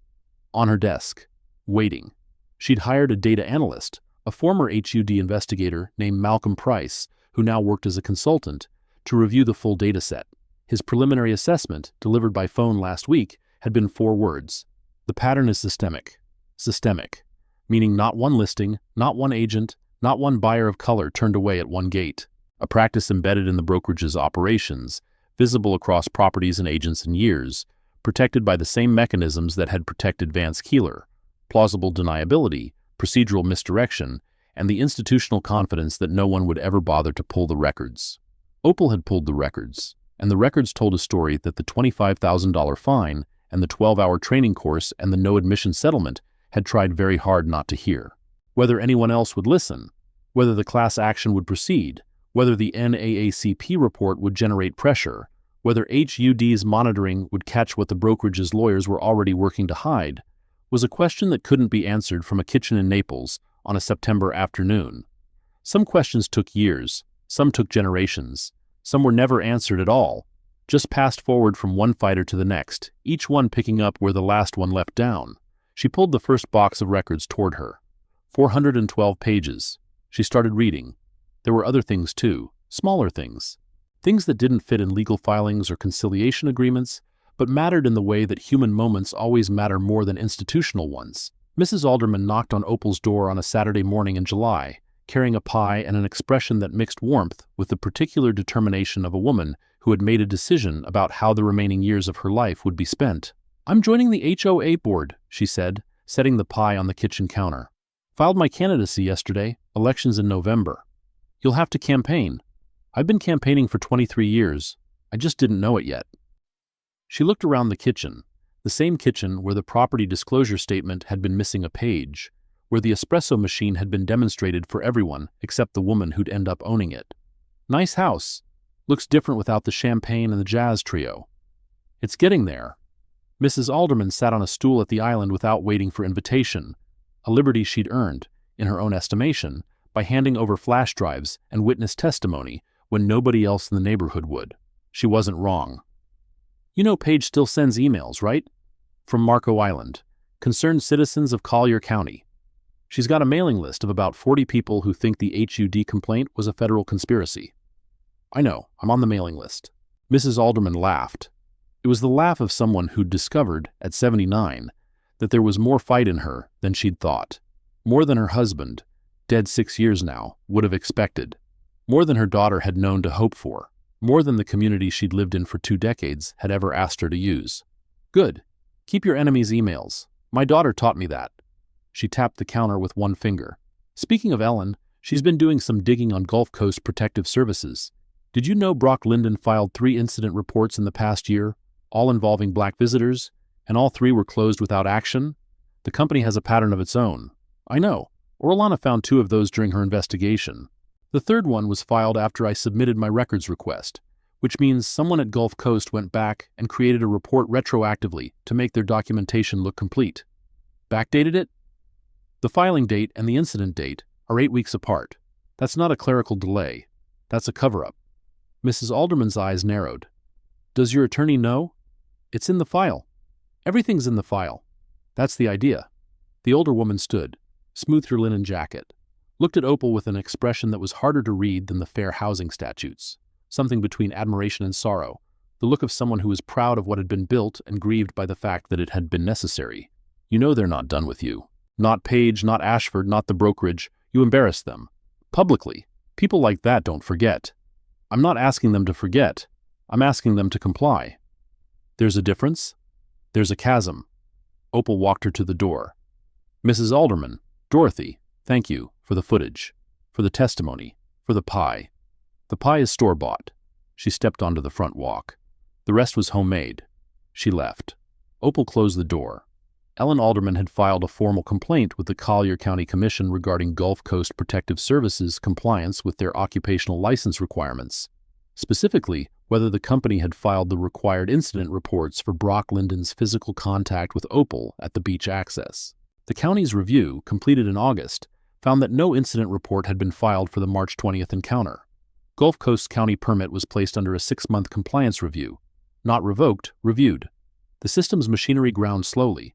on her desk, waiting. She'd hired a data analyst, a former HUD investigator named Malcolm Price, who now worked as a consultant, to review the full data set. His preliminary assessment, delivered by phone last week, had been 4 words. The pattern is systemic. Systemic, meaning not one listing, not one agent, not one buyer of color turned away at one gate. A practice embedded in the brokerage's operations, visible across properties and agents and years, protected by the same mechanisms that had protected Vance Keeler: plausible deniability, procedural misdirection, and the institutional confidence that no one would ever bother to pull the records. Opal had pulled the records, and the records told a story that the $25,000 fine and the 12-hour training course and the no-admission settlement had tried very hard not to hear. Whether anyone else would listen, whether the class action would proceed, whether the NAACP report would generate pressure, whether HUD's monitoring would catch what the brokerage's lawyers were already working to hide, was a question that couldn't be answered from a kitchen in Naples on a September afternoon. Some questions took years, some took generations, some were never answered at all, just passed forward from one fighter to the next, each one picking up where the last one left down. She pulled the first box of records toward her. 412 pages. She started reading. There were other things too, smaller things. Things that didn't fit in legal filings or conciliation agreements, but mattered in the way that human moments always matter more than institutional ones. Mrs. Alderman knocked on Opal's door on a Saturday morning in July, carrying a pie and an expression that mixed warmth with the particular determination of a woman who had made a decision about how the remaining years of her life would be spent. "I'm joining the HOA board," she said, setting the pie on the kitchen counter. "Filed my candidacy yesterday, elections in November. You'll have to campaign. I've been campaigning for 23 years. I just didn't know it yet." She looked around the kitchen, the same kitchen where the property disclosure statement had been missing a page, where the espresso machine had been demonstrated for everyone except the woman who'd end up owning it. "Nice house. Looks different without the champagne and the jazz trio." "It's getting there." Mrs. Alderman sat on a stool at the island without waiting for invitation, a liberty she'd earned, in her own estimation, by handing over flash drives and witness testimony when nobody else in the neighborhood would. She wasn't wrong. "You know Paige still sends emails, right? From Marco Island, concerned citizens of Collier County. She's got a mailing list of about 40 people who think the HUD complaint was a federal conspiracy." "I know, I'm on the mailing list." Mrs. Alderman laughed. It was the laugh of someone who'd discovered, at 79, that there was more fight in her than she'd thought. More than her husband, dead 6 years now, would have expected. More than her daughter had known to hope for. More than the community she'd lived in for 2 decades had ever asked her to use. "Good. Keep your enemies' emails. My daughter taught me that." She tapped the counter with one finger. "Speaking of Ellen, she's been doing some digging on Gulf Coast Protective Services. Did you know Brock Linden filed 3 incident reports in the past year, all involving black visitors, and all 3 were closed without action? The company has a pattern of its own." "I know. Orlana found 2 of those during her investigation. The 3rd one was filed after I submitted my records request, which means someone at Gulf Coast went back and created a report retroactively to make their documentation look complete. Backdated it? The filing date and the incident date are 8 weeks apart. That's not a clerical delay. That's a cover-up." Mrs. Alderman's eyes narrowed. "Does your attorney know?" "It's in the file. Everything's in the file. That's the idea." The older woman stood, smoothed her linen jacket, looked at Opal with an expression that was harder to read than the fair housing statutes, something between admiration and sorrow, the look of someone who was proud of what had been built and grieved by the fact that it had been necessary. "You know they're not done with you. Not Paige, not Ashford, not the brokerage. You embarrassed them. Publicly. People like that don't forget." "I'm not asking them to forget. I'm asking them to comply." "There's a difference?" "There's a chasm." Opal walked her to the door. "Mrs. Alderman, Dorothy, thank you for the footage, for the testimony, for the pie. The pie is store-bought." She stepped onto the front walk. "The rest was homemade." She left. Opal closed the door. Ellen Alderman had filed a formal complaint with the Collier County Commission regarding Gulf Coast Protective Services compliance with their occupational license requirements. Specifically, whether the company had filed the required incident reports for Brock Linden's physical contact with Opal at the beach access. The county's review, completed in August, found that no incident report had been filed for the March 20th encounter. Gulf Coast's county permit was placed under a 6-month compliance review. Not revoked, reviewed. The system's machinery ground slowly.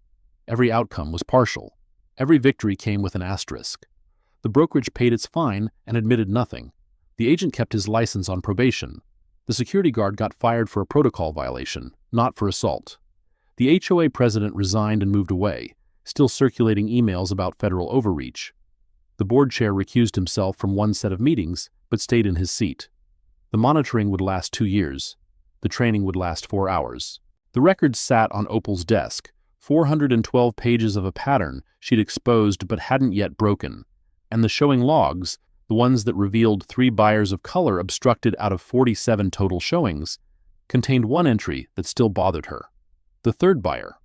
Every outcome was partial. Every victory came with an asterisk. The brokerage paid its fine and admitted nothing. The agent kept his license on probation. The security guard got fired for a protocol violation, not for assault. The HOA president resigned and moved away, still circulating emails about federal overreach. The board chair recused himself from one set of meetings, but stayed in his seat. The monitoring would last 2 years. The training would last 4 hours. The records sat on Opal's desk, 412 pages of a pattern she'd exposed but hadn't yet broken. And the showing logs, the ones that revealed 3 buyers of color obstructed out of 47 total showings, contained one entry that still bothered her. The third buyer,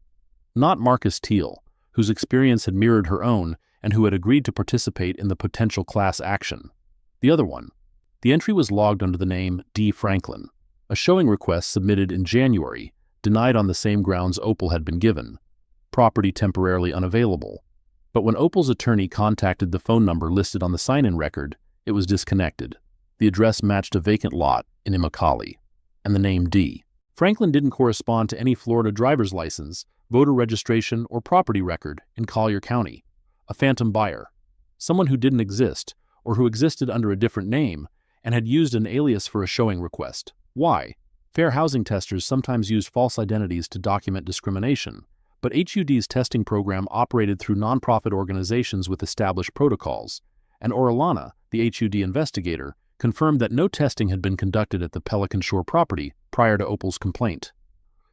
not Marcus Teal, whose experience had mirrored her own and who had agreed to participate in the potential class action. The other one. The entry was logged under the name D. Franklin, a showing request submitted in January, denied on the same grounds Opal had been given. Property temporarily unavailable. But when Opal's attorney contacted the phone number listed on the sign-in record, it was disconnected. The address matched a vacant lot in Immokalee, and the name D. Franklin didn't correspond to any Florida driver's license, voter registration, or property record in Collier County. A phantom buyer, someone who didn't exist, or who existed under a different name, and had used an alias for a showing request. Why? Fair housing testers sometimes used false identities to document discrimination, but HUD's testing program operated through nonprofit organizations with established protocols, and Orellana, the HUD investigator, confirmed that no testing had been conducted at the Pelican Shore property prior to Opal's complaint.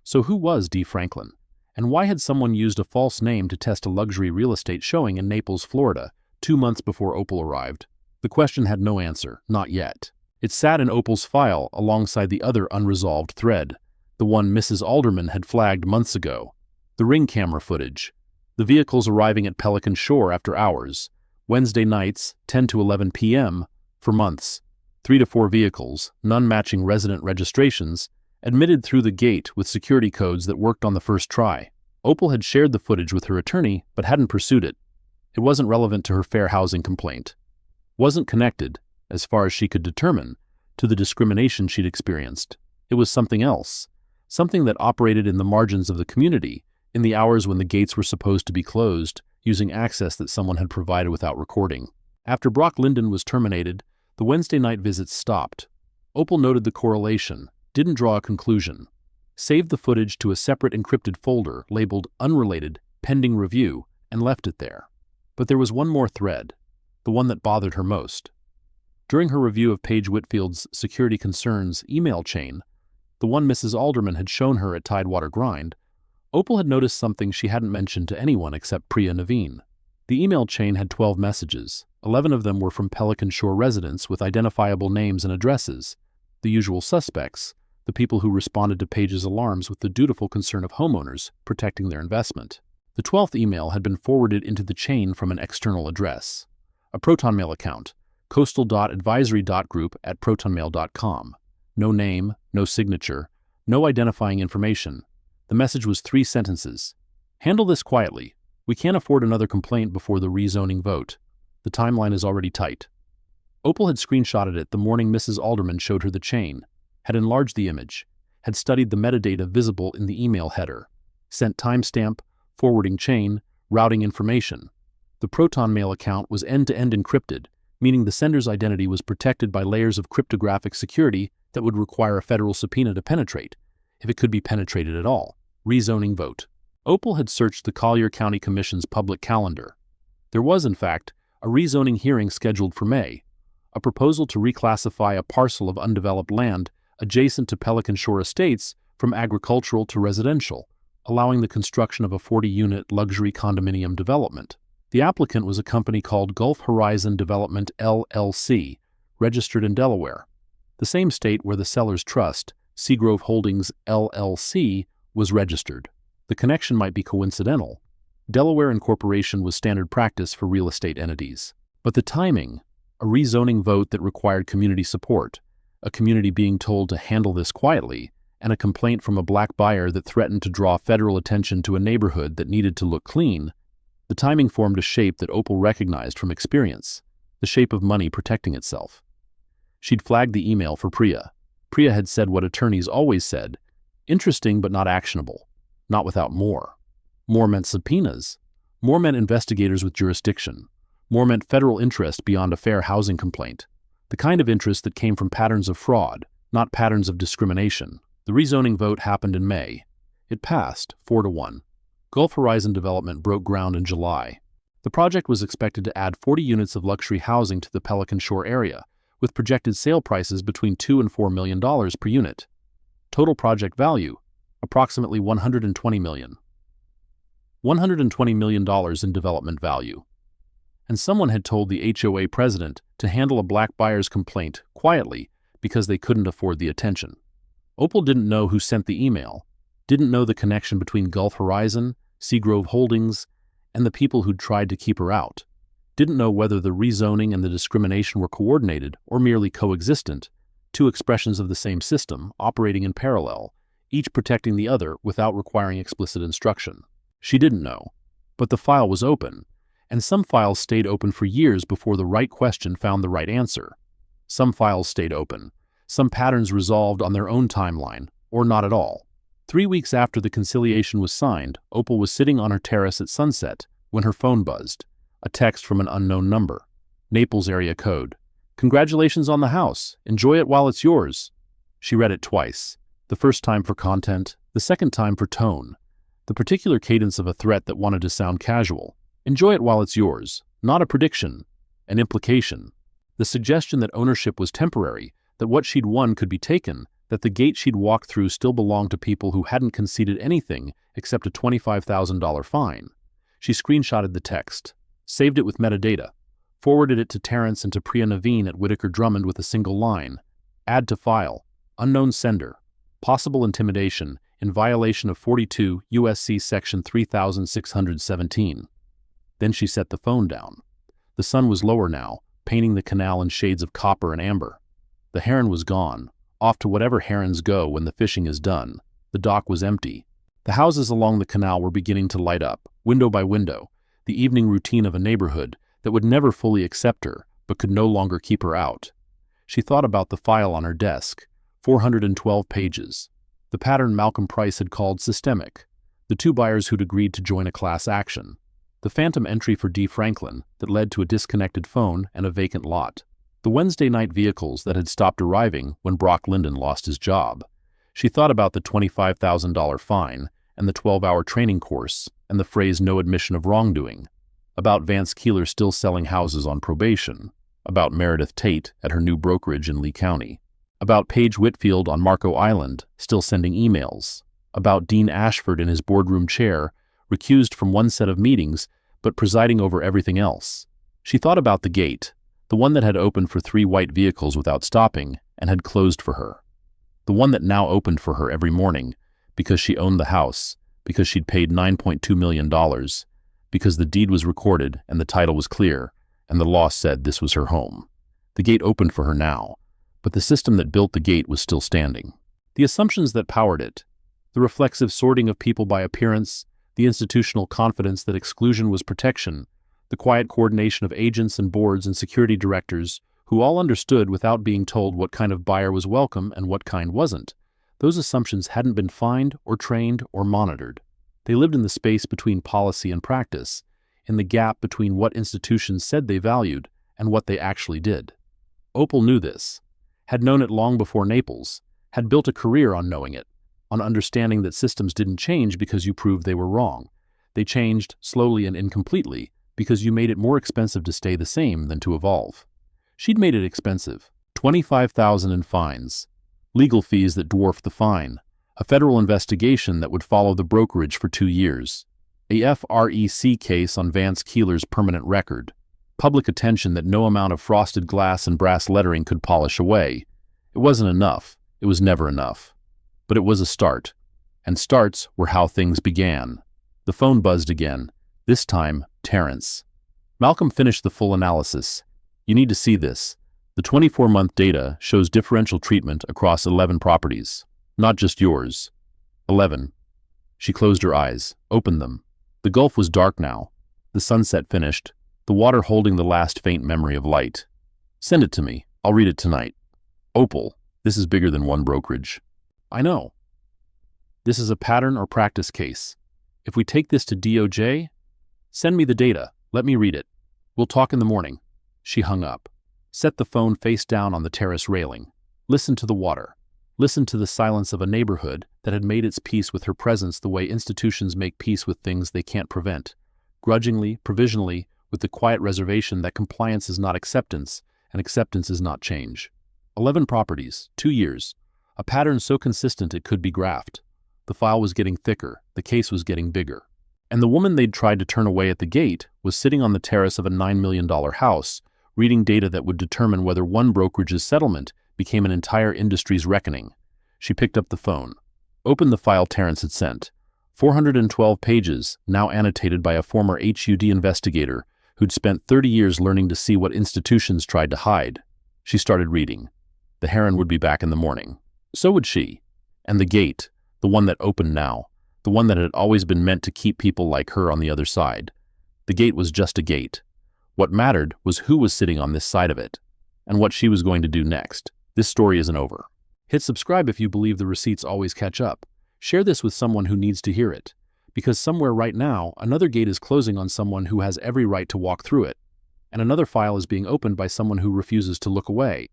So who was D. Franklin? And why had someone used a false name to test a luxury real estate showing in Naples, Florida, 2 months before Opal arrived? The question had no answer, not yet. It sat in Opal's file alongside the other unresolved thread, the one Mrs. Alderman had flagged months ago. The ring camera footage. The vehicles arriving at Pelican Shore after hours. Wednesday nights, 10 to 11 p.m., for months. 3 to 4 vehicles, none matching resident registrations, admitted through the gate with security codes that worked on the first try. Opal had shared the footage with her attorney, but hadn't pursued it. It wasn't relevant to her fair housing complaint. Wasn't connected, as far as she could determine, to the discrimination she'd experienced. It was something else, something that operated in the margins of the community, in the hours when the gates were supposed to be closed, using access that someone had provided without recording. After Brock Linden was terminated, the Wednesday night visits stopped. Opal noted the correlation, didn't draw a conclusion, saved the footage to a separate encrypted folder labeled Unrelated, Pending Review, and left it there. But there was one more thread, the one that bothered her most. During her review of Paige Whitfield's security concerns email chain, the one Mrs. Alderman had shown her at Tidewater Grind, Opal had noticed something she hadn't mentioned to anyone except Priya Naveen. The email chain had 12 messages. 11 of them were from Pelican Shore residents with identifiable names and addresses, the usual suspects, the people who responded to Paige's alarms with the dutiful concern of homeowners protecting their investment. The 12th email had been forwarded into the chain from an external address, a ProtonMail account, coastal.advisory.group@protonmail.com. No name, no signature, no identifying information. The message was 3 sentences. Handle this quietly. We can't afford another complaint before the rezoning vote. The timeline is already tight. Opal had screenshotted it the morning Mrs. Alderman showed her the chain, had enlarged the image, had studied the metadata visible in the email header, sent timestamp, forwarding chain, routing information. The ProtonMail account was end-to-end encrypted, meaning the sender's identity was protected by layers of cryptographic security that would require a federal subpoena to penetrate, if it could be penetrated at all. Rezoning vote. Opal had searched the Collier County Commission's public calendar. There was, in fact, a rezoning hearing scheduled for May, a proposal to reclassify a parcel of undeveloped land adjacent to Pelican Shore Estates from agricultural to residential, allowing the construction of a 40-unit luxury condominium development. The applicant was a company called Gulf Horizon Development LLC, registered in Delaware, the same state where the seller's trust, Seagrove Holdings LLC, was registered. The connection might be coincidental. Delaware incorporation was standard practice for real estate entities. But the timing, a rezoning vote that required community support, a community being told to handle this quietly, and a complaint from a black buyer that threatened to draw federal attention to a neighborhood that needed to look clean, the timing formed a shape that Opal recognized from experience, the shape of money protecting itself. She'd flagged the email for Priya. Priya had said what attorneys always said, interesting but not actionable. Not without more. More meant subpoenas. More meant investigators with jurisdiction. More meant federal interest beyond a fair housing complaint. The kind of interest that came from patterns of fraud, not patterns of discrimination. The rezoning vote happened in May. It passed, 4-1. Gulf Horizon Development broke ground in July. The project was expected to add 40 units of luxury housing to the Pelican Shore area, with projected sale prices between $2 and $4 million per unit. Total project value, approximately $120 million. $120 million in development value. and someone had told the HOA president to handle a black buyer's complaint quietly because they couldn't afford the attention. Opal didn't know who sent the email, didn't know the connection between Gulf Horizon, Seagrove Holdings, and the people who'd tried to keep her out, didn't know whether the rezoning and the discrimination were coordinated or merely coexistent, two expressions of the same system operating in parallel, each protecting the other without requiring explicit instruction. She didn't know, but the file was open, and some files stayed open for years before the right question found the right answer. Some files stayed open, some patterns resolved on their own timeline, or not at all. 3 weeks after the conciliation was signed, Opal was sitting on her terrace at sunset when her phone buzzed. A text from an unknown number. Naples area code. "Congratulations on the house. Enjoy it while it's yours." She read it twice. The first time for content, the second time for tone. The particular cadence of a threat that wanted to sound casual. Enjoy it while it's yours. Not a prediction. An implication. The suggestion that ownership was temporary, that what she'd won could be taken, that the gate she'd walked through still belonged to people who hadn't conceded anything except a $25,000 fine. She screenshotted the text, saved it with metadata, forwarded it to Terrence and to Priya Naveen at Whitaker Drummond with a single line. Add to file. Unknown sender. Possible intimidation in violation of 42 U.S.C. Section 3617. Then she set the phone down. The sun was lower now, painting the canal in shades of copper and amber. The heron was gone, off to whatever herons go when the fishing is done. The dock was empty. The houses along the canal were beginning to light up, window by window, the evening routine of a neighborhood that would never fully accept her but could no longer keep her out. She thought about the file on her desk, 412 pages. The pattern Malcolm Price had called systemic. The two buyers who'd agreed to join a class action. The phantom entry for D. Franklin that led to a disconnected phone and a vacant lot. The Wednesday night vehicles that had stopped arriving when Brock Linden lost his job. She thought about the $25,000 fine and the 12-hour training course and the phrase "no admission of wrongdoing," about Vance Keeler still selling houses on probation, about Meredith Tate at her new brokerage in Lee County, about Paige Whitfield on Marco Island still sending emails, about Dean Ashford in his boardroom chair, recused from one set of meetings but presiding over everything else. She thought about the gate, the one that had opened for 3 white vehicles without stopping and had closed for her, the one that now opened for her every morning because she owned the house, because she'd paid $9.2 million, because the deed was recorded and the title was clear, and the law said this was her home. The gate opened for her now, but the system that built the gate was still standing. The assumptions that powered it, the reflexive sorting of people by appearance, the institutional confidence that exclusion was protection, the quiet coordination of agents and boards and security directors who all understood without being told what kind of buyer was welcome and what kind wasn't. Those assumptions hadn't been fined or trained or monitored. They lived in the space between policy and practice, in the gap between what institutions said they valued and what they actually did. Opal knew this, had known it long before Naples, had built a career on knowing it, on understanding that systems didn't change because you proved they were wrong. They changed, slowly and incompletely, because you made it more expensive to stay the same than to evolve. She'd made it expensive. $25,000 in fines. Legal fees that dwarfed the fine. A federal investigation that would follow the brokerage for 2 years. A FREC case on Vance Keeler's permanent record. Public attention that no amount of frosted glass and brass lettering could polish away. It wasn't enough. It was never enough. But it was a start. And starts were how things began. The phone buzzed again. This time, Terrence. Malcolm finished the full analysis. You need to see this. The 24-month data shows differential treatment across 11 properties. Not just yours. 11. She closed her eyes, opened them. The gulf was dark now. The sunset finished, the water holding the last faint memory of light. Send it to me. I'll read it tonight. Opal, this is bigger than one brokerage. I know. This is a pattern or practice case. If we take this to DOJ, send me the data. Let me read it. We'll talk in the morning. She hung up. Set the phone face down on the terrace railing. Listen to the water. Listen to the silence of a neighborhood that had made its peace with her presence the way institutions make peace with things they can't prevent. Grudgingly, provisionally, with the quiet reservation that compliance is not acceptance, and acceptance is not change. 11 properties, 2 years. A pattern so consistent it could be graphed. The file was getting thicker. The case was getting bigger. And the woman they'd tried to turn away at the gate was sitting on the terrace of a $9 million house, reading data that would determine whether one brokerage's settlement became an entire industry's reckoning. She picked up the phone, opened the file Terrence had sent. 412 pages, now annotated by a former HUD investigator who'd spent 30 years learning to see what institutions tried to hide. She started reading. The heron would be back in the morning. So would she. And the gate, the one that opened now, the one that had always been meant to keep people like her on the other side. The gate was just a gate. What mattered was who was sitting on this side of it, and what she was going to do next. This story isn't over. Hit subscribe if you believe the receipts always catch up. Share this with someone who needs to hear it, because somewhere right now, another gate is closing on someone who has every right to walk through it, and another file is being opened by someone who refuses to look away.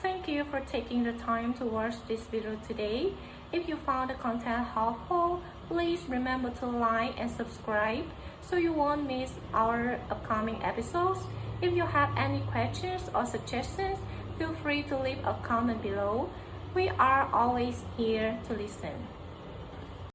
Thank you for taking the time to watch this video today. If you found the content helpful, please remember to like and subscribe so you won't miss our upcoming episodes. If you have any questions or suggestions, feel free to leave a comment below. We are always here to listen.